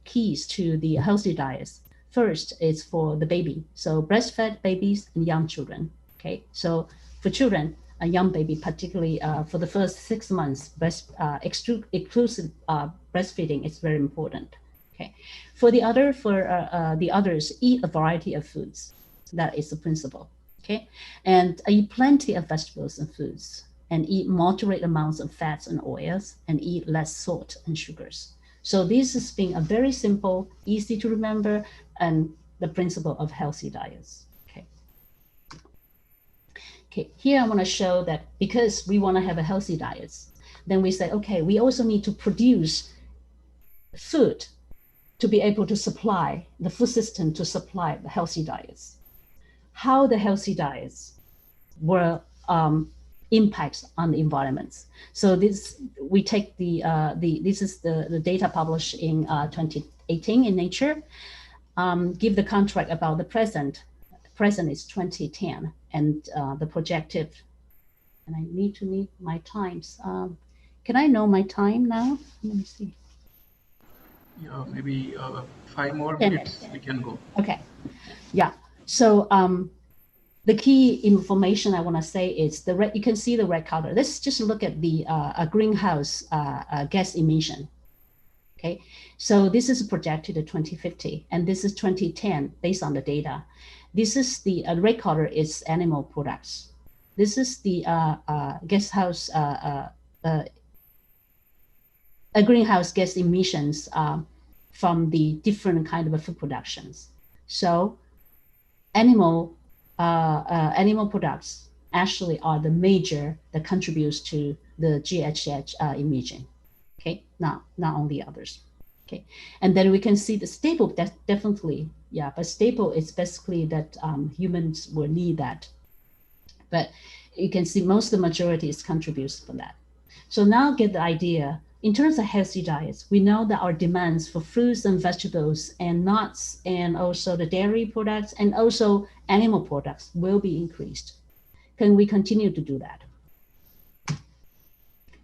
keys to the healthy diets. First is for the baby, so breastfed babies and young children. Okay, so for children, a young baby, particularly for the first 6 months, exclusive breastfeeding is very important. Okay, for the others, eat a variety of foods. That is the principle. Okay, and eat plenty of vegetables and fruits, and eat moderate amounts of fats and oils, and eat less salt and sugars. So this is being a very simple, easy to remember, and the principle of healthy diets. Okay, here I want to show that because we want to have a healthy diets, then we say, okay, we also need to produce food to be able to supply the food system to supply the healthy diets. How the healthy diets will impact on the environments. So this we take this is the data published in 2018 in Nature. Give the contract about the present. Present is 2010, and the projected. And I need my times. Can I know my time now? Let me see. Yeah, maybe 5 more minutes. We can go. Okay. Yeah. So the key information I want to say is the red. You can see the red color. Let's just look at the greenhouse gas emission. Okay. So this is projected at 2050, and this is 2010 based on the data. This is the red color is animal products. This is the greenhouse gas emissions from the different kind of food productions. So animal products actually are the major that contributes to the GHG emission. Okay, not only others. Okay, and then we can see the staple definitely, yeah, but staple is basically that humans will need that. But you can see most of the majority is contributes for that. So now get the idea. In terms of healthy diets, we know that our demands for fruits and vegetables and nuts and also the dairy products and also animal products will be increased. Can we continue to do that?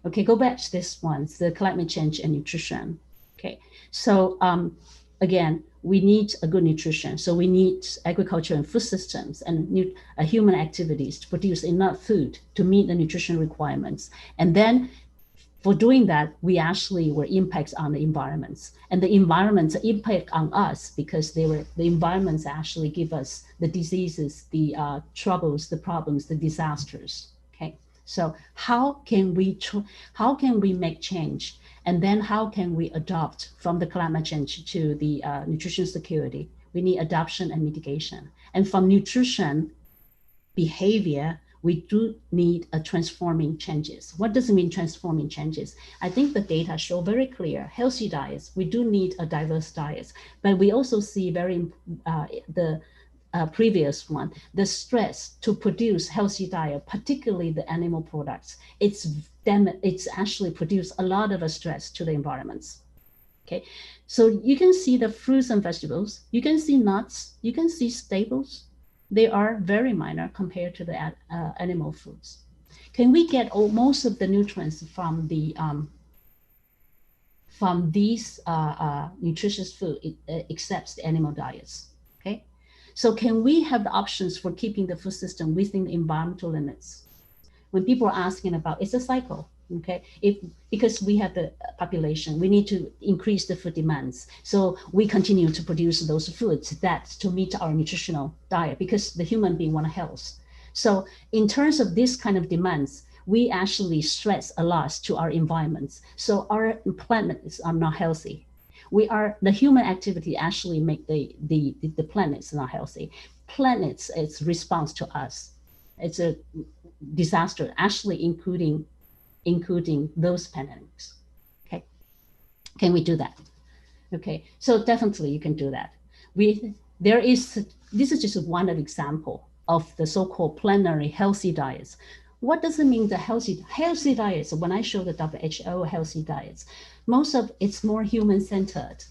Okay, go back to this one, the climate change and nutrition. Okay, so again, we need a good nutrition. So we need agriculture and food systems and human activities to produce enough food to meet the nutrition requirements. And then for doing that, we actually were impacts on the environments, and the environments impact on us because the environments actually give us the diseases, the troubles, the problems, the disasters. Okay, so how can we make change? And then how can we adopt from the climate change to the nutrition security? We need adoption and mitigation. And from nutrition behavior, we do need a transforming changes. What does it mean transforming changes? I think the data show very clear, healthy diets, we do need a diverse diet, but we also see previous one, the stress to produce healthy diet, particularly the animal products, it's actually produced a lot of stress to the environments. Okay, so you can see the fruits and vegetables, you can see nuts, you can see staples. They are very minor compared to the animal foods. Can we get most of the nutrients from the from these nutritious food except the animal diets? Okay, so can we have the options for keeping the food system within the environmental limits? When people are asking about, it's a cycle. Okay, because we have the population, we need to increase the food demands. So we continue to produce those foods that to meet our nutritional diet because the human being want health. So in terms of this kind of demands, we actually stress a lot to our environments. So our planets are not healthy. The human activity actually make the planets not healthy. Planets, it's response to us. It's a disaster, actually including those pandemics. Okay, can we do that? Okay, so definitely you can do that. This is just one example of the so-called planetary healthy diets. What does it mean, the healthy diets? When I show the WHO healthy diets, most of it's more human-centered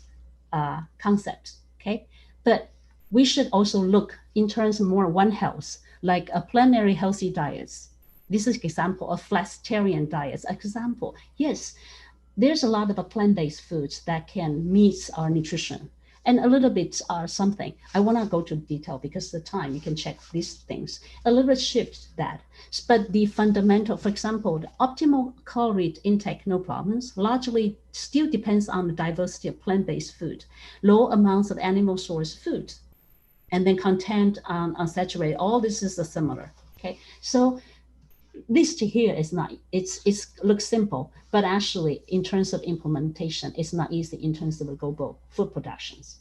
concept. Okay, but we should also look in terms of more One Health, like a planetary healthy diets. This is an example of flexitarian diets. Example, yes, there's a lot of plant-based foods that can meet our nutrition, and a little bit something. I will not go to detail because of the time. You can check these things. A little bit shift that, but the fundamental, for example, the optimal calorie intake, no problems. Largely still depends on the diversity of plant-based food, low amounts of animal source food, and then content unsaturated. All this is similar. Okay, so this here is not, it looks simple, but actually in terms of implementation, it's not easy in terms of the global food productions.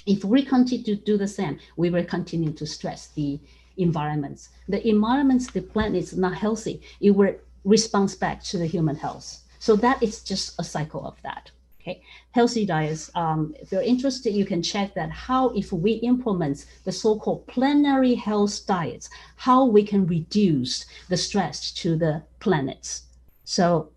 If we continue to do the same, we will continue to stress the environments. The environments, the planet is not healthy, it will respond back to the human health. So that is just a cycle of that. Okay, healthy diets. If you're interested, you can check that how if we implement the so-called planetary health diets, how we can reduce the stress to the planets. So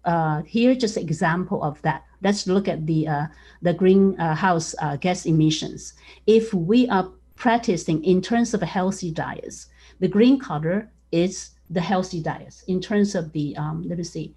here, just an example of that. Let's look at the greenhouse gas emissions. If we are practicing in terms of healthy diets, the green color is the healthy diets. In terms of the, let me see,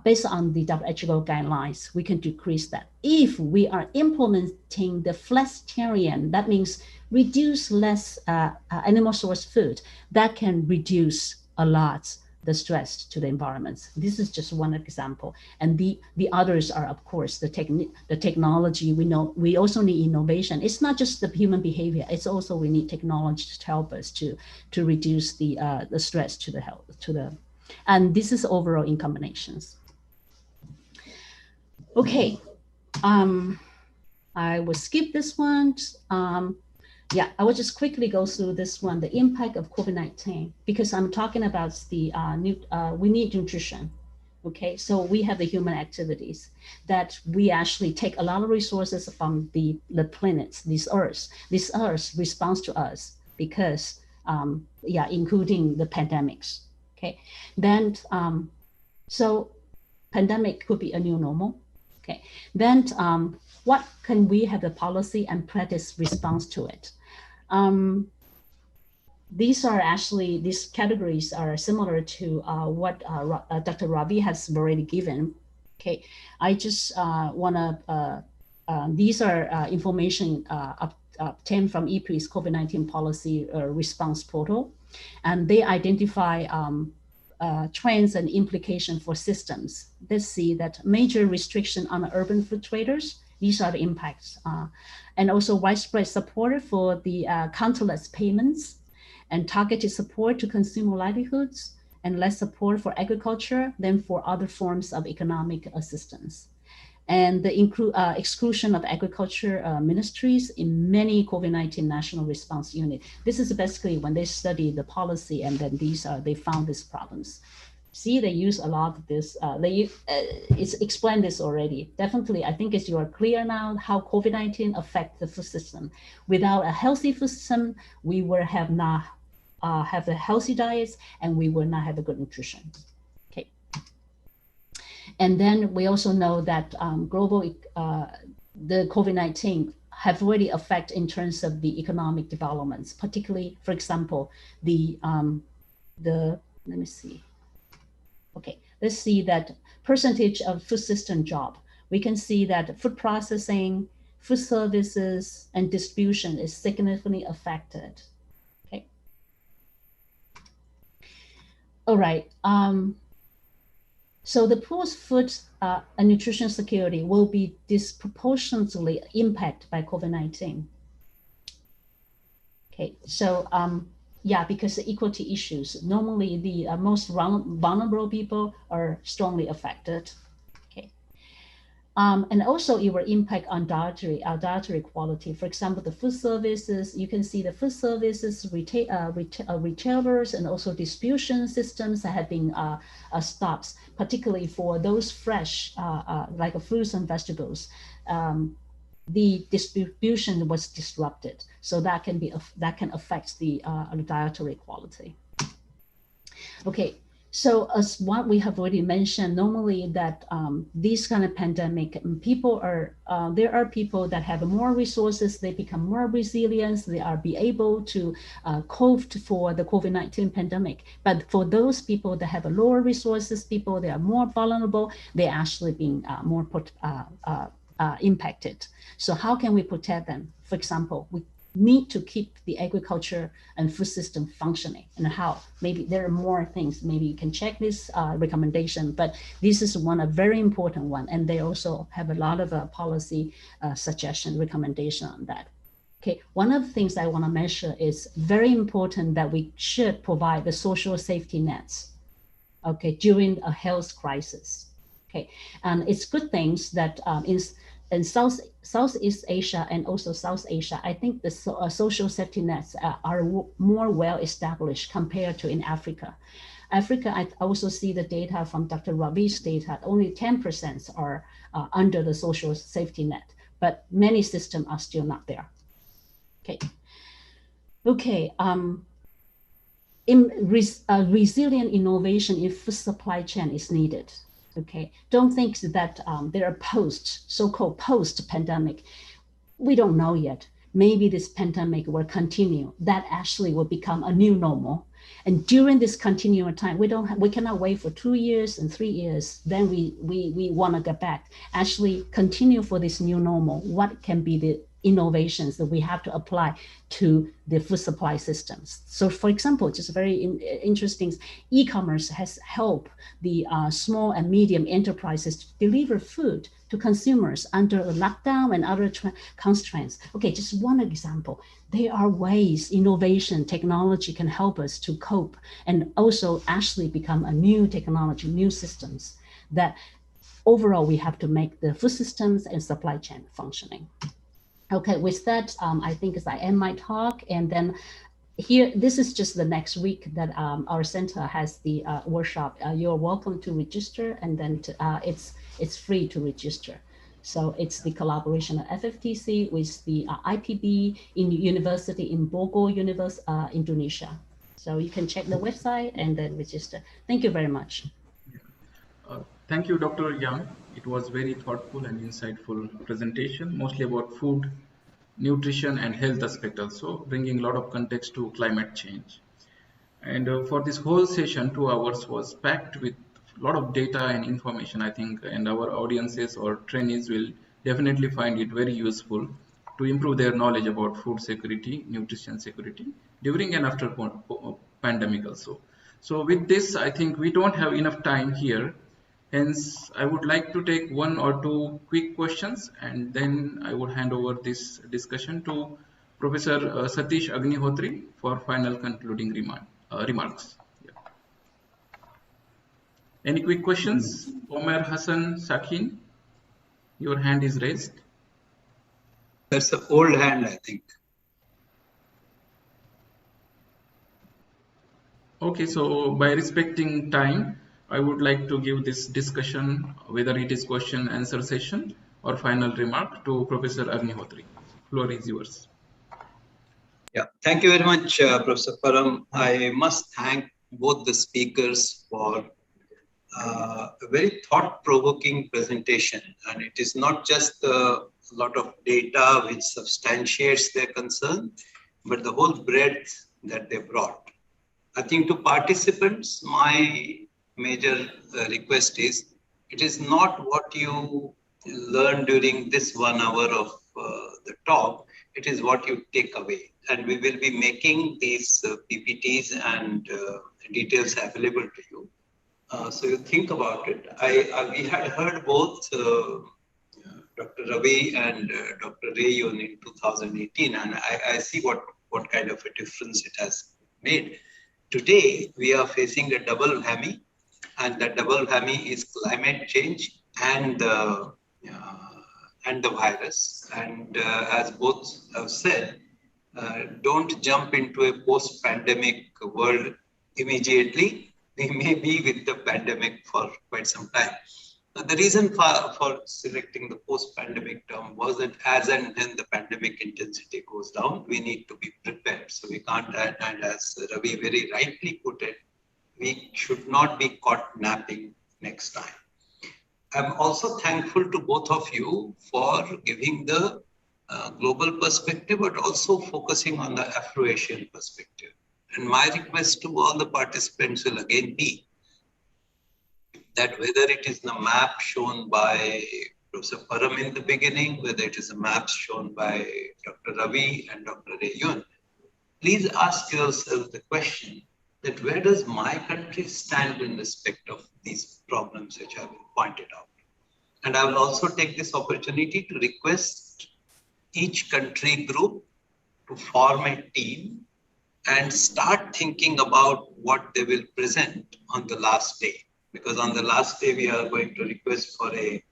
based on the WHO guidelines, we can decrease that. If we are implementing the flexitarian, that means reduce less animal source food, that can reduce a lot the stress to the environment. This is just one example. And the others are, of course, the technology. We know we also need innovation. It's not just the human behavior, it's also we need technology to help us to reduce the stress to the health, and this is overall in combinations. Okay, I will skip this one. Yeah, I will just quickly go through this one, the impact of COVID-19, because I'm talking about the we need nutrition. Okay, so we have the human activities that we actually take a lot of resources from the planets, this Earth responds to us because, yeah, including the pandemics. Okay, then, so pandemic could be a new normal. Okay, then what can we have the policy and practice response to it? These are actually, these categories are similar to what Dr. Ravi has already given. Okay, I just want to, these are information obtained from EPRI's COVID-19 policy response portal, and they identify trends and implication for systems. Let's see that major restriction on the urban food traders. These are the impacts, and also widespread support for the counterless payments and targeted support to consumer livelihoods, and less support for agriculture than for other forms of economic assistance. And the exclusion of agriculture ministries in many COVID-19 national response units. This is basically when they study the policy, and then they found these problems. See, they use a lot of this, it's explained this already. Definitely, I think you are clear now how COVID-19 affects the food system. Without a healthy food system, we will have not have the healthy diets, and we will not have a good nutrition. Okay. And then we also know that the COVID-19 have already affected in terms of the economic developments, particularly, for example, let me see. Okay, let's see that percentage of food system job. We can see that food processing, food services, and distribution is significantly affected. Okay. All right. So the poor's food and nutrition security will be disproportionately impacted by COVID-19. Okay, so yeah, because the equity issues, normally the most vulnerable people are strongly affected. Okay, and also it will impact on dietary quality. For example, the food services, you can see the food services, retailers, and also distribution systems that have been stopped, particularly for those fresh, like fruits and vegetables. The distribution was disrupted, so that can affect the dietary quality. Okay, so as what we have already mentioned, normally that these kind of pandemic, people are there are people that have more resources, they become more resilient, they are be able to cope for the COVID-19 pandemic. But for those people that have lower resources, people that are more vulnerable, they're actually being more impacted. So how can we protect them? For example, we need to keep the agriculture and food system functioning. And how? Maybe there are more things. Maybe you can check this recommendation, but this is one, a very important one. And they also have a lot of policy suggestion, recommendation on that. Okay, one of the things I want to mention is very important that we should provide the social safety nets, okay, during a health crisis. Okay, and it's good things that in Southeast Asia and also South Asia, I think the social safety nets are more well established compared to in Africa. Africa, I also see the data from Dr. Ravi's data, only 10% are under the social safety net, but many systems are still not there. Okay. Okay. Resilient innovation in food supply chain is needed. Okay, don't think that there are so-called post-pandemic. We don't know yet. Maybe this pandemic will continue. That actually will become a new normal. And during this continual time, we cannot wait for 2 years and 3 years. Then we want to get back. Actually, continue for this new normal. What can be the innovations that we have to apply to the food supply systems? So for example, just very interesting, e-commerce has helped the small and medium enterprises to deliver food to consumers under a lockdown and other constraints. Okay, just one example. There are ways innovation, technology can help us to cope and also actually become a new technology, new systems that overall we have to make the food systems and supply chain functioning. Okay, with that, I think as I end my talk, and then here, this is just the next week that our center has the workshop. You're welcome to register, and then it's free to register. So it's the collaboration of FFTC with the IPB in University in Bogor, Indonesia. So you can check the website and then register. Thank you very much. Thank you, Dr. Yang. It was very thoughtful and insightful presentation, mostly about food, nutrition, and health aspect also, bringing a lot of context to climate change. And for this whole session, 2 hours was packed with a lot of data and information, I think, and our audiences or trainees will definitely find it very useful to improve their knowledge about food security, nutrition security during and after pandemic also. So with this, I think we don't have enough time here. Hence, I would like to take 1 or 2 quick questions, and then I would hand over this discussion to Professor Satish Agnihotri for final concluding remarks. Yeah. Any quick questions? Omer Hassan Sakin, your hand is raised. That's an old hand, I think. Okay, so by respecting time, I would like to give this discussion, whether it is question answer session or final remark, to Professor Agnihotri. Floor is yours. Yeah, thank you very much, Professor Param. I must thank both the speakers for a very thought-provoking presentation, and it is not just a lot of data which substantiates their concern, but the whole breadth that they brought. I think to participants, my major request is, it is not what you learn during this 1 hour of the talk, it is what you take away. And we will be making these PPTs and details available to you. So you think about it. We had heard both Dr. Ravi and Dr. Rayun in 2018, and I see what kind of a difference it has made. Today, we are facing a double whammy, and that double whammy is climate change and the virus. And as both have said, don't jump into a post-pandemic world immediately. We may be with the pandemic for quite some time. The reason for selecting the post-pandemic term was that as and when the pandemic intensity goes down, we need to be prepared. So we can't, and as Ravi very rightly put it, we should not be caught napping next time. I'm also thankful to both of you for giving the global perspective, but also focusing on the Afro-Asian perspective. And my request to all the participants will again be that whether it is the map shown by Professor Param in the beginning, whether it is a map shown by Dr. Ravi and Dr. Rayun, please ask yourself the question that where does my country stand in respect of these problems which have been pointed out? And I will also take this opportunity to request each country group to form a team and start thinking about what they will present on the last day. Because on the last day, we are going to request for a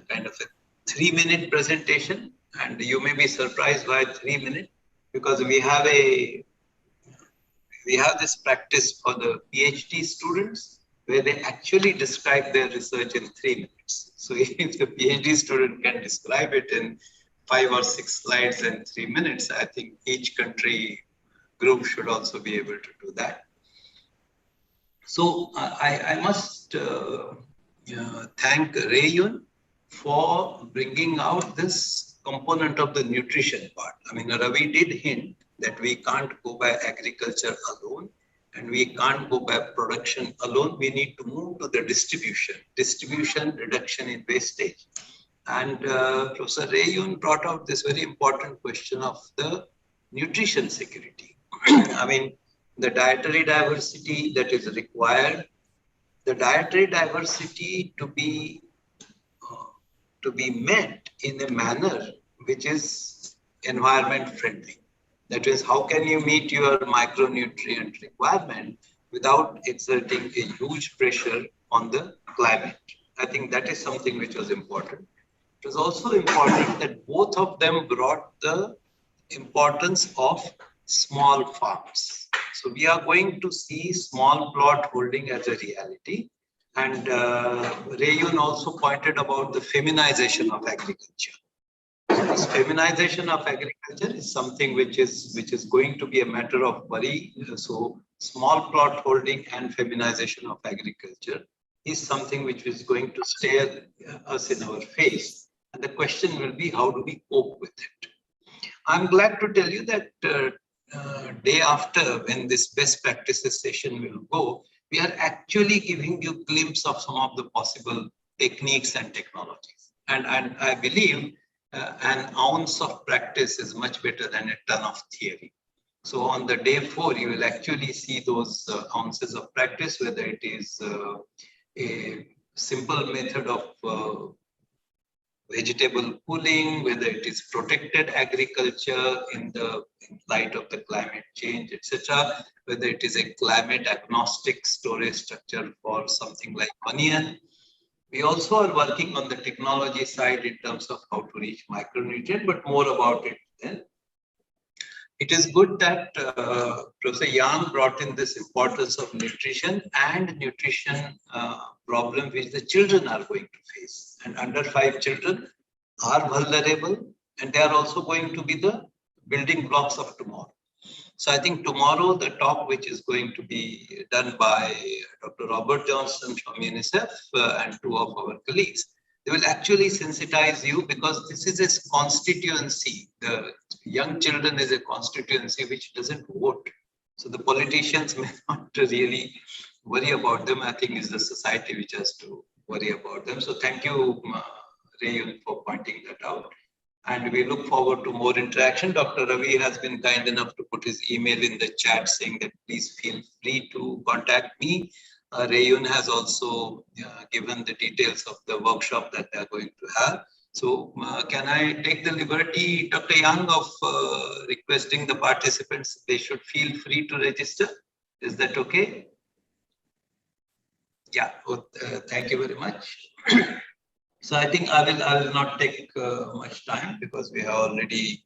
kind of a 3-minute presentation. And you may be surprised why 3 minutes, because we have this practice for the PhD students where they actually describe their research in 3 minutes. So if the PhD student can describe it in 5 or 6 slides and 3 minutes, I think each country group should also be able to do that. So I must thank Rayun for bringing out this component of the nutrition part. I mean, Ravi did hint that we can't go by agriculture alone and we can't go by production alone. We need to move to the distribution, reduction in wastage. And Professor Rayun brought out this very important question of the nutrition security. I mean, the dietary diversity that is required, the dietary diversity to be met in a manner which is environment friendly. That is, how can you meet your micronutrient requirement without exerting a huge pressure on the climate? I think that is something which was important. It was also important that both of them brought the importance of small farms. So we are going to see small plot holding as a reality. And Rayun also pointed about the feminization of agriculture. So this feminization of agriculture is something which is going to be a matter of worry. So small plot holding and feminization of agriculture is something which is going to stare us in our face. And the question will be, how do we cope with it? I'm glad to tell you that day after, when this best practices session will go, we are actually giving you a glimpse of some of the possible techniques and technologies. And I believe an ounce of practice is much better than a ton of theory. So on the day 4, you will actually see those ounces of practice, whether it is a simple method of vegetable cooling, whether it is protected agriculture in light of the climate change, etc., whether it is a climate agnostic storage structure for something like onion. We also are working on the technology side in terms of how to reach micronutrient, but more about it then. It is good that Professor Yang brought in this importance of nutrition and nutrition problem which the children are going to face. And under 5 children are vulnerable, and they are also going to be the building blocks of tomorrow. So I think tomorrow the talk, which is going to be done by Dr. Robert Johnson from UNICEF and two of our colleagues, they will actually sensitize you, because this is a constituency. The young children is a constituency which doesn't vote. So the politicians may not really worry about them. I think it's the society which has to worry about them. So thank you, Rayun, for pointing that out. And we look forward to more interaction. Dr. Ravi has been kind enough to put his email in the chat saying that please feel free to contact me. Rayun has also given the details of the workshop that they are going to have. So can I take the liberty, Dr. Young, of requesting the participants, they should feel free to register. Is that okay? Yeah, thank you very much. So I think I will not take much time, because we have already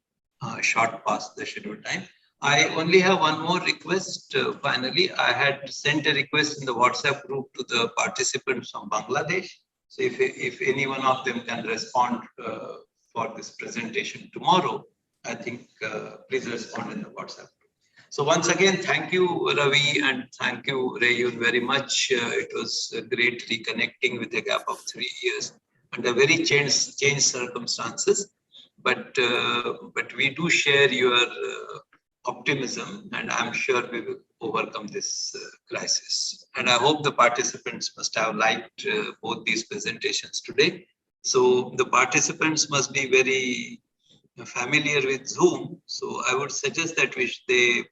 shot past the scheduled time. I only have one more request. Finally, I had sent a request in the WhatsApp group to the participants from Bangladesh. So if any one of them can respond for this presentation tomorrow, I think please respond in the WhatsApp group. So once again, thank you, Ravi, and thank you, Rayun, very much. It was great reconnecting with a gap of 3 years under very changed circumstances. But we do share your optimism, and I'm sure we will overcome this crisis. And I hope the participants must have liked both these presentations today. So the participants must be very familiar with Zoom. So I would suggest that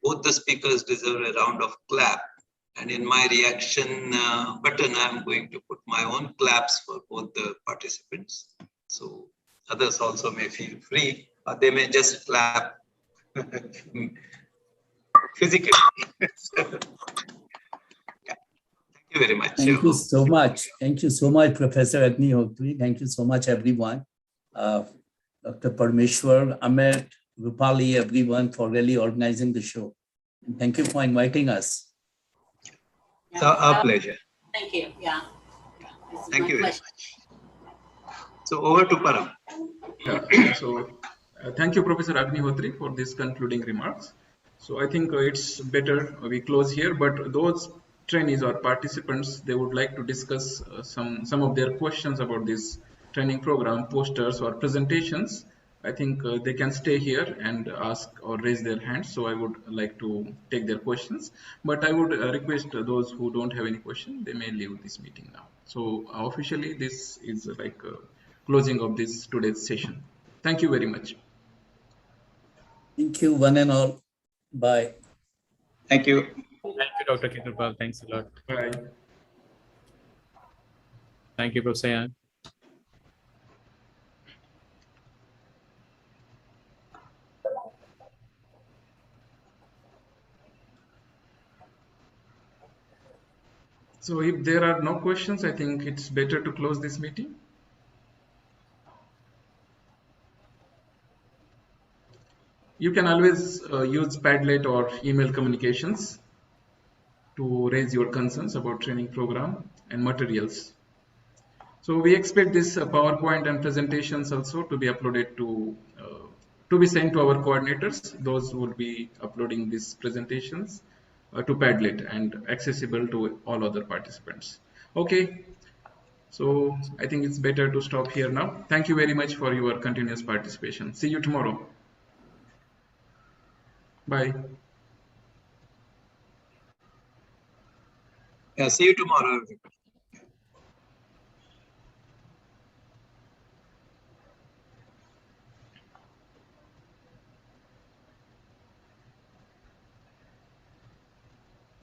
both the speakers deserve a round of clap. And in my reaction button, I'm going to put my own claps for both the participants. So others also may feel free, or they may just clap physically. Yeah. Thank you very much. Thank you so much. Thank you so much, Professor Agnihotri. Thank you so much, everyone. Dr. Parmeshwar, Amit, Rupali, everyone, for really organizing the show. And thank you for inviting us. It's our pleasure. Thank you. Yeah. Thank you very much. So over to Param. Yeah. So thank you, Professor Agnihotri, for these concluding remarks. So I think it's better we close here, but those trainees or participants, they would like to discuss some of their questions about this training program, posters or presentations. I think they can stay here and ask or raise their hands. So I would like to take their questions, but I would request those who don't have any question, they may leave this meeting now. So officially, this is like closing of this today's session. Thank you very much. Thank you, one and all. Bye. Thank you. Thank you, Dr. Keturpal. Thanks a lot. Bye. Thank you, Professor Yang. So if there are no questions, I think it's better to close this meeting. You can always use Padlet or email communications to raise your concerns about training program and materials. So we expect this PowerPoint and presentations also to be uploaded to be sent to our coordinators. Those will be uploading these presentations to Padlet and accessible to all other participants. Okay, so I think it's better to stop here now. Thank you very much for your continuous participation. See you tomorrow. Bye. Yeah, see you tomorrow, everybody.